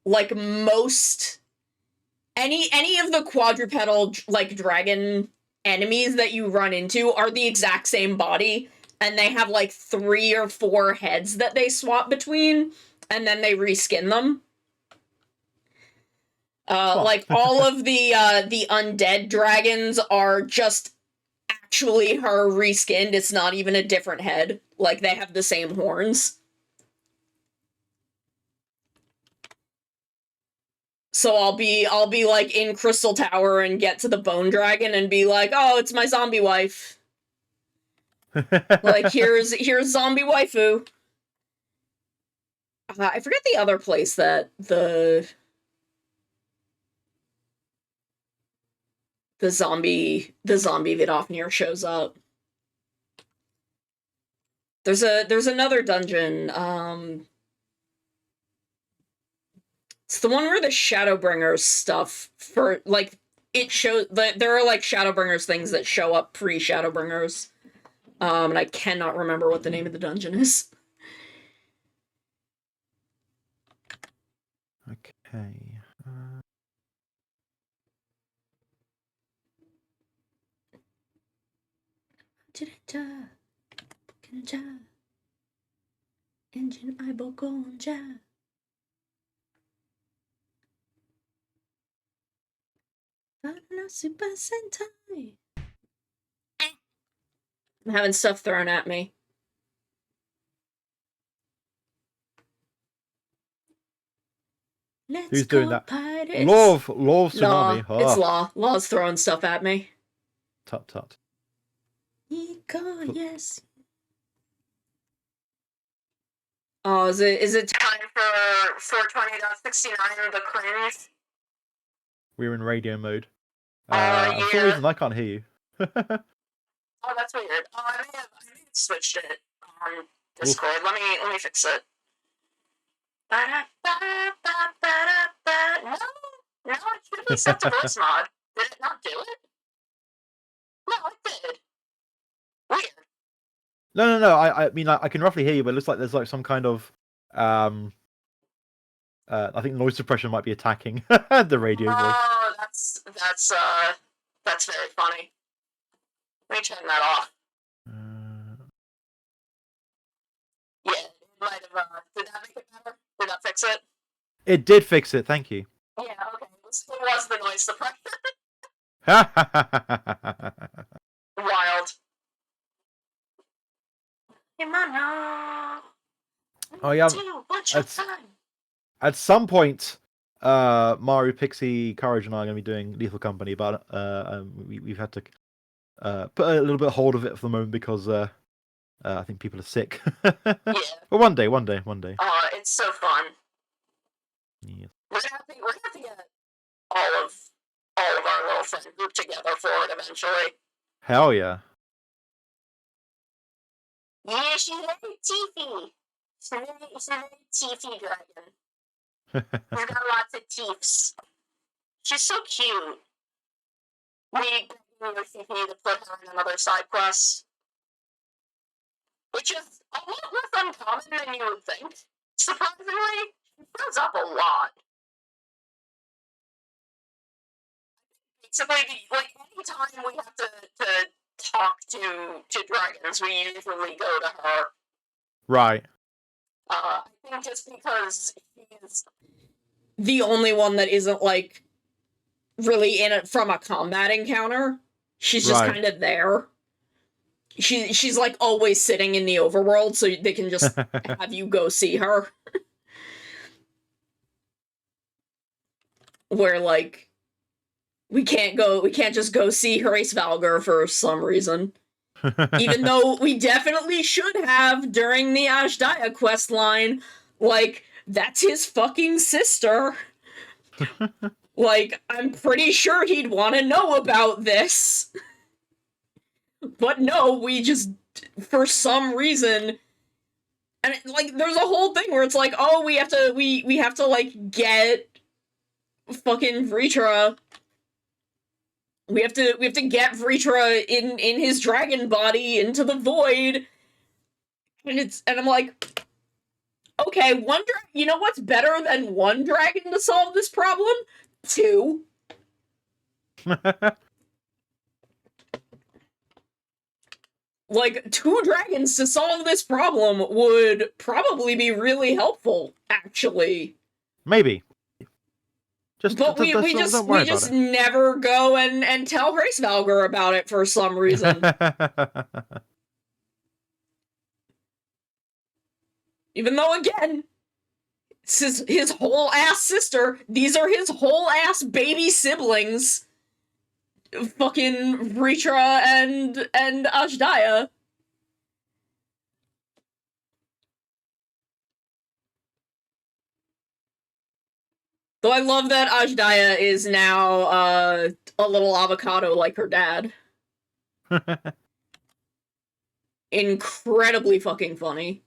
Like most any of the quadrupedal like dragon enemies that you run into are the exact same body, and they have like 3 or 4 heads that they swap between, and then they reskin them. Like all of the undead dragons are just actually her reskinned. It's not even a different head. Like they have the same horns. So I'll be like in Crystal Tower and get to the Bone Dragon and be like, "Oh, it's my zombie wife." Like here's zombie waifu. I forget the other place that the zombie Vidofnir shows up. There's another dungeon. It's the one where the Shadowbringers stuff for like it shows that there are like Shadowbringers things that show up pre Shadowbringers. And I cannot remember what the name of the dungeon is. Okay. Engine eyeball gonja. Super Sentai. I'm having stuff thrown at me. Who's doing that? Law of Tsunami. Law. It's Law. Law's throwing stuff at me. Tut tut. Yes. Oh, is it time for 420.69 the cringe? We're in radio mode. Yeah. For some reason I can't hear you. Oh, that's weird. Oh, I may have switched it on Discord. Let me fix it. No, it should be set to voice mod. Did it not do it? No, it did. Weird. No. I mean, I can roughly hear you, but it looks like there's like some kind of I think noise suppression might be attacking the radio voice. Oh, that's very funny. Let me turn that off. Yeah, it might have. Did that make it better? Did that fix it? It did fix it. Thank you. Yeah. Okay. This was the noise suppression. Wild. Oh yeah. At some point, Maru, Pixie, Courage, and I are going to be doing Lethal Company, but we've had to put a little bit of hold of it for the moment because I think people are sick. Yeah. But one day. It's so fun. Yeah. We're gonna have to get all of our little friend group together for it eventually. Hell yeah. Yeah, she's very teethy. She's a very teethy dragon. She's got lots of teeths. She's so cute. We need to put her in another side quest. which is a lot less uncommon than you would think. Surprisingly, she shows up a lot. Basically, like, anytime we have to talk to dragons, we usually go to her. Right. I think just because she's the only one that isn't, like, really in it from a combat encounter. She's just Right. kind of there. She's like always sitting in the overworld, so they can just have you go see her. Where, like, we can't just go see Horace Valgar for some reason. Even though we definitely should have during the Ajdaya quest line. Like, that's his fucking sister. Like, I'm pretty sure he'd want to know about this. But no, we just, for some reason, and like, there's a whole thing where it's like, oh, we have to like get fucking Vritra. We have to get Vritra in his dragon body into the void, and I'm like, okay, you know what's better than one dragon to solve this problem? 2. Like, 2 dragons to solve this problem would probably be really helpful, actually. Maybe. But we just never go and tell Horace Valgar about it for some reason. Even though, again, it's his whole ass sister. These are his whole ass baby siblings. Fucking Vritra and Ajdaya. Though I love that Ajdaya is now a little avocado like her dad. Incredibly fucking funny.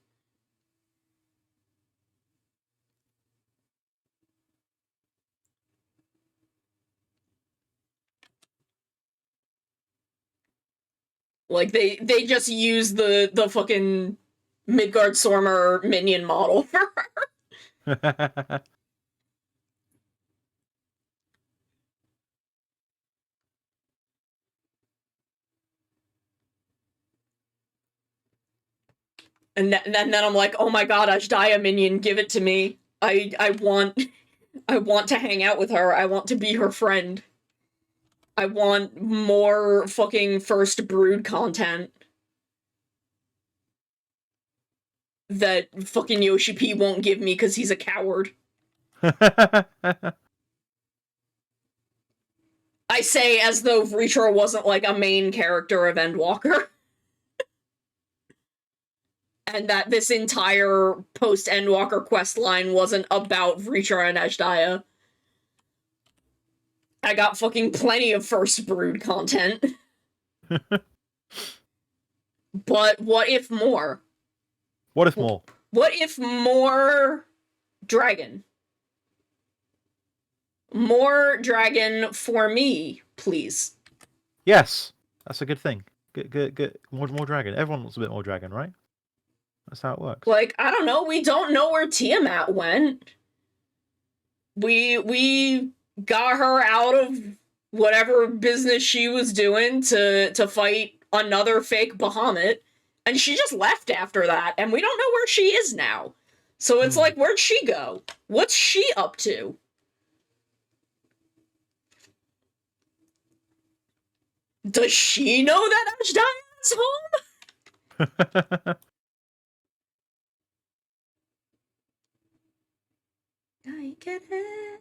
Like, they just use the fucking Midgard-Sormer minion model for her. And then I'm like, oh my god, Ajdaya minion, give it to me. I want to hang out with her. I want to be her friend. I want more fucking First Brood content. That fucking Yoshi P won't give me because he's a coward. I say as though Vritra wasn't like a main character of Endwalker. And that this entire post-Endwalker quest line wasn't about Vritra and Ajdaya. I got fucking plenty of First Brood content. But what if more? What if more? What if more dragon? More dragon for me, please. Yes, that's a good thing. Good. More dragon. Everyone wants a bit more dragon, right? That's how it works. Like, I don't know. We don't know where Tiamat went. We got her out of whatever business she was doing to fight another fake Bahamut, and she just left after that, and we don't know where she is now. So it's like, where'd she go? What's she up to? Does she know that Ajdaya is home? I get it.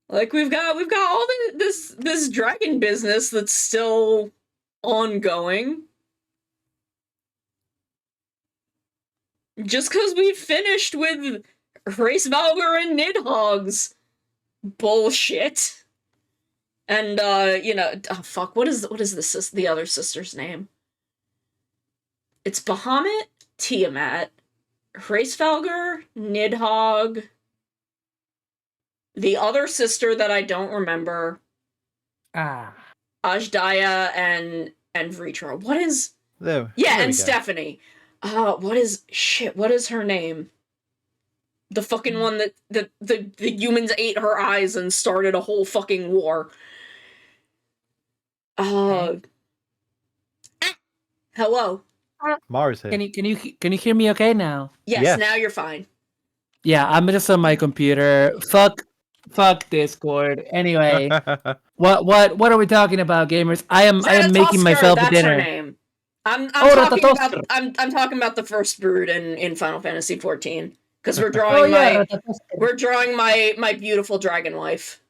Like, we've got all this dragon business that's still ongoing. Just because we've finished with Horace Valgar and Nidhogg's bullshit. And you know, oh fuck, what is the other sister's name? It's Bahamut, Tiamat, Horace Valgar, Nidhogg, the other sister that I don't remember. Ajdaya and Vritra. What is There. Yeah, there and we go. Stephanie. What is her name? The fucking one that the humans ate her eyes and started a whole fucking war. Hello. Mara's here. Can you hear me okay now? Yes, Yes. now you're fine. Yeah, I'm just on my computer. Fuck Discord. Anyway, what are we talking about, gamers? I am making Zaratosker, myself a that's her dinner. name. I'm Oh, talking Ratatosker. about I'm talking about the first brood in Final Fantasy XIV because we're Oh drawing yeah, Ratatosker. we're drawing my beautiful dragon wife.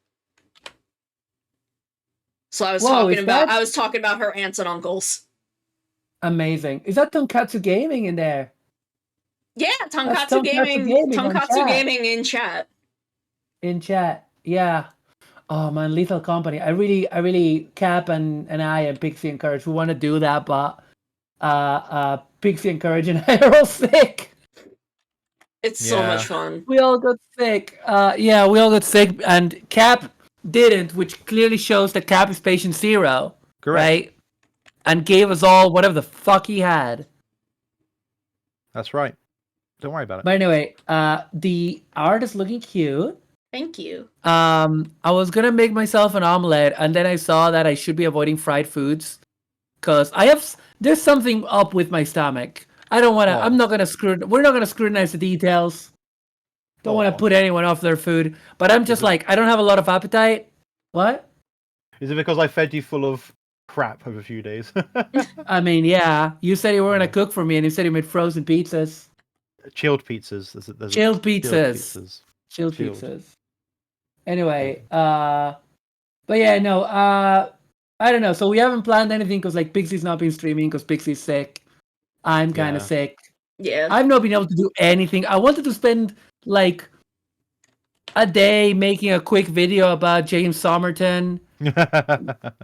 So I was Whoa, is that I was talking about her aunts and uncles. amazing? Is that Tonkatsu Gaming in there? Yeah, That's Tonkatsu Gaming on Tonkatsu chat. Gaming in chat. In chat, yeah. Oh man, Lethal Company. I really Cap and I and Pixie and Courage, we want to do that, but Pixie and Courage and I are all sick. It's so much fun. We all got sick. Yeah, we all got sick, and Cap didn't, which clearly shows that Cap is patient zero, Correct. right? And gave us all whatever the fuck he had. That's right. Don't worry about it. But anyway, the art is looking cute. Thank you. I was gonna make myself an omelet, and then I saw that I should be avoiding fried foods, cause there's something up with my stomach. I don't wanna. Oh. I'm not gonna We're not gonna scrutinize the details. Don't want Oh. to put anyone off their food, but I'm just like, I don't have a lot of appetite. What? Is it because I fed you full of crap over a few days? I mean, yeah. You said you were gonna cook for me, and you said you made frozen pizzas. Chilled pizzas. There's Chilled pizzas. pizzas. Chilled Chilled. pizzas. Anyway, but yeah, no, I don't know. So we haven't planned anything because like Pixie's not been streaming because Pixie's sick. I'm kind of Yeah. sick. Yeah. I've not been able to do anything. I wanted to spend like a day making a quick video about James Somerton,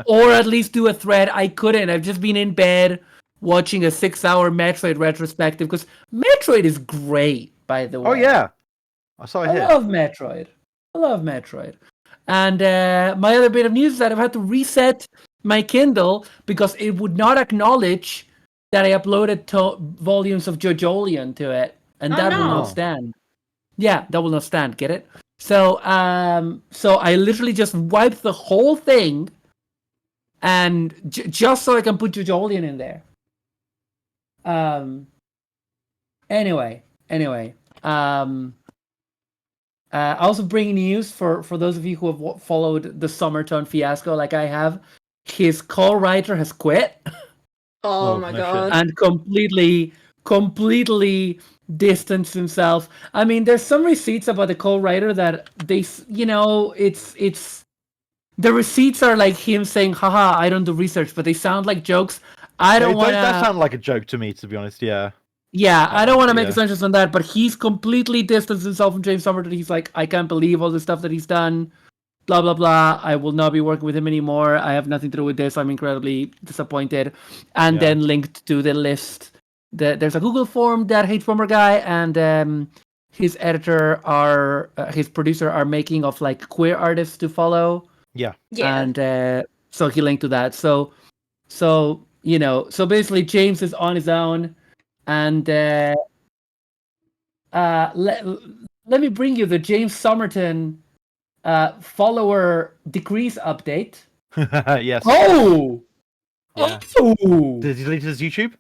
or at least do a thread. I couldn't. I've just been in bed watching a 6-hour Metroid retrospective because Metroid is great, by the way. Oh yeah, I saw it I here. love Metroid. And my other bit of news is that I've had to reset my Kindle because it would not acknowledge that I uploaded volumes of Jojolion to it, and that will no. not stand. Yeah, that will not stand. Get it? So, so I literally just wiped the whole thing, and just so I can put Jojolion in there. Anyway. Also bringing news for those of you who have followed the Summerton fiasco like I have. His co-writer has quit. Oh, Oh, my no god. And completely distanced himself. I mean, there's some receipts about the co-writer that they, it's the receipts are like him saying, haha, I don't do research, but they sound like jokes. I don't want to... That sound like a joke to me, to be honest, yeah. Yeah, I don't want to make Yeah. assumptions on that, but he's completely distanced himself from James Somerton. He's like, I can't believe all the stuff that he's done. Blah, blah, blah. I will not be working with him anymore. I have nothing to do with this. I'm incredibly disappointed. And Yeah. then linked to the list. There's a Google form that HBomber guy and his editor his producer are making of like queer artists to follow. Yeah. Yeah. And so he linked to that. So basically James is on his own. And let me bring you the James Somerton follower decrease update. Yes. Oh! Yeah. Oh! Did he delete his YouTube?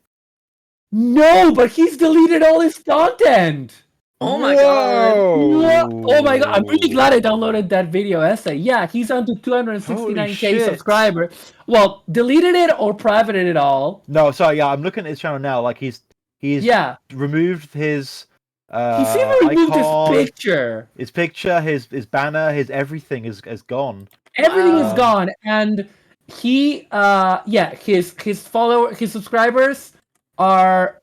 No, but he's deleted all his content! Oh my god. Oh my god, I'm really glad I downloaded that video essay. Yeah, he's on to 269k shit. subscriber. Well, deleted it or privated it all. No, sorry, yeah, I'm looking at his channel now. Like he's Yeah. removed his He's even removed icon, his picture. his picture, his banner, his everything is gone. Everything Wow. is gone, and he his subscribers are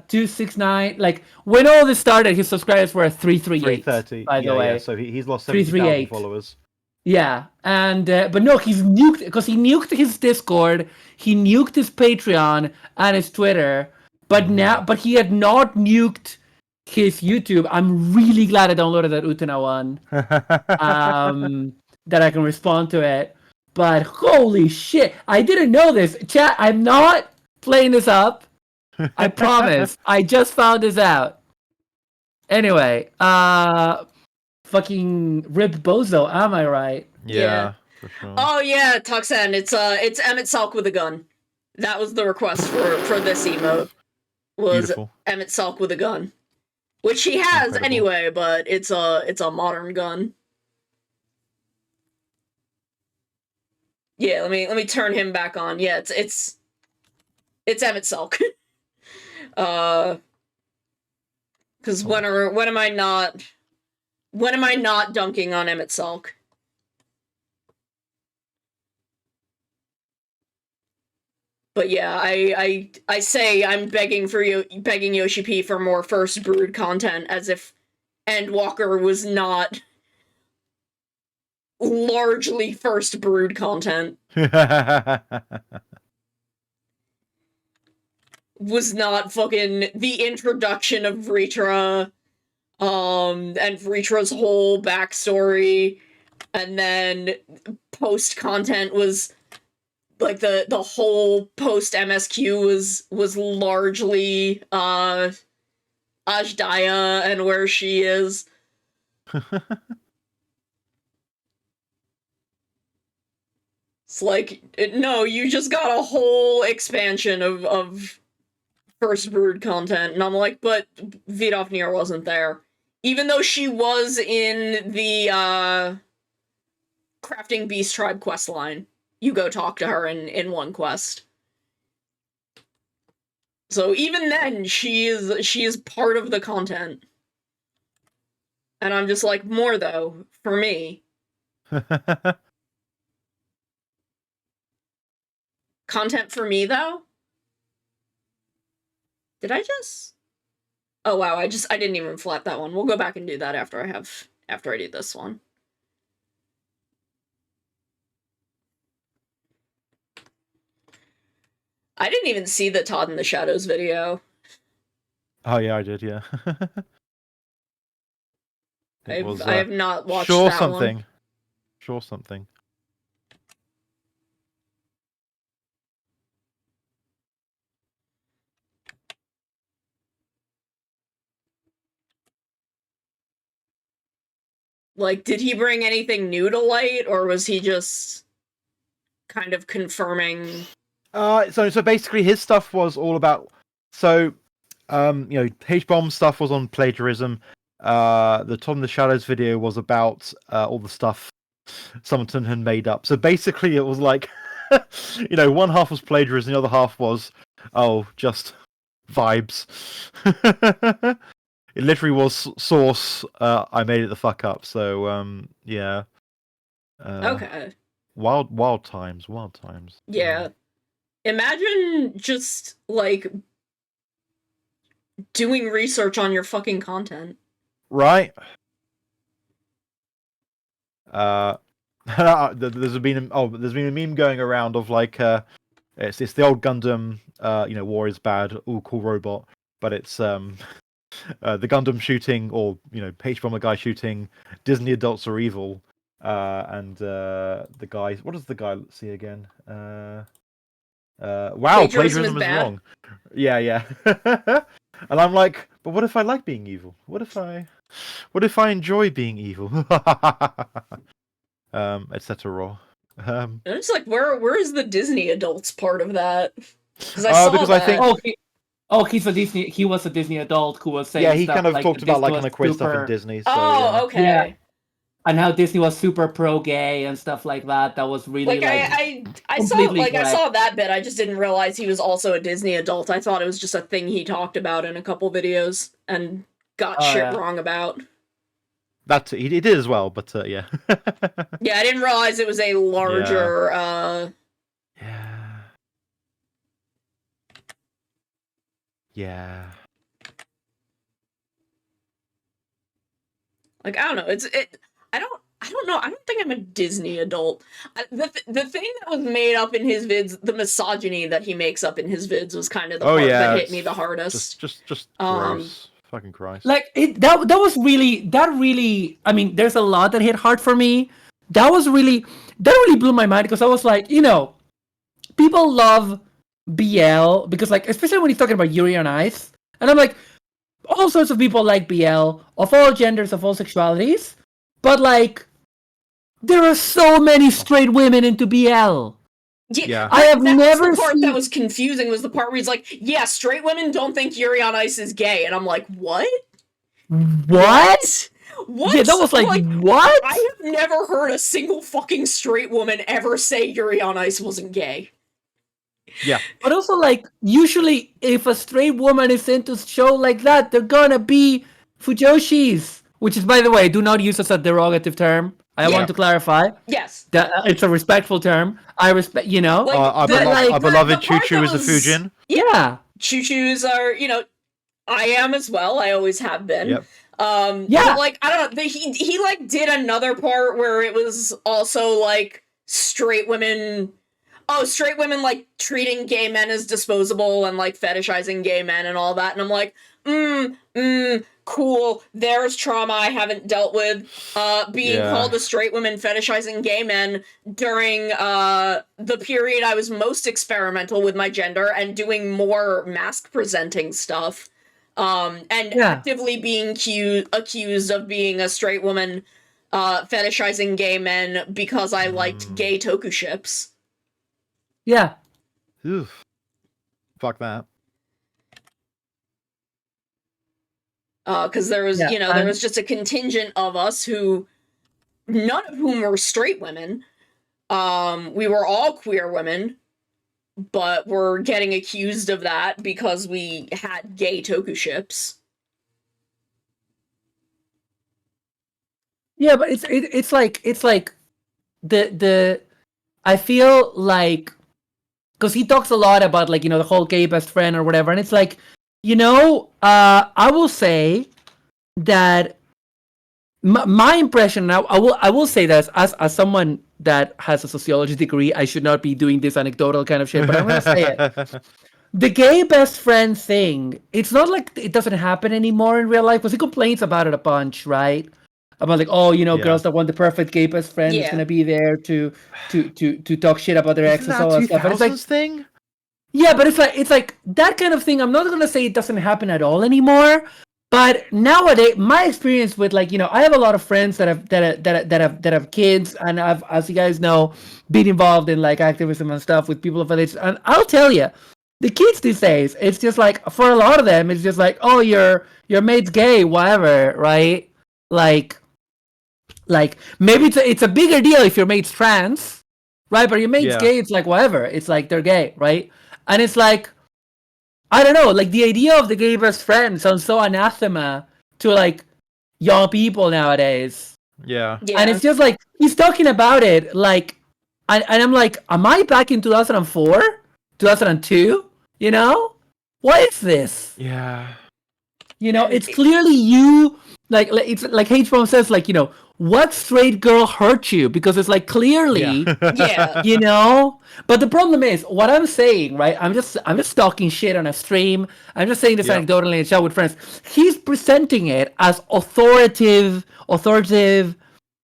269. Like when all this started, his subscribers were 338. 330. By the way, yeah, so he's lost 70,000 338. followers. Yeah, and but no, he's nuked because he nuked his Discord, he nuked his Patreon and his Twitter, but he had not nuked his YouTube. I'm really glad I downloaded that Utena one. That I can respond to it. But holy shit, I didn't know this. Chat, I'm not playing this up. I promise. I just found this out. Anyway, fucking Rip Bozo, am I right? Yeah, for sure. Oh yeah, Tuxen. It's Emmett Salk with a gun. That was the request for this emote. Was Beautiful. Emmett Salk with a gun, which he has Incredible. anyway, but it's a modern gun. Yeah, let me turn him back on. Yeah, it's Emmett Salk. Because when am I not dunking on Emmett Salk? But yeah, I say I'm begging Yoshi P for more First Brood content, as if Endwalker was not largely First Brood content. Was not fucking the introduction of Vritra, and Vritra's whole backstory, and then post content was like the whole post MSQ was largely Ajdaya and where she is. It's like, no, you just got a whole expansion of First Brood content, and I'm like, but Vidofnir wasn't there. Even though she was in the Crafting Beast Tribe quest line. You go talk to her in one quest. So even then, she is part of the content. And I'm just like, more though, for me. Content for me, though? Did I just? Oh wow, I didn't even flap that one. We'll go back and do that after I do this one. I didn't even see the Todd in the Shadows video. Oh yeah, I did. Yeah. I have not watched Sure that something. one. Sure something. Like, did he bring anything new to light, or was he just kind of confirming? So basically, his stuff was all about. So, H-bomb stuff was on plagiarism. The Tom in the Shadows video was about all the stuff Summerton had made up. So basically, it was like, one half was plagiarism, the other half was, just vibes. It literally was source. I made it the fuck up. So yeah. Okay. Wild times. Yeah. Imagine just like doing research on your fucking content. Right. There's been a meme going around of like it's the old Gundam war is bad, ooh cool robot, but it's the Gundam shooting, or H-bomber guy shooting Disney adults are evil, and the guy, what does the guy see again? Wow, plagiarism is wrong. Yeah. And I'm like, but what if I like being evil? What if I enjoy being evil? Etc. And it's like, where is the Disney adults part of that? Because I saw because that. I think he's a Disney. He was a Disney adult who was saying. Yeah, he stuff kind of like talked about like kind of queer super... stuff in Disney. So, okay. Yeah. And how Disney was super pro-gay and stuff like that. That was really I saw that bit. I just didn't realize he was also a Disney adult. I thought it was just a thing he talked about in a couple videos and got wrong about. That he did as well, but yeah. Yeah, I didn't realize it was a larger. Yeah. Like, I don't know. I don't know. I don't think I'm a Disney adult. The thing that was made up in his vids, the misogyny that he makes up in his vids, was kind of the part that hit me the hardest. Just gross. Fucking Christ. Like that was really. I mean, there's a lot that hit hard for me. That really blew my mind, because I was like, people love BL because, like, especially when he's talking about Yuri on Ice, and I'm like, all sorts of people like BL of all genders, of all sexualities, but like, there are so many straight women into BL. Yeah. I have that never was the part seen. that was confusing. Was the part where he's like, "Yeah, straight women don't think Yuri on Ice is gay," and I'm like, "What? What? What? Yeah, that was like what? I have never heard a single fucking straight woman ever say Yuri on Ice wasn't gay." Yeah. But also, like, usually if a straight woman is into a show like that, they're gonna be fujoshis. Which is, by the way, do not use as a derogative term. I want to clarify. Yes. That it's a respectful term. I respect, you know. Like, Our the- beloved the part Choo Choo that is a was- Fujin. Yeah. Choo-choos are, I am as well. I always have been. Yep. Yeah. But, like, I don't know. He like did another part where it was also like straight women. Oh, straight women like treating gay men as disposable and like fetishizing gay men and all that. And I'm like, cool. There's trauma I haven't dealt with. Being called a straight woman fetishizing gay men during the period I was most experimental with my gender and doing more mask presenting stuff. And actively being accused of being a straight woman fetishizing gay men because I liked gay toku ships. Yeah. Oof. Fuck that. Because there was, Yeah, there was just a contingent of us who, none of whom were straight women. We were all queer women, but we're getting accused of that because we had gay toku ships. Yeah, but it's like the I feel like, because he talks a lot about, like, the whole gay best friend or whatever, and it's like, I will say that my impression now, I will say that as someone that has a sociology degree, I should not be doing this anecdotal kind of shit, but I'm gonna say it. The gay best friend thing, it's not like it doesn't happen anymore in real life, because he complains about it a bunch, right? About, like, girls that want the perfect gay best friend is gonna be there to talk shit about their exes and all that stuff. And it's like, thing? yeah, but it's like that kind of thing. I'm not gonna say it doesn't happen at all anymore, but nowadays, my experience with, like, I have a lot of friends that have kids, and I've, as you guys know, been involved in, like, activism and stuff with people of age. And I'll tell you, the kids these days, it's just like, for a lot of them, it's just like, oh, your mate's gay, whatever, right? Like maybe it's a bigger deal if your mate's trans, right? But your mate's gay, it's like, whatever. It's like they're gay, right? And it's like, I don't know, like, the idea of the gay best friend sounds so anathema to, like, young people nowadays. Yeah. And it's just like, he's talking about it, like, and I'm like, am I back in 2004? 2002? What is this? Yeah. It's clearly you, like it's like H-Bomb says, like, what straight girl hurt you? Because it's like, clearly, But the problem is, what I'm saying, right? I'm just talking shit on a stream. I'm just saying this anecdotally in a chat with friends. He's presenting it as authoritative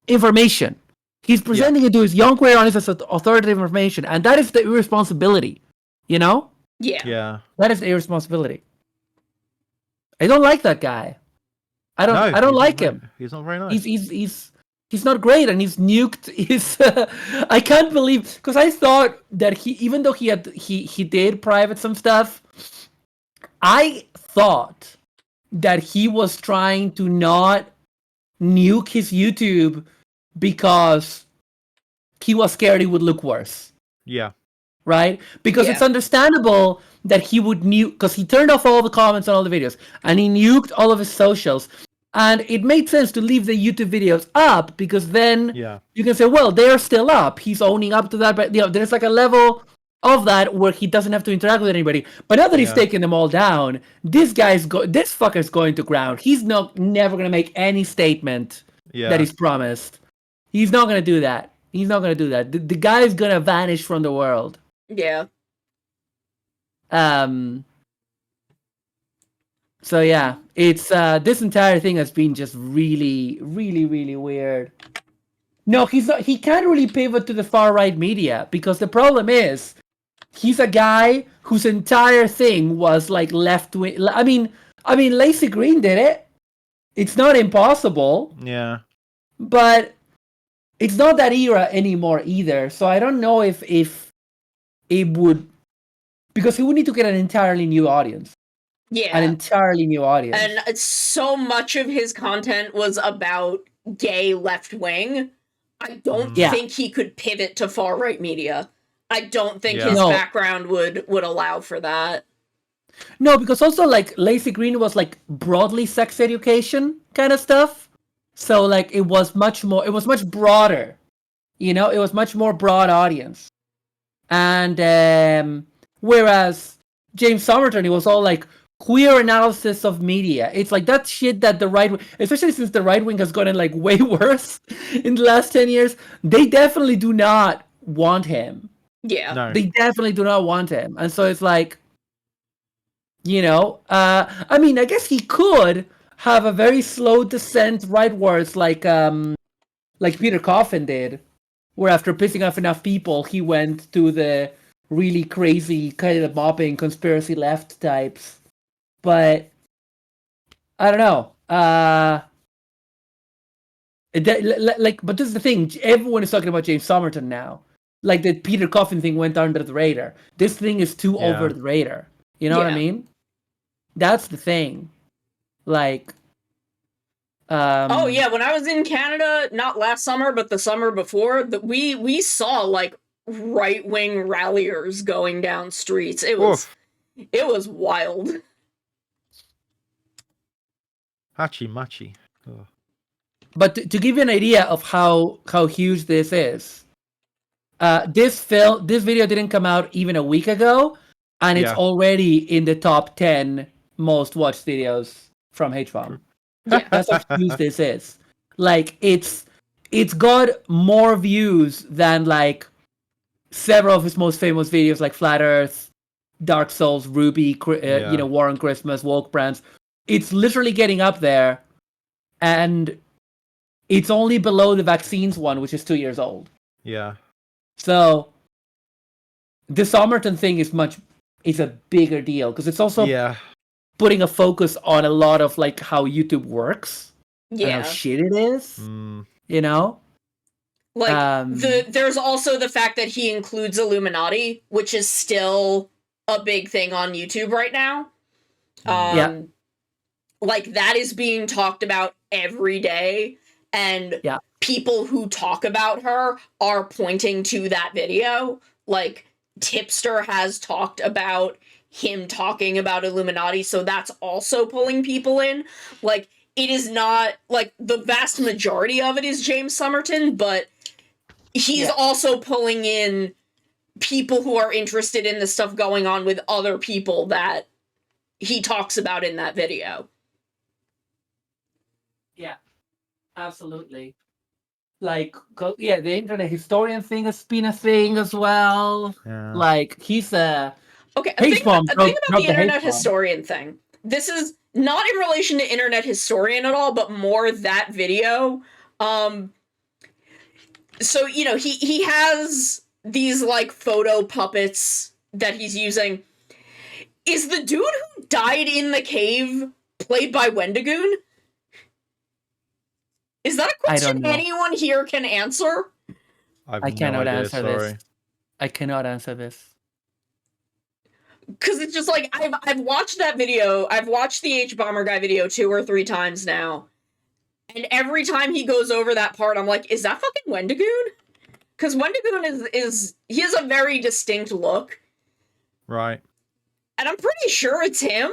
information. He's presenting it to his young queer audience as authoritative information, and that is the irresponsibility. Yeah. That is the irresponsibility. I don't like that guy. I don't like him. He's not very nice. He's not great, and he's nuked his. I can't believe, because I thought that even though he did private some stuff, I thought that he was trying to not nuke his YouTube because he was scared it would look worse. Yeah. Right? Because it's understandable that he would nuke, because he turned off all the comments on all the videos, and he nuked all of his socials. And it made sense to leave the YouTube videos up, because then you can say, well, they're still up. He's owning up to that. But there's like a level of that where he doesn't have to interact with anybody. But now that he's taking them all down, this fucker's going to ground. He's never going to make any statement that he's promised. He's not going to do that. The guy's going to vanish from the world. Yeah. So yeah, it's this entire thing has been just really, really, really weird. No, he's not. He can't really pivot to the far right media, because the problem is, he's a guy whose entire thing was like left wing. I mean, Lacey Green did it. It's not impossible, Yeah. but it's not that era anymore either. So I don't know if it would, because he would need to get an entirely new audience. Yeah. An entirely new audience. And so much of his content was about gay left wing. I don't think he could pivot to far right media. I don't think his background would allow for that. No, because also like Lacey Green was like broadly sex education kind of stuff. So like it was much broader. You know, it was much more broad audience. And whereas James Somerton, it was all like queer analysis of media. It's like that shit that the right wing, especially since the right wing has gotten like way worse in the last 10 years, they definitely do not want him. Yeah. No. They definitely do not want him. And so it's like, you know, I mean, I guess he could have a very slow descent rightwards like Peter Coffin did, where after pissing off enough people, he went to the really crazy kind of mopping conspiracy left types. But I don't know. But this is the thing. Everyone is talking about James Somerton now. Like the Peter Coffin thing went under the radar. This thing is too over the radar. You know what I mean? That's the thing. Like, oh yeah, when I was in Canada, not last summer, but the summer before, we saw like right-wing ralliers going down streets. It was wild. Hachi machi. But to give you an idea of how huge this is, this video didn't come out even a week ago, and it's already in the top 10 most watched videos from HBOM. Yeah, that's how huge this is. Like it's got more views than like several of his most famous videos, like Flat Earth, Dark Souls, Ruby, you know, War on Christmas, Woke Brands. It's literally getting up there, and it's only below the vaccines one, which is 2 years old. Yeah. So the Somerton thing is a bigger deal because it's also putting a focus on a lot of like how YouTube works and how shit it is. You know? Like there's also the fact that he includes Illuminati, which is still a big thing on YouTube right now. Like that is being talked about every day, and people who talk about her are pointing to that video. Like Tipster has talked about him talking about Illuminati, so that's also pulling people in. Like it is not like the vast majority of it is James Somerton, but he's also pulling in people who are interested in the stuff going on with other people that he talks about in that video. Yeah, absolutely. Like, the internet historian thing has been a thing as well. Yeah. Like, he's a thing about the internet historian thing. This is not in relation to internet historian at all, but more that video. So, you know, he has these, like, photo puppets that he's using. Is the dude who died in the cave played by Wendigoon? Is that a question anyone here can answer? I cannot answer this. I cannot answer this. Because it's just like, I've watched that video. I've watched the H-Bomber Guy video 2 or 3 times now. And every time he goes over that part, I'm like, is that fucking Wendigoon? Because Wendigoon he has a very distinct look. Right. And I'm pretty sure it's him.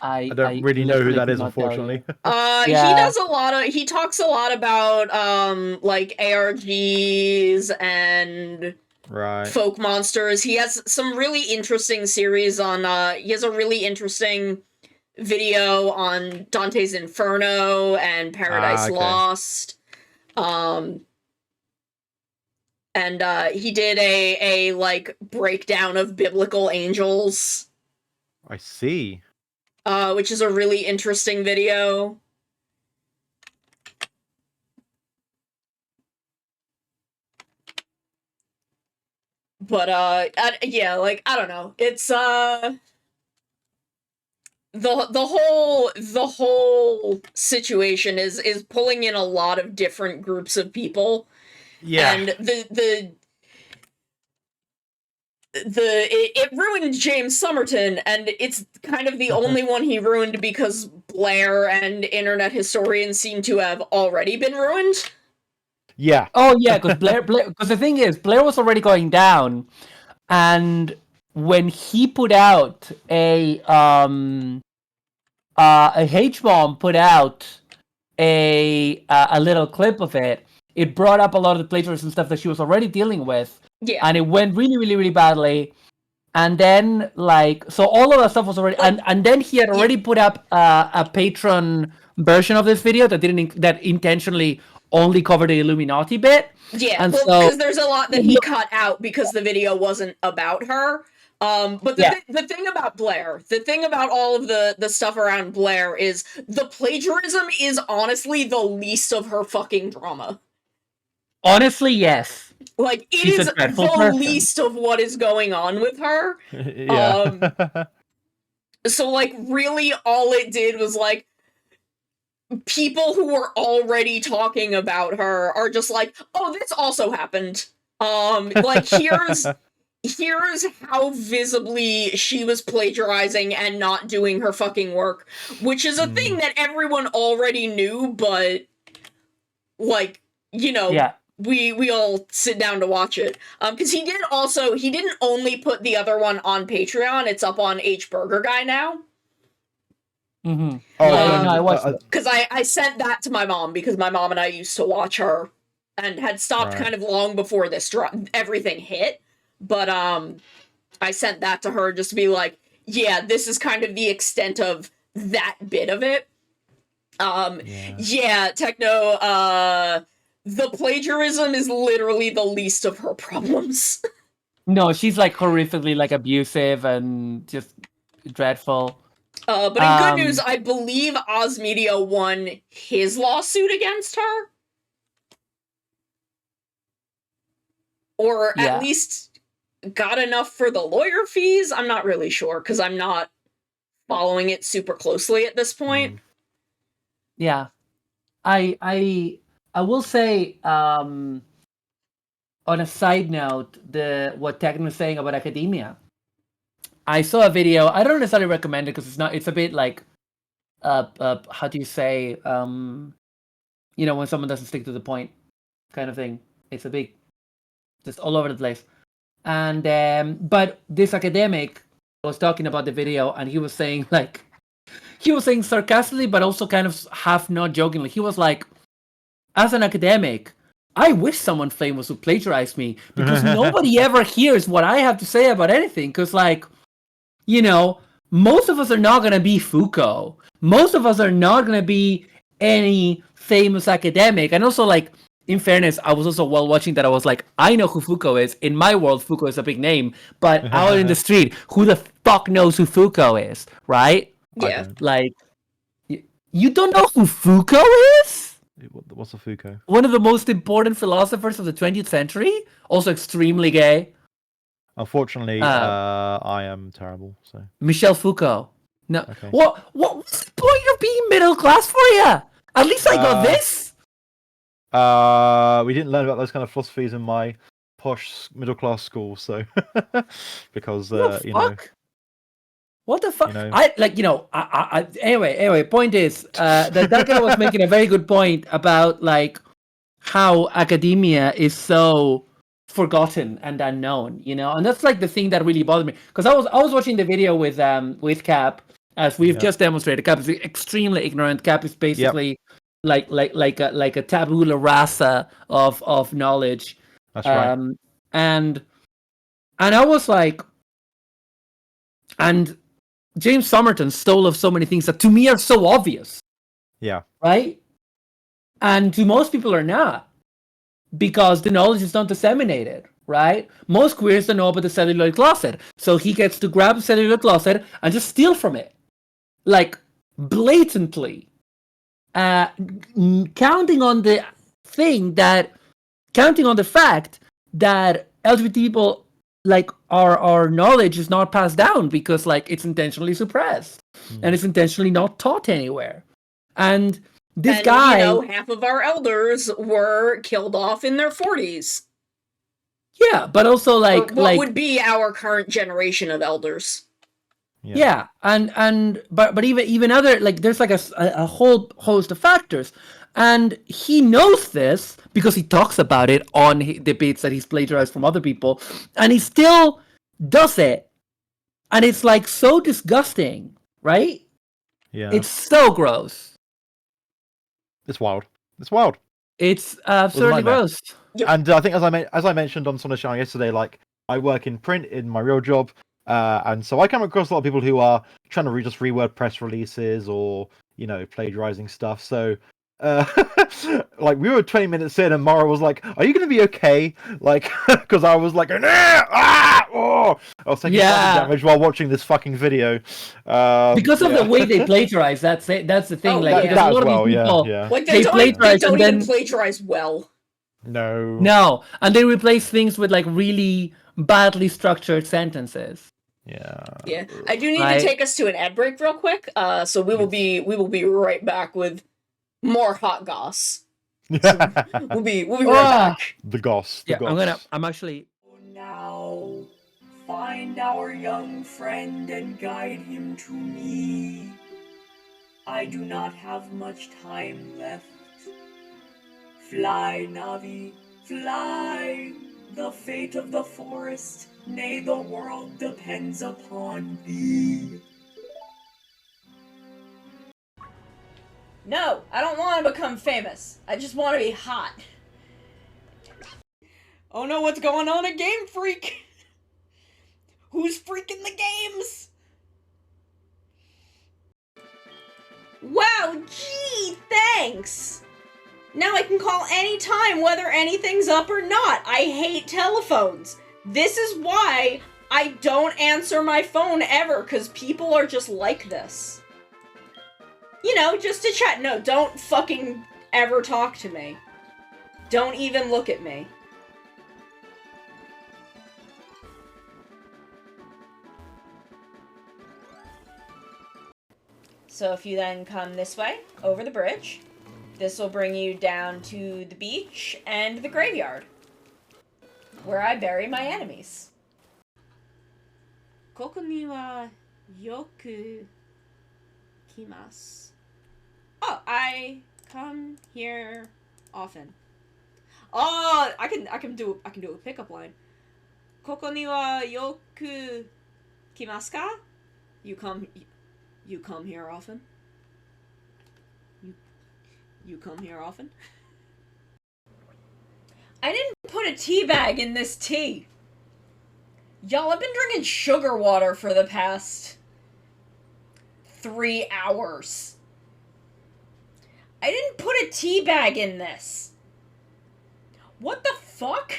I don't really know who that is, unfortunately. He talks a lot about like ARGs and folk monsters. He has some really interesting series on he has a really interesting video on Dante's Inferno and Paradise Lost. And he did a like breakdown of biblical angels. I see. Which is a really interesting video. But yeah, like I don't know. It's the whole situation is pulling in a lot of different groups of people, and it ruined James Somerton, and it's kind of the only one he ruined because Blair and internet historians seem to have already been ruined. Yeah. Oh yeah, because because the thing is, Blair was already going down, and when he put out a H-bomb put out a little clip of it, it brought up a lot of the plagiarism stuff that she was already dealing with, Yeah. and it went really, really, really badly. And then, like, so all of that stuff was already, and then he had already put up a Patreon version of this video that that intentionally only covered the Illuminati bit. Yeah, and well, so because there's a lot that he cut out because the video wasn't about her. But the thing about Blair, the thing about all of the stuff around Blair is the plagiarism is honestly the least of her fucking drama. honestly, yes. Like, it She's is a dreadful the person. least of what is going on with her. Yeah. So, like, really all it did was, like, people who were already talking about her are just like, oh, this also happened. Like, here's how visibly she was plagiarizing and not doing her fucking work, which is a thing that everyone already knew, but, like, you know, Yeah. we all sit down to watch it. Because he didn't only put the other one on Patreon, it's up on H Burger Guy now. Mm-hmm. Oh, no, I watched it. Because I sent that to my mom, because my mom and I used to watch her, and had stopped kind of long before this everything hit. But I sent that to her just to be like, yeah, this is kind of the extent of that bit of it. Yeah, Techno, the plagiarism is literally the least of her problems. No, she's like horrifically like abusive and just dreadful. But in good news, I believe Oz Media won his lawsuit against her. Or at least got enough for the lawyer fees. I'm not really sure, because I'm not following it super closely at this point. Yeah. I will say, on a side note, what Techno was saying about academia. I saw a video. I don't necessarily recommend it because it's a bit like, how do you say, when someone doesn't stick to the point, kind of thing. It's a big, just all over the place. And but this academic was talking about the video, and he was saying sarcastically, but also kind of half not jokingly. He was like, as an academic, I wish someone famous would plagiarize me, because nobody ever hears what I have to say about anything. Because, like, most of us are not going to be Foucault. Most of us are not going to be any famous academic. And also, like, in fairness, I was also while watching that, I was like, I know who Foucault is. In my world, Foucault is a big name. But out in the street, who the fuck knows who Foucault is, right? Yeah. Like, you don't know who Foucault is? What's a Foucault? One of the most important philosophers of the 20th century. Also extremely gay. Unfortunately, I am terrible. So Michel Foucault. No. Okay. What's the point of being middle class for you? At least I got this. We didn't learn about those kind of philosophies in my posh middle class school, so because What the fuck? What the fuck? You know. I anyway. Point is, that guy was making a very good point about like how academia is so forgotten and unknown, and that's like the thing that really bothered me, because I was watching the video with Cap, as we've just demonstrated. Cap is extremely ignorant. Cap is basically like a tabula rasa of knowledge. That's right. And I was like, and James Somerton stole of so many things that to me are so obvious. Yeah. Right? And to most people are not, because the knowledge is not disseminated, right? Most queers don't know about the celluloid closet. So he gets to grab the celluloid closet and just steal from it. Like, blatantly. Counting on the fact that LGBT people like our knowledge is not passed down because like it's intentionally suppressed and it's intentionally not taught anywhere. And this guy, you know, half of our elders were killed off in their 40s. yeah, but also like Or what would be our current generation of elders. Yeah, but even other, like, there's like a whole host of factors, and he knows this because he talks about it on debates that he's plagiarized from other people, and he still does it, and it's like so disgusting, right? Yeah. It's so gross. It's wild. It's wild. It's absurdly gross. Yep. And I think as I mentioned on Sonic Channel yesterday, like I work in print in my real job, and so I come across a lot of people who are trying to just reword press releases or, you know, plagiarizing stuff. So like we were 20 minutes in and Mara was like, "Are you going to be okay?" Like, because I was like, I was taking damage while watching this fucking video. Because of the way they plagiarize, that's it. That's the thing. Oh, like, yeah. because a lot of these people, Like they don't plagiarize and even then plagiarize well. No, and they replace things with like really badly structured sentences. Yeah. I do need to take us to an ad break real quick. So we will be right back with more hot goss. So we'll be right back. The goss. Yeah, I'm actually. Now, find our young friend and guide him to me. I do not have much time left. Fly, Navi, fly. The fate of the forest, nay, the world depends upon thee. No, I don't want to become famous. I just want to be hot. Oh no, what's going on at Game Freak? Who's freaking the games? Wow, gee, thanks! Now I can call anytime whether anything's up or not. I hate telephones. This is why I don't answer my phone ever, because people are just like this. You know, just to chat. No, don't fucking ever talk to me. Don't even look at me. So if you then come this way, over the bridge, this will bring you down to the beach and the graveyard, where I bury my enemies. Koko ni wa yoku kimasu. Oh, I come here often. Oh, I can do a pickup line. Koko ni wa yoku kimasu ka? You come here often? You come here often? I didn't put a tea bag in this tea. Y'all, I've been drinking sugar water for the past 3 hours. I didn't put a tea bag in this. What the fuck?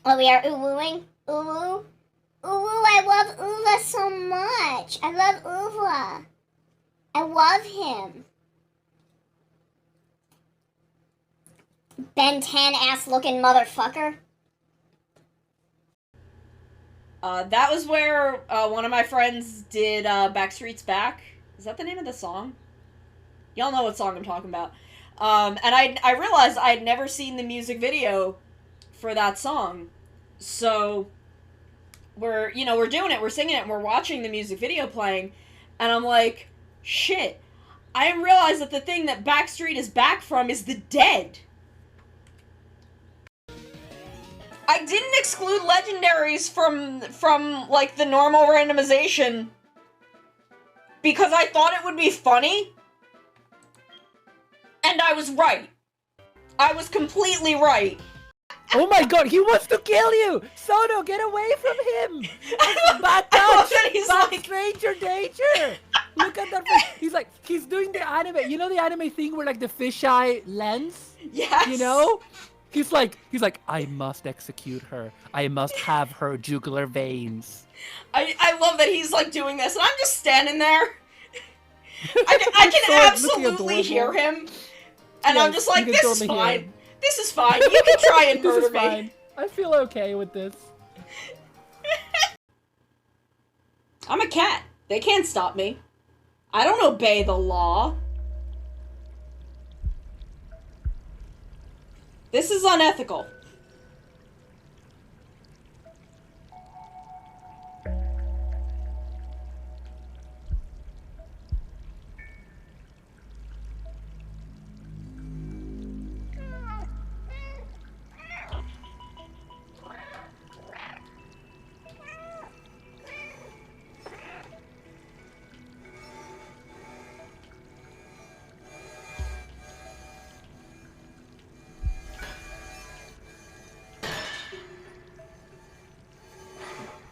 Oh, we are uwooing? Uwoo? Uwoo, I love Uva so much. I love Uva. I love him. Ben 10 ass looking motherfucker. That was where one of my friends did Backstreet's Back. Is that the name of the song? Y'all know what song I'm talking about. And I realized I had never seen the music video for that song. So we're doing it, we're singing it, and we're watching the music video playing, and I'm like, shit, I didn't realize that the thing that Backstreet is back from is the Dead. I didn't exclude legendaries from like the normal randomization because I thought it would be funny. And I was right. I was completely right. Oh my god, he wants to kill you! Sono, get away from him! Back touch! He's Back like, stranger danger! Look at that face. He's doing the anime. You know the anime thing where like the fisheye lens? yes. You know? He's like, I must execute her. I must have her jugular veins. I love that he's like doing this, and I'm just standing there. I can absolutely hear him, and I'm just like, this is fine. This is fine. You can try and murder me. I feel okay with this. I'm a cat. They can't stop me. I don't obey the law. This is unethical.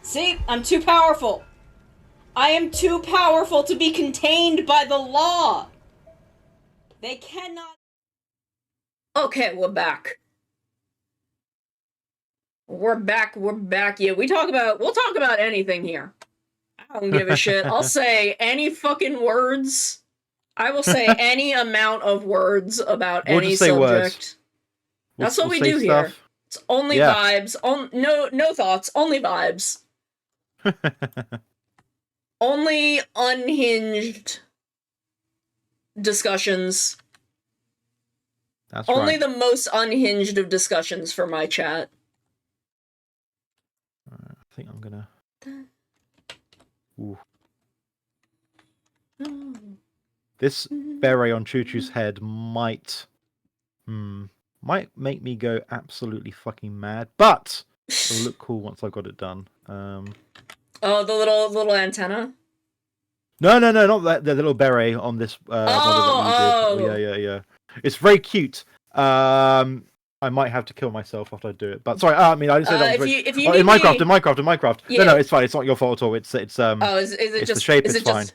See, I'm too powerful. I am too powerful to be contained by the law. They cannot. Okay, we're back. We're back. Yeah, we'll talk about anything here. I don't give a shit. I'll say any fucking words. I will say any amount of words about We'll any just say subject. words. That's what we say do here. stuff. It's only Yeah. vibes. No thoughts. Only vibes. Only unhinged discussions. That's Only right. the most unhinged of discussions for my chat. I think I'm gonna. Ooh. This beret on Choo Choo's head might make me go absolutely fucking mad, but it'll look cool once I've got it done. Oh, the little antenna? No, not that the little beret on this model that we did. Yeah. It's very cute. I might have to kill myself after I do it. But sorry, I mean I didn't say that was very... if you in need Minecraft. Yeah. No, it's fine. It's not your fault at all. It's Oh, is it it's just the shape. is It's it fine.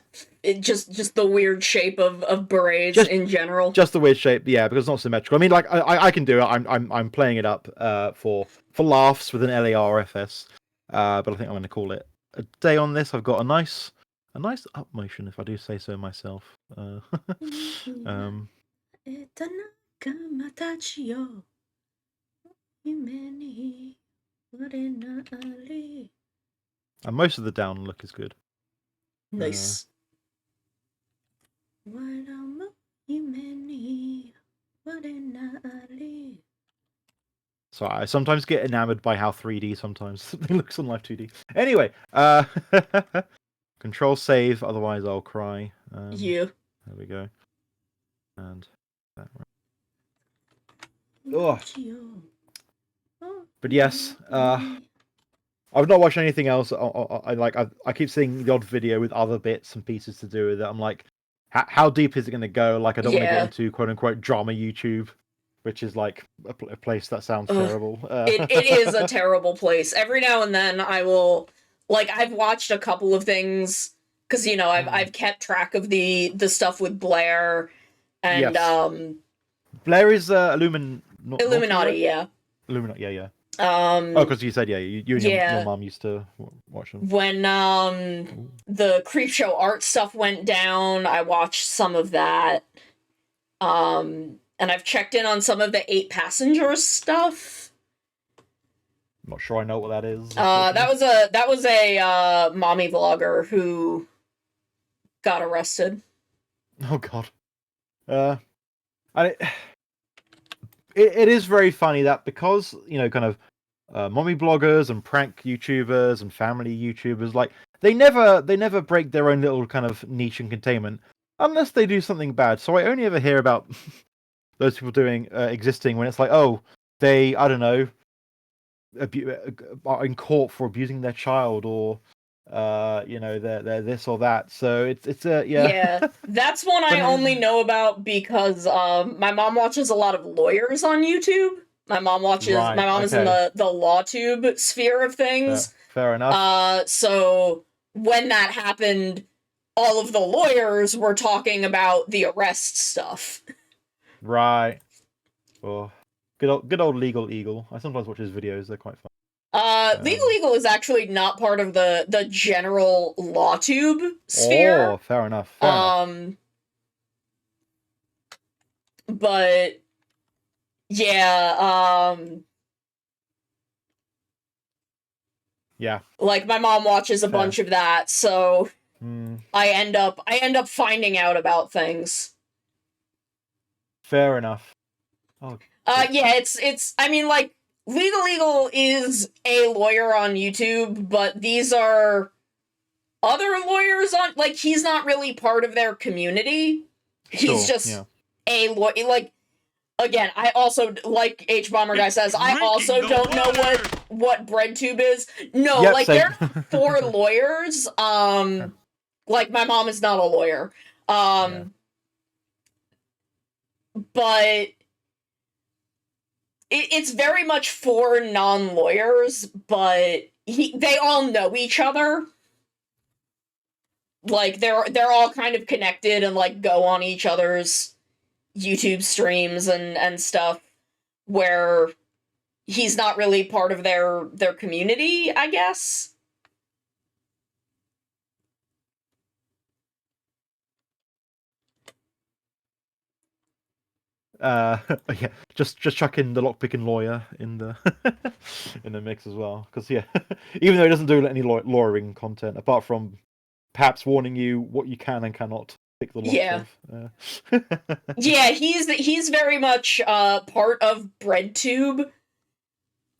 just the weird shape of berets in general? Just the weird shape, yeah, because it's not symmetrical. I mean, like I can do it. I'm playing it up for laughs with an LARFS. But I think I'm going to call it a day on this. I've got a nice up motion, if I do say so myself. And most of the down look is good. Nice. So I sometimes get enamored by how 3D sometimes something looks on live 2D. Anyway, control save, otherwise I'll cry. Yeah. There we go. And that right. But yes, I've not watched anything else. I keep seeing the odd video with other bits and pieces to do with it. I'm like, how deep is it going to go? Like, I don't want to get into quote unquote drama YouTube, which is like a place that sounds terrible. It is a terrible place. Every now and then I will, like, I've watched a couple of things because I've kept track of the stuff with Blair and yes. Blair is Illuminati, yeah. Illuminati, yeah. Because you said you and your mom used to watch them. When the Creepshow art stuff went down, I watched some of that. And I've checked in on some of the 8 Passengers stuff. I'm not sure I know what that is. That was a mommy vlogger who got arrested. Oh god. And it is very funny that because kind of mommy bloggers and prank YouTubers and family YouTubers, like they never break their own little kind of niche and containment unless they do something bad. So I only ever hear about those people existing when it's like, oh, they, I don't know, are in court for abusing their child, or they're this or that. So it's Yeah, that's one I only know about because my mom watches a lot of lawyers on YouTube. My mom is in the law tube sphere of things. Fair enough. So when that happened, all of the lawyers were talking about the arrest stuff. Right. Oh, good old Legal Eagle. I sometimes watch his videos. They're quite fun. Legal Eagle is actually not part of the general LawTube sphere. Oh, fair enough. But yeah, Yeah. Like my mom watches a Fair. bunch of that, so Mm, I end up finding out about things. fair enough. Oh, Yeah, it's I mean, like, Legal Eagle is a lawyer on YouTube, but these are other lawyers on, like, he's not really part of their community. He's sure, just yeah. a lawyer. Like, again, I also, like H Bomber Guy says, I also don't know what BreadTube is. No, Yep, like, same. they're not for lawyers. Like, my mom is not a lawyer. Yeah. But it's very much for non-lawyers, but they all know each other. Like, they're all kind of connected and, like, go on each other's YouTube streams and stuff, where he's not really part of their community, I guess. Yeah, just chuck in the lockpicking lawyer in the in the mix as well, because yeah, even though he doesn't do any lawyering content apart from perhaps warning you what you can and cannot pick the locks Yeah. of. Yeah, he's very much part of BreadTube.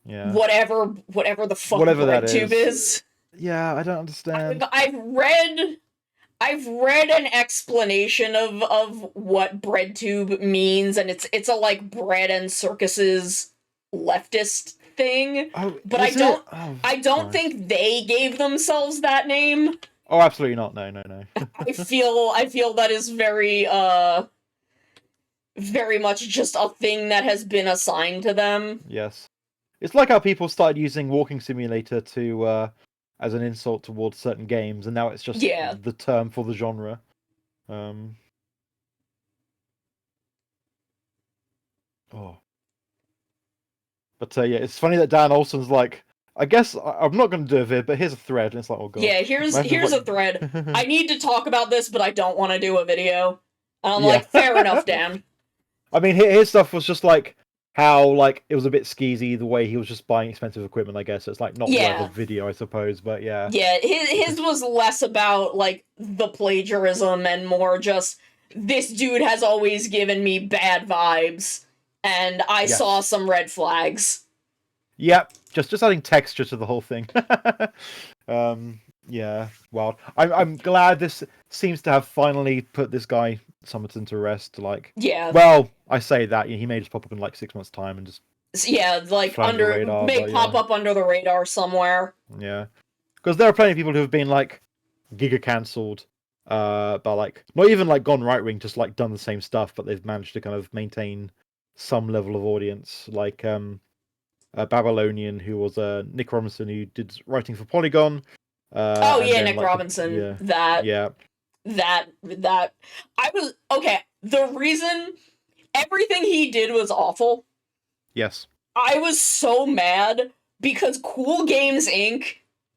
Yeah. Whatever the fuck Whatever that BreadTube is. Yeah, I don't understand. I've read an explanation of what BreadTube means, and it's a, like, bread and circuses leftist thing. Oh, but is it? Oh, I don't Christ. think they gave themselves that name. Oh, absolutely not. No. I feel that is very very much just a thing that has been assigned to them. Yes. It's like how people started using Walking Simulator to as an insult towards certain games, and now it's just the term for the genre. But yeah, it's funny that Dan Olsen's like, I guess I'm not going to do a vid, but here's a thread, and it's like, oh god. Yeah, here's a thread. I need to talk about this, but I don't want to do a video. And I'm like, fair enough, Dan. I mean, his stuff was just like how, like, it was a bit skeezy the way he was just buying expensive equipment, I guess. It's like not worth a video, I suppose, but yeah. Yeah, his was less about, like, the plagiarism and more just, this dude has always given me bad vibes, and I saw some red flags. Yep, just adding texture to the whole thing. Yeah, wild. I'm glad this seems to have finally put this guy Somerton to rest. Like, well, I say that he may just pop up in like 6 months' time and just like pop up under the radar somewhere. Yeah, because there are plenty of people who have been like giga cancelled, but like not even like gone right wing, just like done the same stuff, but they've managed to kind of maintain some level of audience. Like Babylonian, who was Nick Robinson, who did writing for Polygon. Nick Robinson. That I was okay. The reason everything he did was awful. Yes. I was so mad because Cool Games Inc.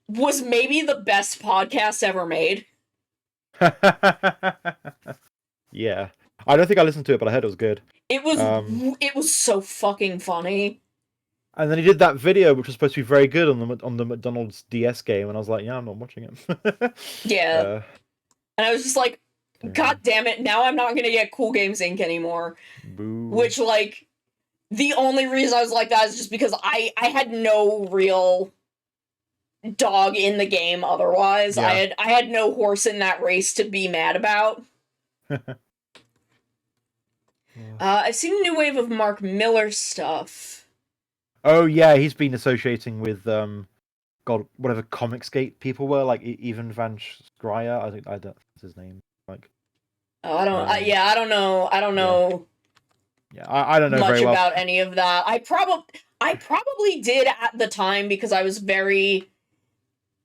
was maybe the best podcast ever made. Yeah. I don't think I listened to it, but I heard it was good. It was so fucking funny. And then he did that video, which was supposed to be very good on the McDonald's DS game, and I was like, yeah, I'm not watching it. Yeah. And I was just like, God damn it, now I'm not gonna get Cool Games Inc. anymore. Boo. Which, like, the only reason I was like that is just because I had no real dog in the game otherwise. Yeah. I had no horse in that race to be mad about. I've seen a new wave of Mark Miller stuff. Oh yeah, he's been associating with God, whatever Comicsgate people were, like Evan Van Schreier. I think that's his name. Like, I don't know. Yeah, I don't know much very well about any of that. I probably did at the time because I was very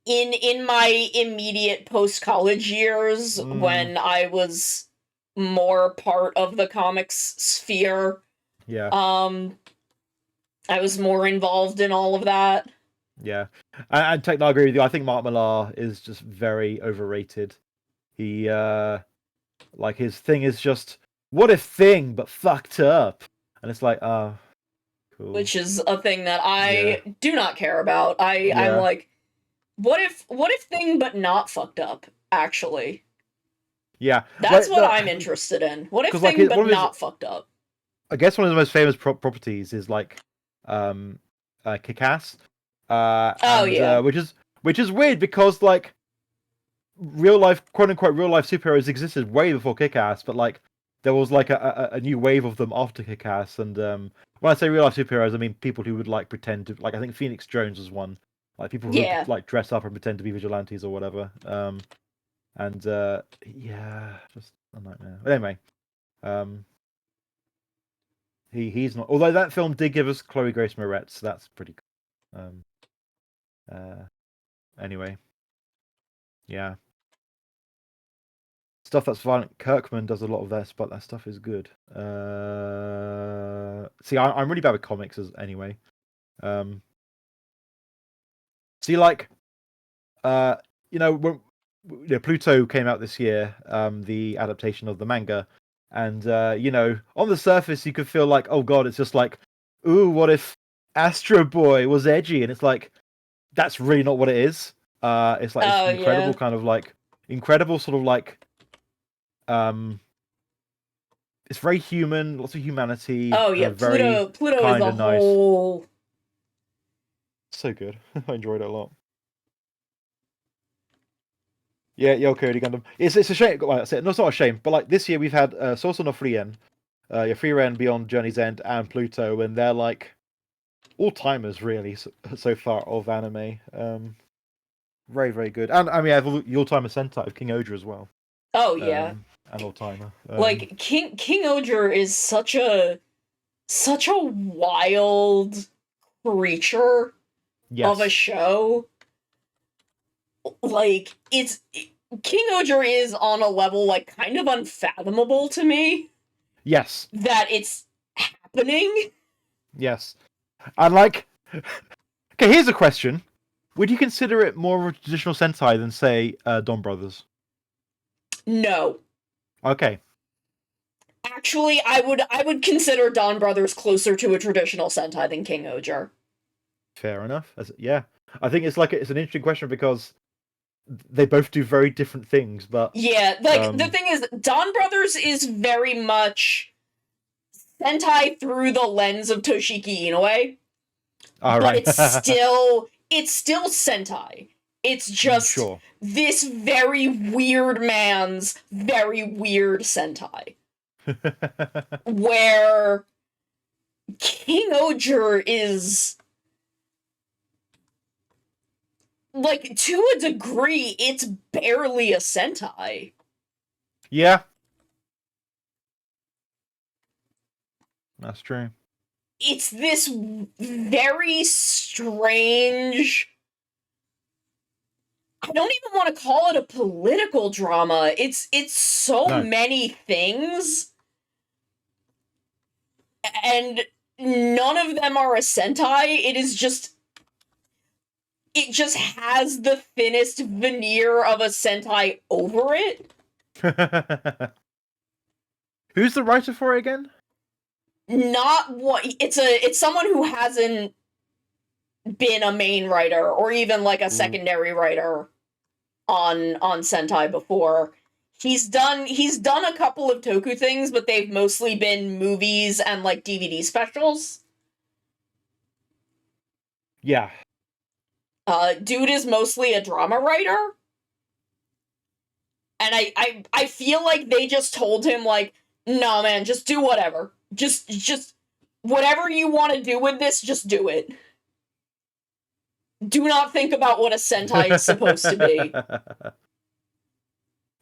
in my immediate post-college years when I was more part of the comics sphere. Yeah. I was more involved in all of that. Yeah. And Techno, I agree with you. I think Mark Millar is just very overrated. He like his thing is just what if thing but fucked up. And it's like, oh, cool. Which is a thing that I do not care about. I'm like, What if Thing but not fucked up, actually? Yeah, That's what I'm interested in. What if 'cause, like, Thing one but of his- not fucked up? I guess one of the most famous properties is like, Kick-Ass, Oh, yeah. which is weird because like real life, quote unquote, real life superheroes existed way before Kick-Ass, but like there was like a new wave of them after Kick-Ass, and when I say real life superheroes, I mean people who would like pretend to, like, I think Phoenix Jones was one, like people who Yeah. would, like, dress up and pretend to be vigilantes or whatever, and yeah, just a nightmare. But anyway, he's not. Although that film did give us Chloe Grace Moretz, so that's pretty cool. Anyway, yeah, stuff that's violent. Kirkman does a lot of that, but that stuff is good. See, I'm really bad with comics anyway. See, like, when Pluto came out this year, the adaptation of the manga, and on the surface you could feel like, oh god, it's just like, ooh, what if Astro Boy was edgy? And it's like, that's really not what it is. It's like this incredible kind of like incredible sort of like, it's very human, lots of humanity. Oh yeah, very Pluto is a nice. whole. So good. I enjoyed it a lot. Yeah, Cody Gundam. It's a shame. Well, that's it. No, it's not a shame. But like this year, we've had Source no Frien, Frien Beyond Journey's End, and Pluto, and they're like all timers really so far of anime. Very, very good. And I mean, I have the all timer Sentai of King Oja as well. Oh yeah, an all timer. Like King Oja is such a wild creature of a show. Like, King Oja is on a level like kind of unfathomable to me. Yes. That it's happening. Yes. And like, okay, here's a question: would you consider it more of a traditional Sentai than, say, Don Brothers? No. Okay. Actually, I would consider Don Brothers closer to a traditional Sentai than King Oja. Fair enough. Yeah, I think it's an interesting question because they both do very different things, but yeah, like the thing is, Don Brothers is very much Sentai through the lens of Toshiki Inoue, but it's still Sentai. It's just this very weird man's very weird Sentai, where King Oja is. Like, to a degree, it's barely a Sentai. Yeah. That's true. It's this very strange... I don't even want to call it a political drama. It's so many things. And none of them are a Sentai. It just has the thinnest veneer of a Sentai over it. Who's the writer for it again? Not what it's someone who hasn't been a main writer or even like a secondary writer on Sentai before. He's done a couple of Toku things, but they've mostly been movies and like DVD specials. Yeah. Dude is mostly a drama writer. And I feel like they just told him, like, no, man, just do whatever. Just whatever you want to do with this, just do it. Do not think about what a Sentai is supposed to be.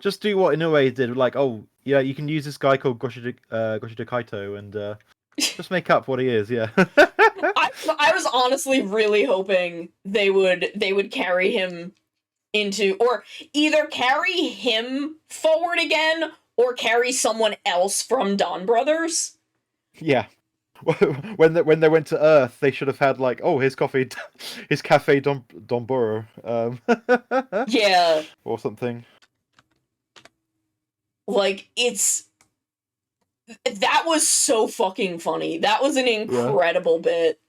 Just do what Inoue did, like, oh, yeah, you can use this guy called Goshida Kaito and just make up what he is, yeah. I was honestly really hoping they would carry him into, or either carry him forward again, or carry someone else from Don Brothers. Yeah. When they went to Earth, they should have had like, oh, his Cafe Donboro, yeah, or something. Like, that was so fucking funny. That was an incredible bit.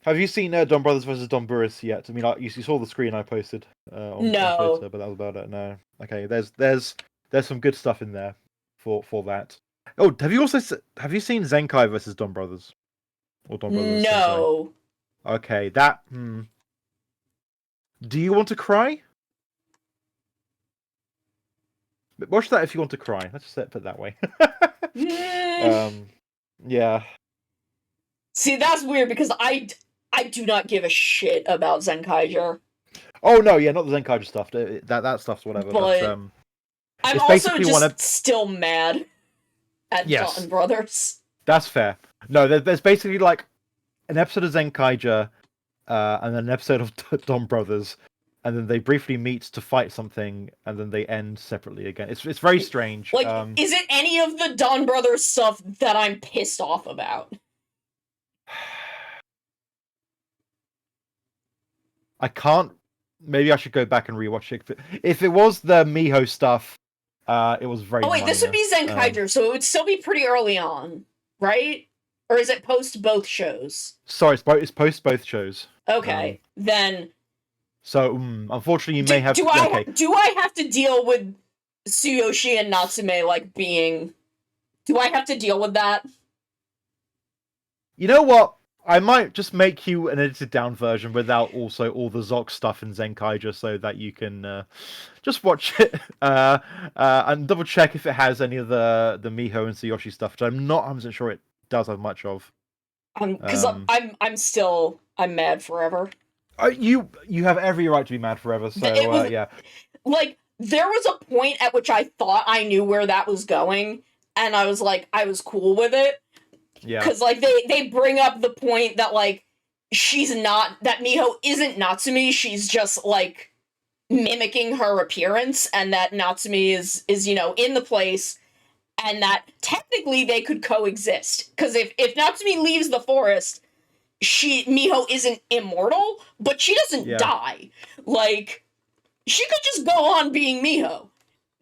Have you seen Don Brothers versus Don Burris yet? I mean, you saw the screen I posted on No. Twitter, but that was about it. No. Okay, there's some good stuff in there for that. Oh, have you seen Zenkai versus Don Brothers or Don Brothers Sentai? No. Okay, that. Do you want to cry? Watch that if you want to cry. Let's just put it that way. Yeah. See, that's weird because I do not give a shit about Zenkaiger. Oh no, yeah, not the Zenkaiger stuff. That stuff's whatever. But I'm also basically just still mad at Yes. Don Brothers. That's fair. No, there's basically like an episode of Zenkaiger, and then an episode of Don Brothers, and then they briefly meet to fight something, and then they end separately again. It's very strange. Like, is it any of the Don Brothers stuff that I'm pissed off about? I can't. Maybe I should go back and rewatch it. If it was the Miho stuff, it was very. Oh wait, this would be Zenkaiger, so it would still be pretty early on, right? Or is it post both shows? Sorry, it's post both shows. Okay, then. So unfortunately, you may have. Do I have to deal with Tsuyoshi and Natsume like being? Do I have to deal with that? You know what? I might just make you an edited down version without also all the Zoc stuff in Zenkaiger, so that you can just watch it and double check if it has any of the Miho and Tsuyoshi stuff, which I'm not 100% sure it does have much of. Because I'm mad forever. You have every right to be mad forever. So yeah. Like there was a point at which I thought I knew where that was going, and I was cool with it. Yeah. Because, like, they bring up the point that, like, that Miho isn't Natsume, she's just, like, mimicking her appearance, and that Natsume is in the place, and that technically they could coexist. Because if Natsume leaves the forest, Miho isn't immortal, but she doesn't die. Like, she could just go on being Miho.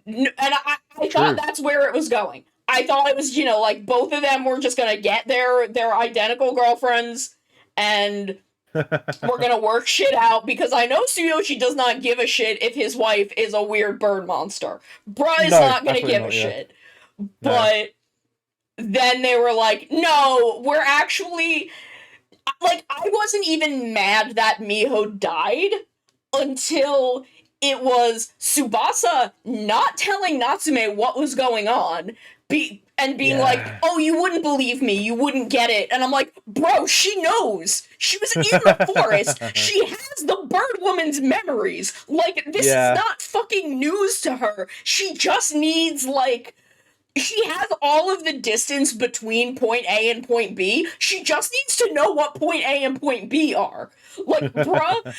And I thought that's where it was going. I thought it was, like, both of them were just gonna get their identical girlfriends, and we're gonna work shit out, because I know Tsuyoshi does not give a shit if his wife is a weird bird monster. Bruh is not gonna give a shit. But then they were like, no, we're actually... Like, I wasn't even mad that Miho died until it was Tsubasa not telling Natsume what was going on, being like, oh, you wouldn't believe me, you wouldn't get it. And I'm like, bro, she knows. She was in the forest. She has the bird woman's memories. Like, this is not fucking news to her. She just needs, like... She has all of the distance between point A and point B. She just needs to know what point A and point B are. Like, bruh...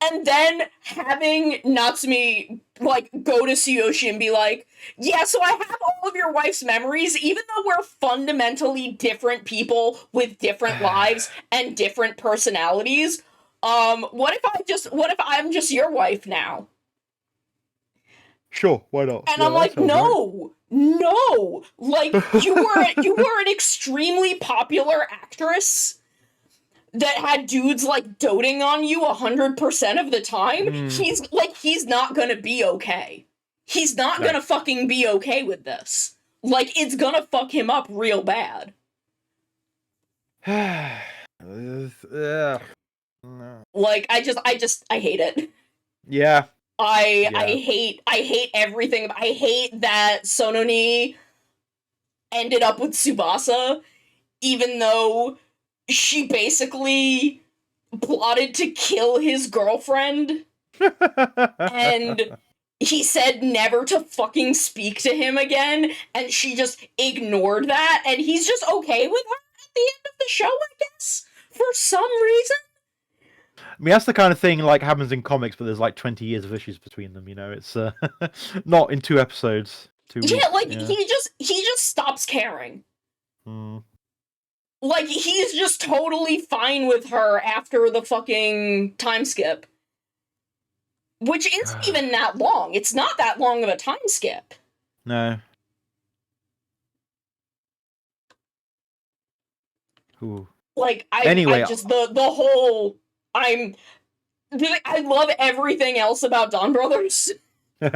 And then having Natsume, like, go to Tsuyoshi and be like, yeah, so I have all of your wife's memories, even though we're fundamentally different people with different lives and different personalities. What if I'm just your wife now? Sure, why not? And I'm like, no! Like, you were an extremely popular actress that had dudes, like, doting on you 100% of the time. He's not gonna be okay. He's not gonna fucking be okay with this. Like, it's gonna fuck him up real bad. Like, I hate it. Yeah. I hate everything. I hate that Sononi ended up with Tsubasa, even though she basically plotted to kill his girlfriend, and he said never to fucking speak to him again, and she just ignored that, and he's just okay with her at the end of the show, I guess, for some reason. I mean, that's the kind of thing, like, happens in comics, but there's, like, 20 years of issues between them, It's not in 2 episodes. 2 weeks. He just stops caring. Like, he's just totally fine with her after the fucking time skip. Which isn't even that long. It's not that long of a time skip. No. Ooh. Like I Anyway, just the whole I love everything else about Dawn Brothers, but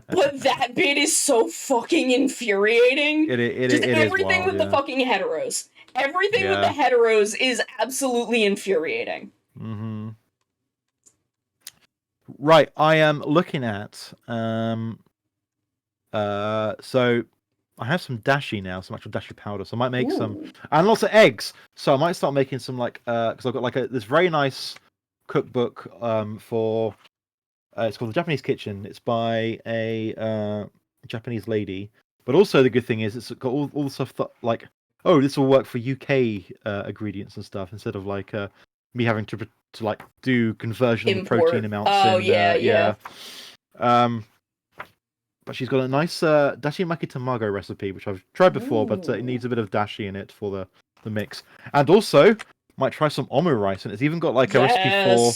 that bit is so fucking infuriating. it Just is everything wild, with the yeah. fucking heteros. Everything with the Yeah. heteros is absolutely infuriating. Mm-hmm. Right, I am looking at so I have some dashi now, some actual dashi powder, so I might make some, Ooh. and lots of eggs. So I might start making some like because I've got like this very nice cookbook for it's called The Japanese Kitchen. It's by a Japanese lady, but also the good thing is it's got all the stuff that like, oh, this will work for UK ingredients and stuff instead of like me having to like do conversion on the protein Import. amounts. Oh, in, yeah. But she's got a nice dashi maki tamago recipe, which I've tried before, but it Ooh. needs a bit of dashi in it for the mix. And also, might try some omu rice, and it's even got like a recipe for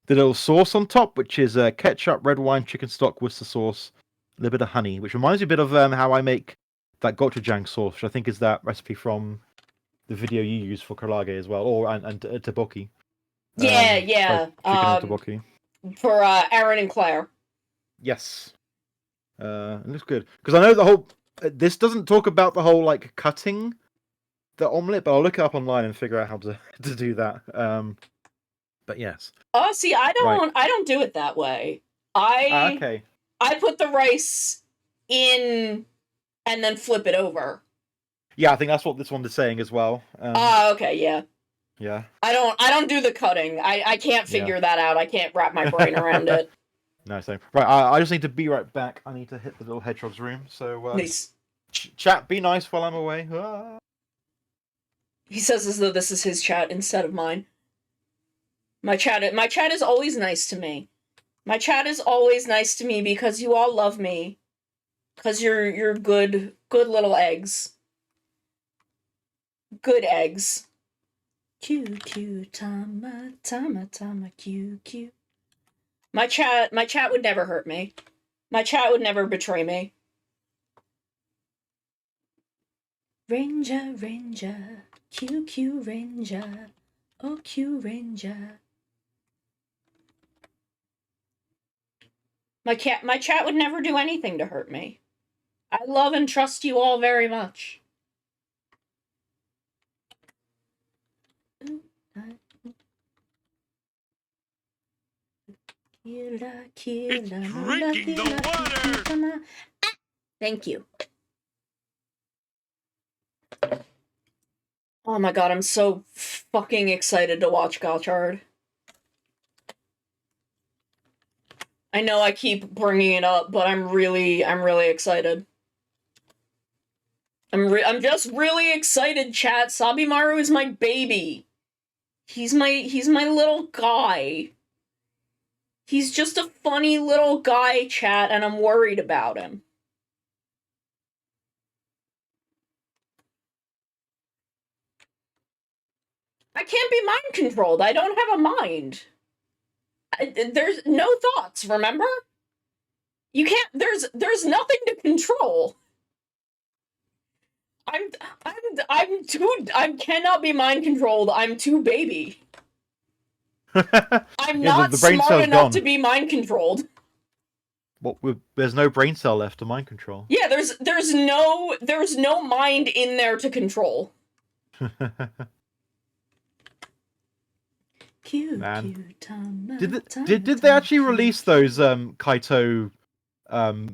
the little sauce on top, which is ketchup, red wine, chicken stock, Worcester sauce, a little bit of honey, which reminds me a bit of how I make that gochujang sauce, which I think is that recipe from the video you used for karage as well, or and tteokbokki. Yeah. Chicken and tteokbokki. For Aaron and Claire. Yes. It looks good because I know the whole. This doesn't talk about the whole like cutting the omelet, but I'll look it up online and figure out how to do that. But yes. Oh, see, I don't do it that way. Okay. I put the rice in and then flip it over. Yeah, I think that's what this one is saying as well. Okay, yeah. Yeah. I don't do the cutting. I can't figure that out. I can't wrap my brain around it. No, same. Right, I just need to be right back. I need to hit the little hedgehog's room. So Nice. Chat, be nice while I'm away. Ah. He says as though this is his chat instead of mine. My chat is always nice to me. My chat is always nice to me because you all love me. Cause you're good little eggs. Good eggs. Q tama Q. My chat would never hurt me. My chat would never betray me. Ranger, Q Ranger, oh Q Ranger. My chat would never do anything to hurt me. I love and trust you all very much. It's drinking the water! Thank you. Oh my god, I'm so fucking excited to watch Gotchard. I know I keep bringing it up, but I'm really excited. I'm just really excited, chat. Sabimaru is my baby. He's my little guy. He's just a funny little guy, chat, and I'm worried about him. I can't be mind controlled. I don't have a mind. There's no thoughts, remember? You can't, there's nothing to control. I cannot be mind controlled. I'm too baby. I'm not the brain smart cell's enough gone. to be mind controlled. What? There's no brain cell left to mind control. Yeah, there's no mind in there to control. Man. Did they actually release those Kaito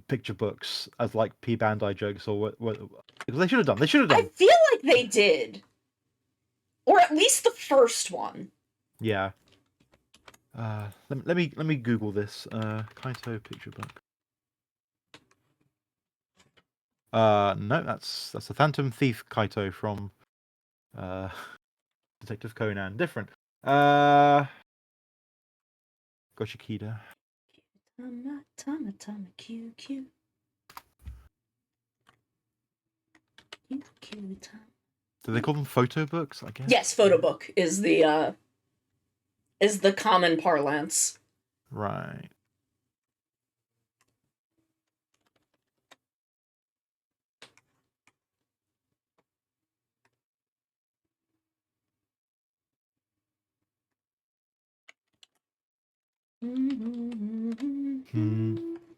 picture books as like P Bandai jokes or what? Because they should have done. They should have done. I feel like they did, or at least the first one. Yeah. Let me Google this. Kaito picture book. No, that's a Phantom Thief Kaito from Detective Conan. Different. Goshikida. Q. Do they call them photo books? I guess. Yes, photo book is the common parlance. Right.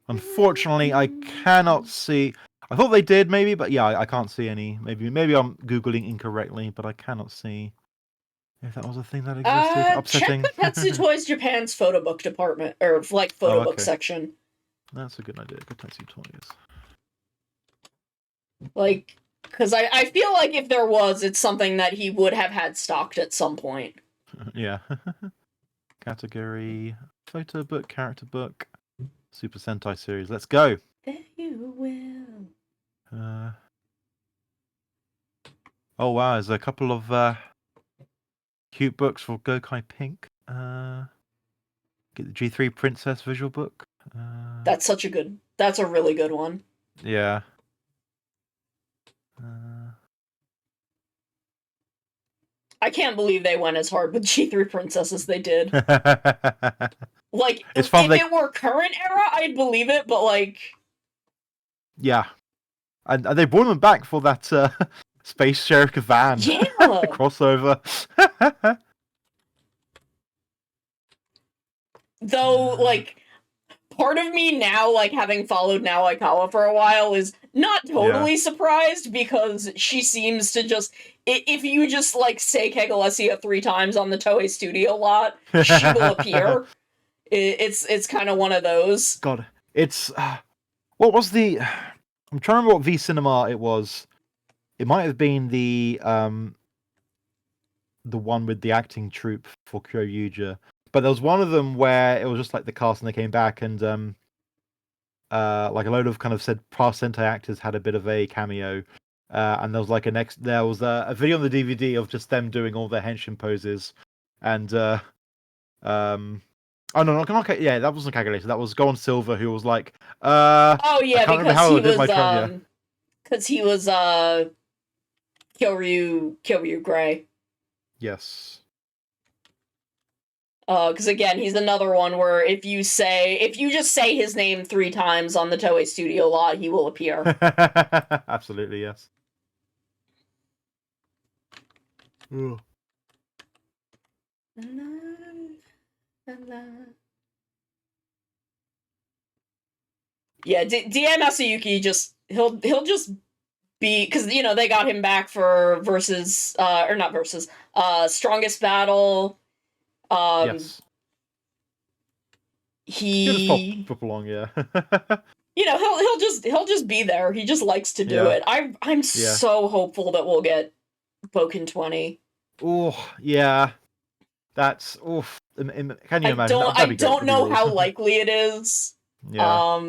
Unfortunately, I cannot see. I thought they did, maybe, but yeah, I can't see any. Maybe I'm googling incorrectly, but I cannot see if that was a thing that existed. Check Upsetting. the Petsu Toys Japan's photo book department, or like photo book okay. section. That's a good idea. Good Petsu Toys. Like, because I feel like if there was, it's something that he would have had stocked at some point. Yeah. Category: photo book, character book, Super Sentai series. Let's go. There you will. Oh wow, there's a couple of cute books for Gokai Pink. Get the G3 Princess visual book. That's a really good one. Yeah. I can't believe they went as hard with G3 Princess as they did. Like, It's fun, if it were current era, I'd believe it, but like... Yeah. And they brought them back for that Space Sheriff Van crossover. Though, like, part of me now, like, having followed Now Aikawa for a while, is not totally surprised, because she seems to just... If you just, like, say Kegalesia 3 times on the Toei Studio lot, she will appear. It's kind of one of those. God, it's... what was the... I'm trying to remember what V Cinema it was. It might have been the one with the acting troupe for Kyoryuja. But there was one of them where it was just like the cast and they came back and like a load of kind of said past Sentai actors had a bit of a cameo. And there was like there was a video on the DVD of just them doing all their henshin poses. And oh no, not yeah, that wasn't Kagalator. That was Gon Silver, who was like, oh yeah, because he was Kyoryu Gray. Yes. Because again, he's another one where if you just say his name 3 times on the Toei Studio lot, he will appear. Absolutely, yes. Ooh. Yeah, D.A. Masayuki he'll just be, because they got him back for Strongest Battle. Yes. He just pop along, yeah. he'll just be there. He just likes to do it. I'm so hopeful that we'll get Boken 20. Oh yeah, that's oof. Can you imagine? I don't know how likely it is. Yeah.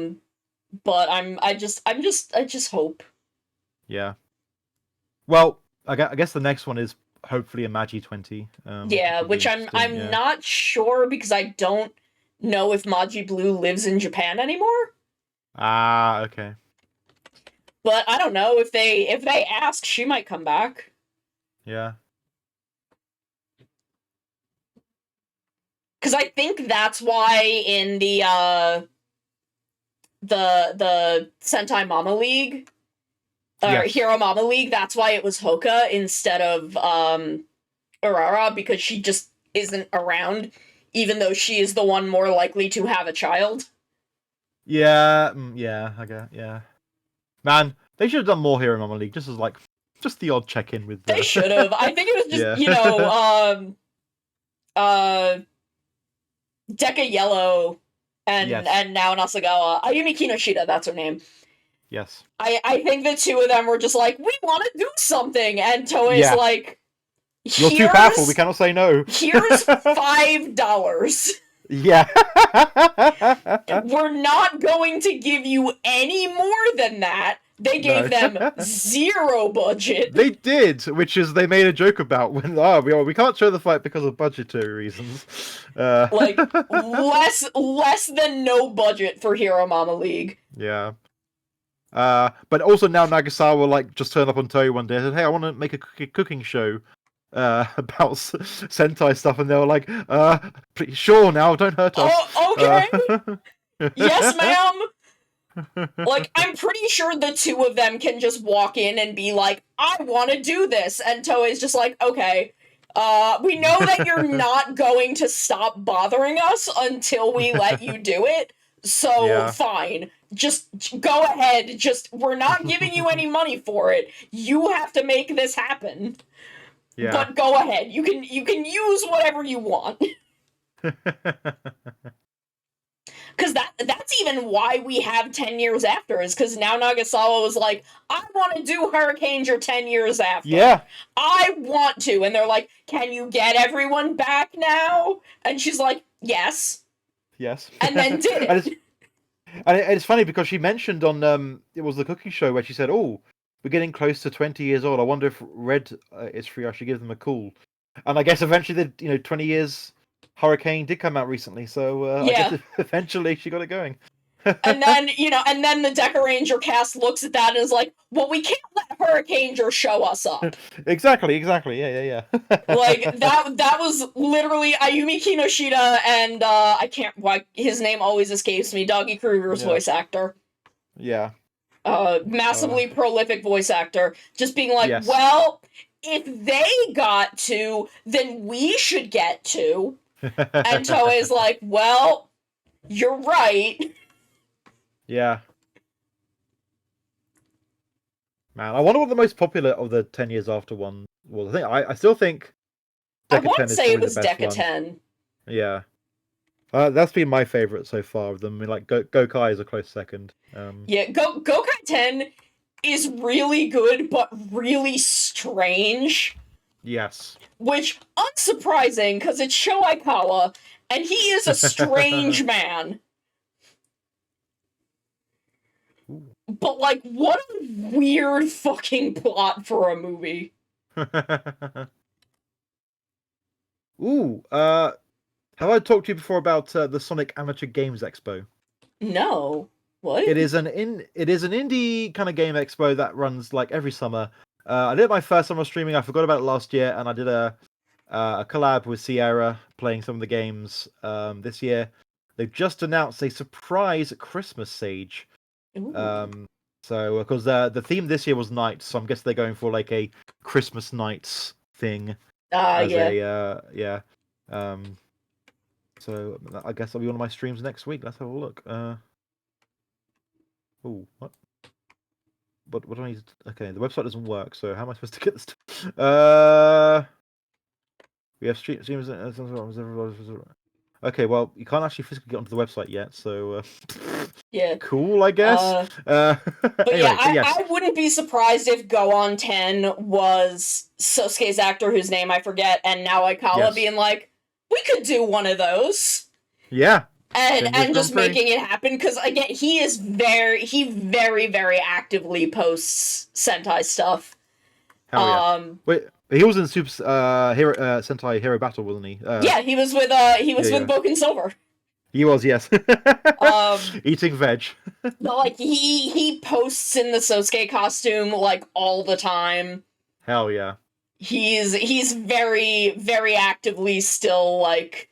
But I just hope. Yeah. Well, I guess the next one is hopefully a Magi 20. Yeah, which I'm not sure, because I don't know if Magi Blue lives in Japan anymore. Ah, okay. But I don't know, if they ask, she might come back. Yeah. Because I think that's why in the Sentai Mama League, or Hero Mama League, that's why it was Hoka instead of Urara, because she just isn't around, even though she is the one more likely to have a child. Yeah, I guess, yeah. Man, they should have done more Hero Mama League, just the odd check-in with... They should have. I think it was just, Deka Yellow and now Nasagawa. Ayumi Kinoshita, that's her name. Yes. I think the two of them were just like, we want to do something, and Toei's like, you're too powerful, we cannot say no. Here's $5. Yeah. We're not going to give you any more than that. They gave them 0 budget. They did, which is they made a joke about when we can't show the fight because of budgetary reasons. Like less than no budget for Hero Mama League. Yeah. But also now Nagasawa just turned up on Toei one day and said, "Hey, I want to make a cooking show about Sentai stuff," and they were like, "Pretty sure now, don't hurt us." Oh, okay. Yes, ma'am. Like, I'm pretty sure the two of them can just walk in and be like, I want to do this, and Toei's just like, okay, We know that you're not going to stop bothering us until we let you do it. So Yeah. fine. Just go ahead. We're not giving you any money for it. You have to make this happen. Yeah. But go ahead. You can use whatever you want. Because that's even why we have 10 years after, is because now Nagasawa was like, I want to do Hurricaneger 10 years after. Yeah. I want to. And they're like, can you get everyone back now? And she's like, yes. Yes. And then did it. And it's funny because she mentioned on it was the cooking show where she said, "Oh, we're getting close to 20 years old. I wonder if Red is free. I should give them a call." And I guess eventually, 20 years Hurricane did come out recently, so I Yeah. guess eventually she got it going. And then, the Deca Ranger cast looks at that and is like, well, we can't let Hurricaneger show us up. Exactly. Yeah. Like, that was literally Ayumi Kinoshita and, I can't, why, his name always escapes me, Doggy Kruger's Yeah. voice actor. Yeah. Massively prolific voice actor, just being like, Yes. well, if they got to, then we should get to. And Toei's like, well, you're right. Yeah. Man, I wonder what the most popular of the 10 years after one was. I still think I Deca want 10 to is say it probably was the best Deca one. 10. Yeah. That's been my favorite so far of them. I mean, like Gokai is a close second. Yeah, Gokai 10 is really good, but really strange. Yes. Which, unsurprising, because it's Sho Aikawa, and he is a strange man. Ooh. But, like, what a weird fucking plot for a movie. Ooh, have I talked to you before about the Sonic Amateur Games Expo? No. What? It is an indie kind of game expo that runs like every summer. I did it my first summer streaming. I forgot about it last year, and I did a collab with Sierra playing some of the games this year. They've just announced a surprise Christmas Sage. Ooh. So because the theme this year was nights, so I'm guessing they're going for like a Christmas nights thing. Yeah. So I guess that'll be one of my streams next week. Let's have a look. Oh, what? What do I need to... Okay, the website doesn't work, so how am I supposed to get this? We have streams. Okay, well, you can't actually physically get onto the website yet, so Yeah. cool, I guess. But anyway, yeah, yes. I wouldn't be surprised if Go On 10 was Sosuke's actor, whose name I forget, and now Aikawa Yes. being like, we could do one of those. Yeah. And just making it happen, because again, he very, very actively posts Sentai stuff. Hell yeah. Wait, he was in Super Sentai Hero Battle, wasn't he? Yeah, he was with Boken Silver. He was, yes. Eating veg. But like he posts in the Sosuke costume like all the time. Hell yeah. He's very, very actively still like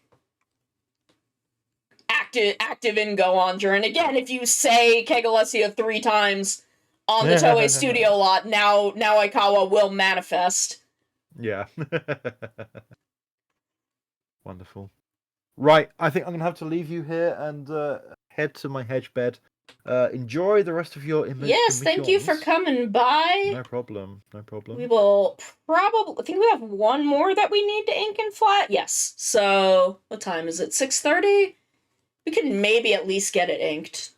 active in Go Onger. And again, if you say Kegalesia 3 times on the Toei studio lot, now Aikawa will manifest. Yeah. Wonderful. Right, I think I'm gonna have to leave you here and head to my hedge bed. Enjoy the rest of your Emote. Yes, thank you for coming by. No problem. We will probably... I think we have one more that we need to ink and flat. Yes. So, what time is it? 6:30? We can maybe at least get it inked.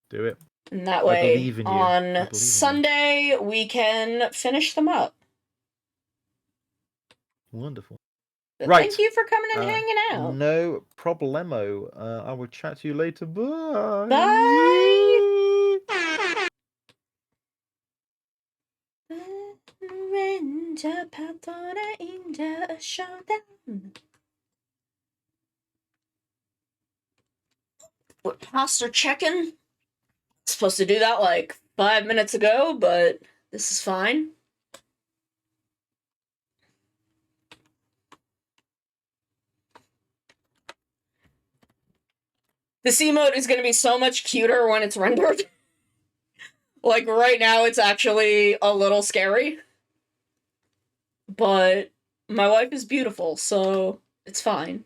Do it. And that way, on Sunday, we can finish them up. Wonderful. But Right. Thank you for coming and hanging out. No problemo. I will chat to you later. Bye. Bye. Ranger Patora Inja Showdown. What, posture checking? Supposed to do that like 5 minutes ago, but this is fine. This emote is going to be so much cuter when it's rendered. Like, right now, it's actually a little scary. but my wife is beautiful, so it's fine.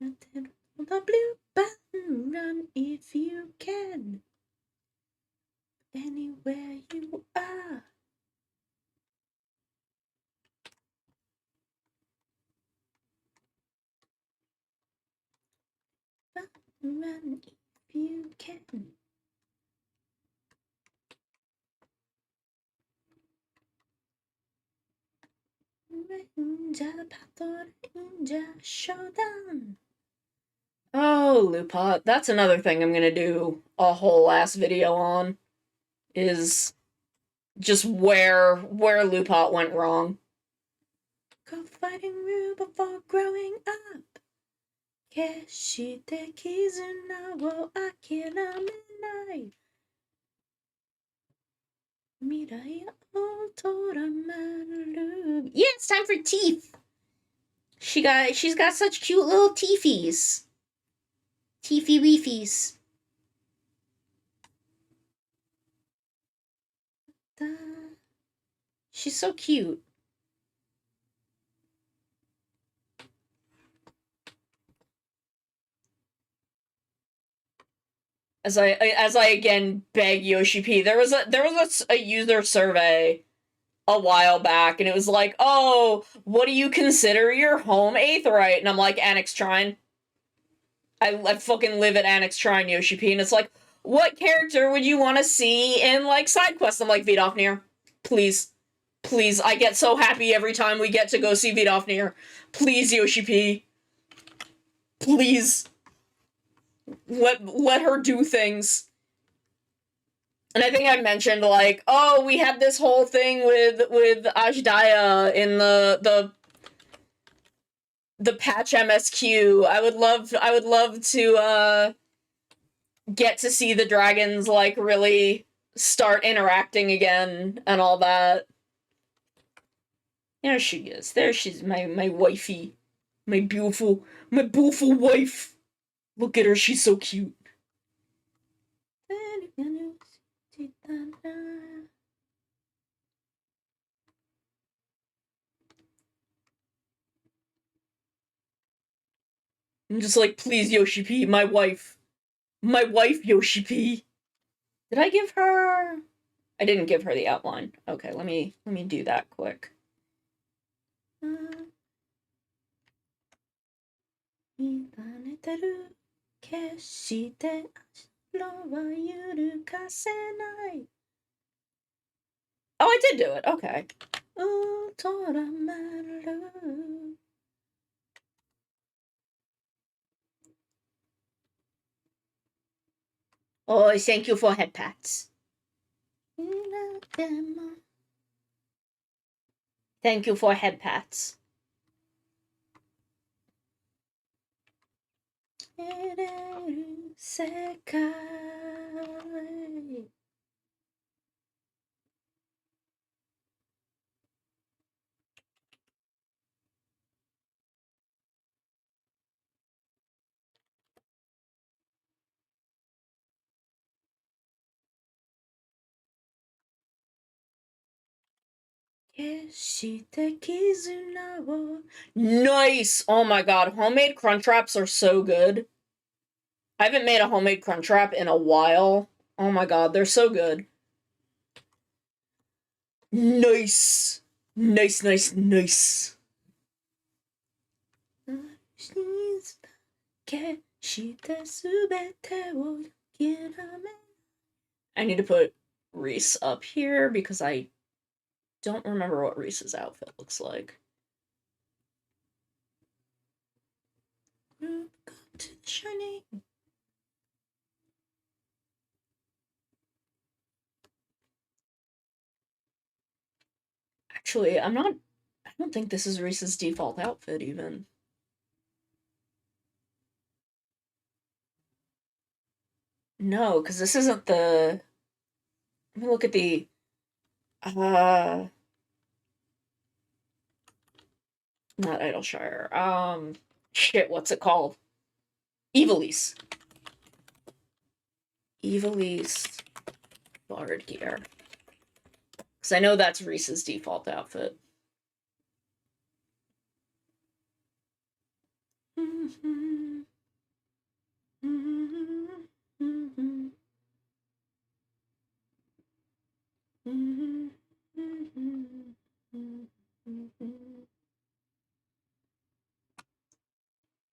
The blue button, run if you can. Anywhere you are. Run if you can. Showdown. Oh, Lupot. That's another thing I'm gonna do a whole ass video on. Is just where Lupot went wrong. Go fighting Rue before growing up. Keshite Kizuna wo akiramenai. Mirai o toramaru. Yeah, it's time for teeth. She's got such cute little teethies. Teethy weefies. She's so cute. As I again beg Yoshi P, there was a user survey a while back, and it was like, oh, what do you consider your home aetheryte? And I'm like, Annex Shrine. I fucking live at Annex Shrine, Yoshi P, and it's like, what character would you want to see in, like, side quests? I'm like, Vidofnir. Please. Please, I get so happy every time we get to go see Vidofnir. Please, Yoshi P. Please. Let her do things. And I think I mentioned, like, oh, we had this whole thing with Ajdaya in the patch MSQ. I would love to get to see the dragons, like, really start interacting again and all that. There she is. There she's, my wifey. My beautiful wife. Look at her, she's so cute. I'm just like, please, Yoshi P, my wife. My wife, Yoshi P. Did I give her... I didn't give her the outline. Okay, let me do that quick. Oh, I did do it. Okay. Oh, thank you for head pats. Thank you for head pats. Nice! Oh my god, homemade Crunchwraps are so good. I haven't made a homemade Crunchwrap in a while. Oh my god, they're so good. Nice! Nice, nice, nice. I need to put Reese up here because I don't remember what Reese's outfit looks like. Go to the shining. Actually, I don't think this is Reese's default outfit, even. No, because this isn't the... Let me look at the... Not Idleshire. Shit, what's it called? Evilise. Evilise Bard gear. Because I know that's Reese's default outfit.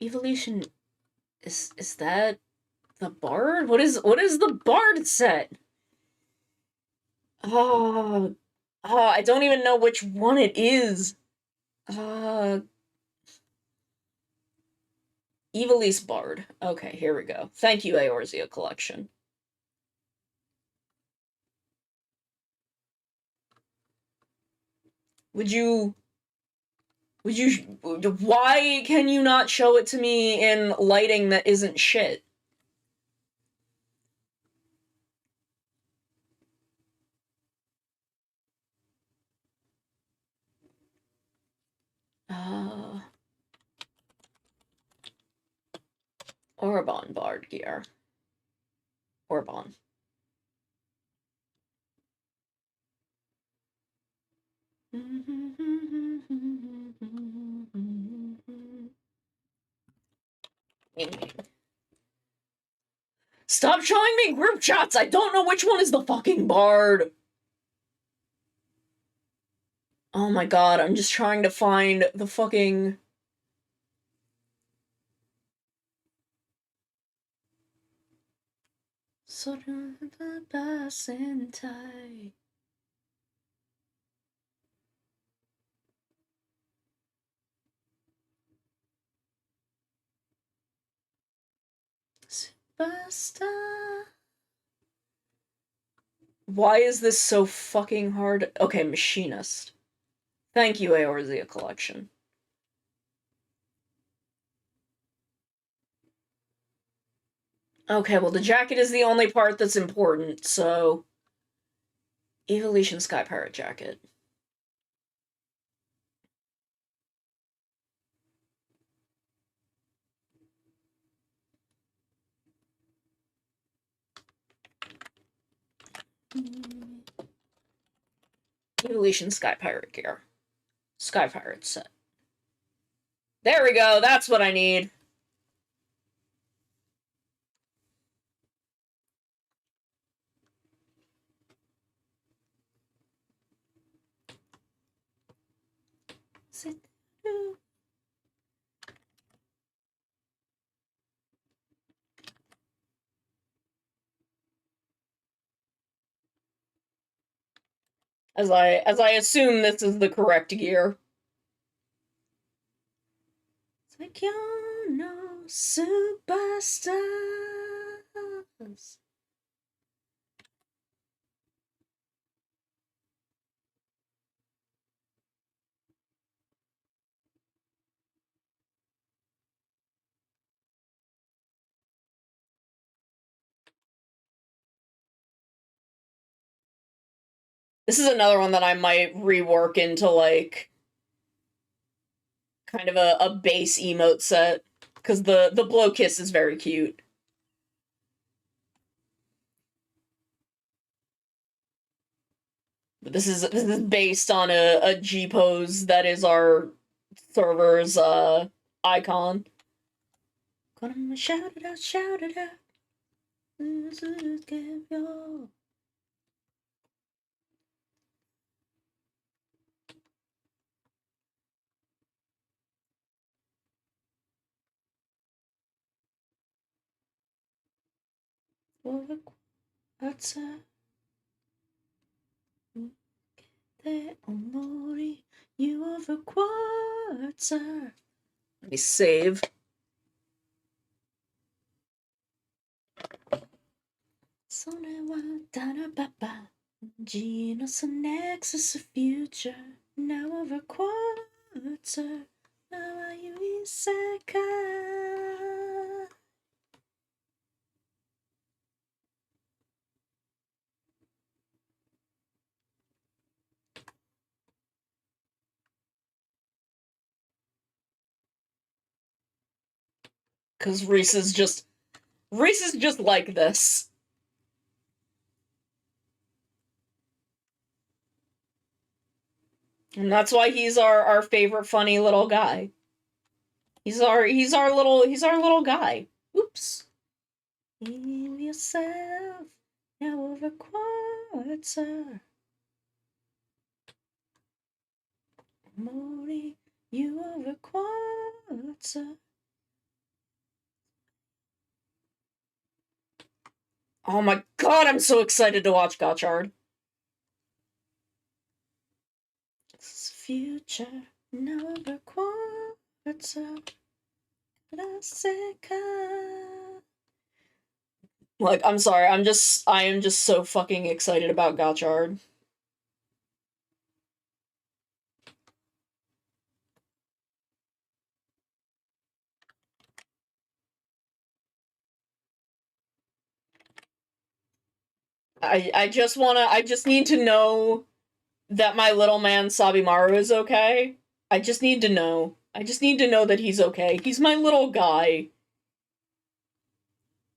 Evolution is that the bard? What is the bard set? Oh, I don't even know which one it is. Evilise Bard. Okay, here we go. Thank you, Eorzea Collection. Would you, why can you not show it to me in lighting that isn't shit? Orbon Bard gear. Orbon. Stop showing me group chats! I don't know which one is the fucking bard! Oh my god, I'm just trying to find the fucking... Superstar. Why is this so fucking hard? Okay, Machinist. Thank you, Eorzea Collection. Okay, well, the jacket is the only part that's important, so... Evolution Sky Pirate Jacket. Evolution Sky Pirate gear. Sky Pirate set. There we go, that's what I need. As I assume this is the correct gear. It's like you're no superstars. This is another one that I might rework into, like, kind of a base emote set. Because the blow kiss is very cute. But this is based on a G-pose that is our server's icon. Gonna shout it out, shout it out. What's up? You over quarter. Let me save. Genus and Nexus of future. Now over quarter. Now are you Isaka? Because Reese is just like this. And that's why he's our favorite funny little guy. He's our little guy. Oops. Heal yourself, now over quarter. Emote, you over quarter. Oh my god, I'm so excited to watch Gotchard. This future, now over quarter. Like, I'm sorry, I am just so fucking excited about Gotchard. I just need to know that my little man Sabimaru is okay. I just need to know. I just need to know that he's okay. He's my little guy.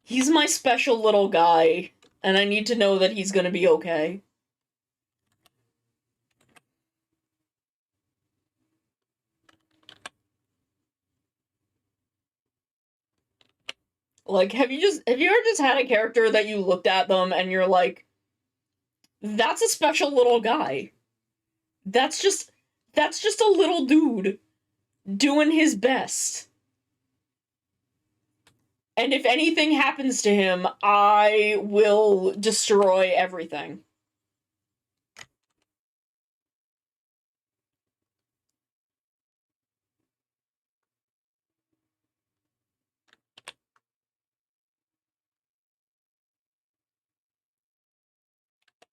He's my special little guy, and I need to know that he's gonna be okay. Like, have you ever just had a character that you looked at them and you're like, that's a special little guy. That's just a little dude doing his best. And if anything happens to him, I will destroy everything.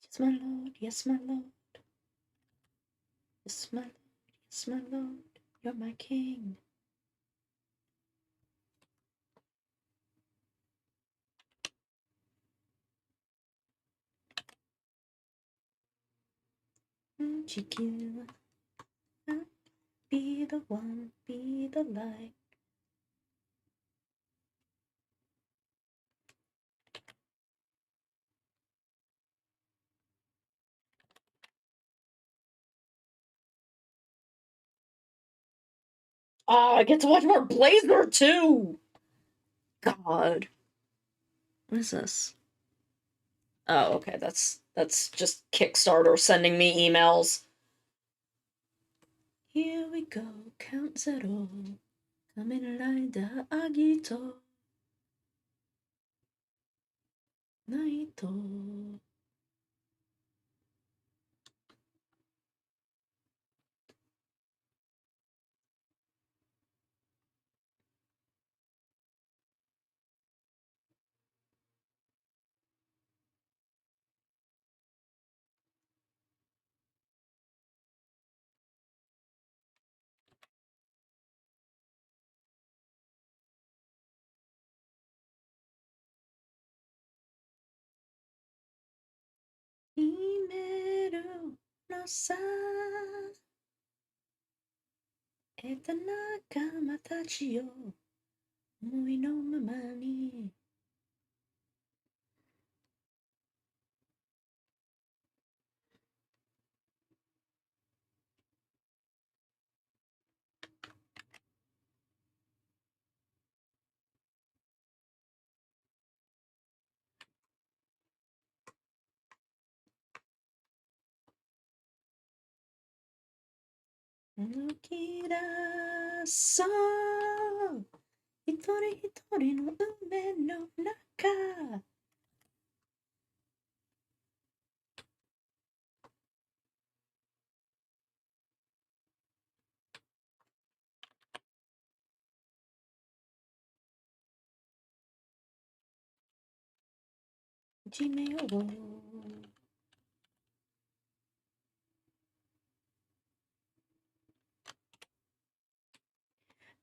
Yes, my lord, yes, my lord. Yes, my lord, yes, my lord. You're my king. Chiquilla, be the one, be the light. Oh, I get to watch more Blazer too! God. What is this? Oh, okay, that's just Kickstarter sending me emails. Here we go, count zero. Kamen Rider Agito. Naito. Imeru no sa. Eta nakama tachi yo. Omoi no mama ni. Nukira so. Hitori hitori no ume no naka. Jime wo.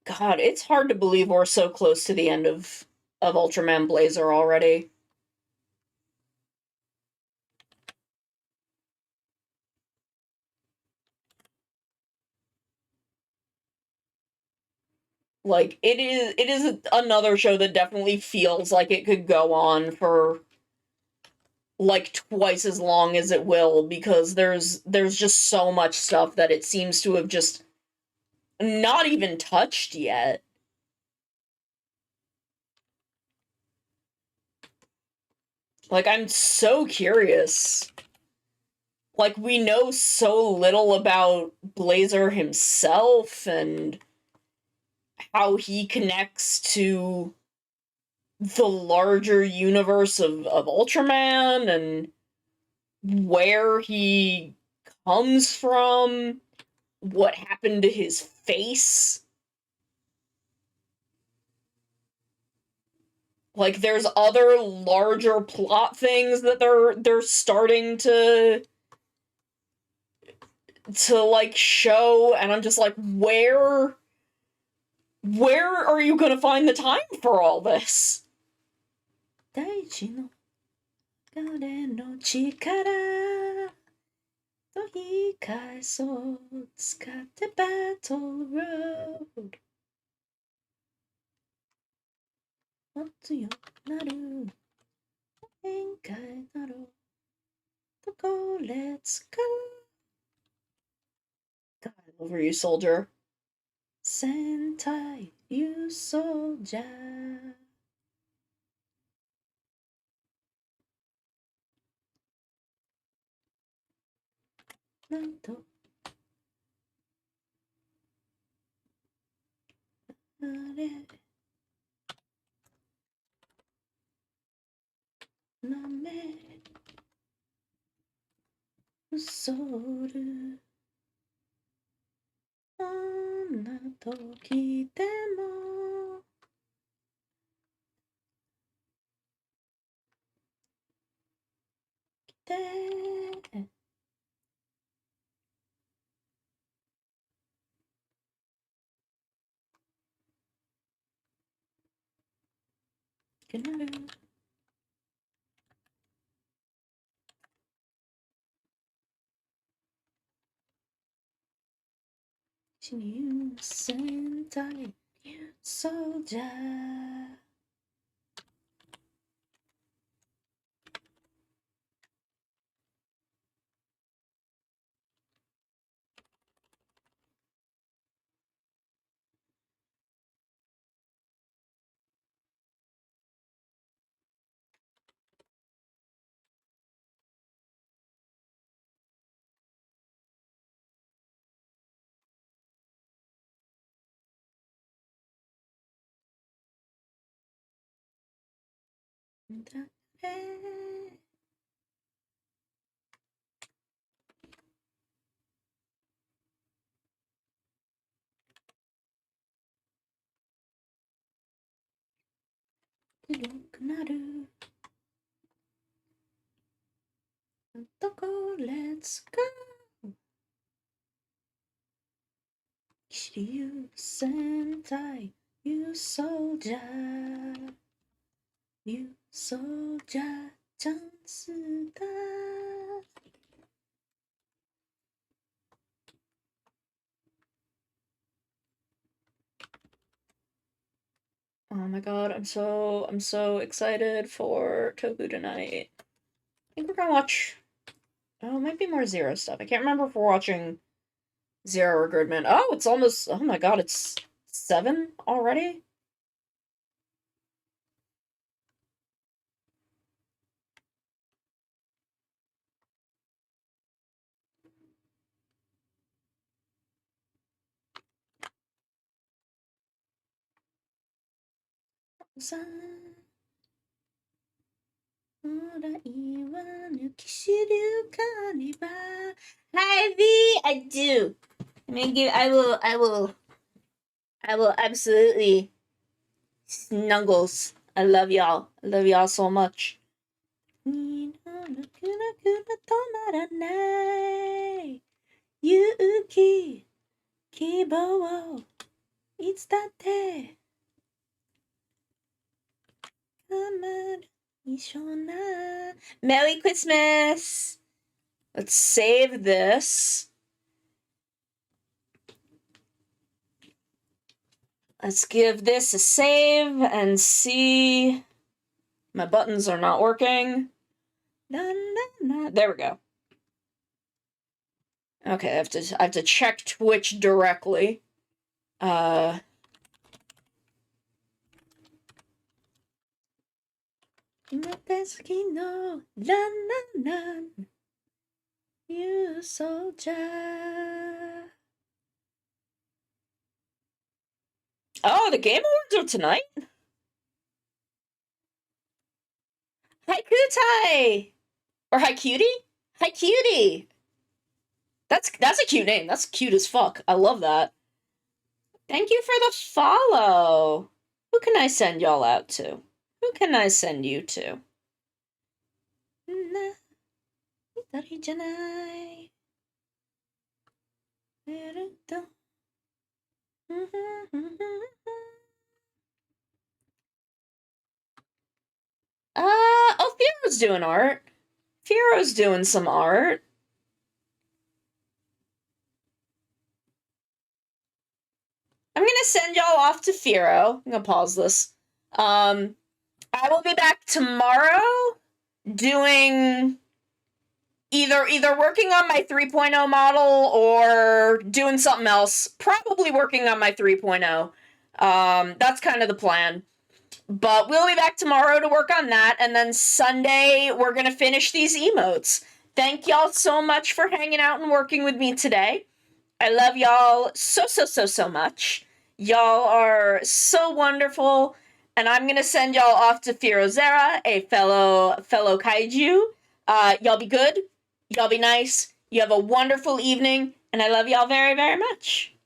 God, it's hard to believe we're so close to the end of Ultraman Blazer already. Like, it is another show that definitely feels like it could go on for like twice as long as it will, because there's just so much stuff that it seems to have just not even touched yet. Like, I'm so curious. Like, we know so little about Blazer himself and how he connects to the larger universe of Ultraman and where he comes from, what happened to his face. Like, there's other larger plot things that they're starting to like show, and I'm just like, where are you gonna find the time for all this? Daichi no kare no chikara to hikai so tsukatte battle road. Matsuyo naru enkai naro toko let's go. God, over you, soldier. Sentai, you soldier. Nanto. Nare. Name. Usoru. どんな時でも来てくなる新戦隊ソルジャー 広くなるどこ Let's go 騎士優戦隊 You soldier You soldier チャンスだ Oh my god, I'm so excited for Toku tonight. I think we're gonna watch... Oh, it might be more Zero stuff. I can't remember if we're watching Zero or Gridman. Oh, it's almost... Oh my god, it's 7 already? Hi V, I do. I will absolutely snuggles. I love y'all. I love y'all so much. Yuki, Kibo, it's that day. Merry Christmas! Let's save this. Let's give this a save and see. My buttons are not working. Na, na, na. There we go. Okay, I have to check Twitch directly. You soldier. Oh, the Game Awards are tonight? Hi, Kutai! Or hi, cutie? Hi, cutie! That's a cute name. That's cute as fuck. I love that. Thank you for the follow. Who can I send y'all out to? Who can I send you to? Oh, Fiero's doing art. Fiero's doing some art. I'm gonna send y'all off to Fiero. I'm gonna pause this. I will be back tomorrow doing either working on my 3.0 model or doing something else. Probably working on my 3.0. That's kind of the plan. But we'll be back tomorrow to work on that, and then Sunday we're gonna finish these emotes. Thank y'all so much for hanging out and working with me today. I love y'all so much. Y'all are so wonderful, and I'm gonna send y'all off to Firozera, a fellow kaiju. Y'all be good. Y'all be nice. You have a wonderful evening, and I love y'all very, very much.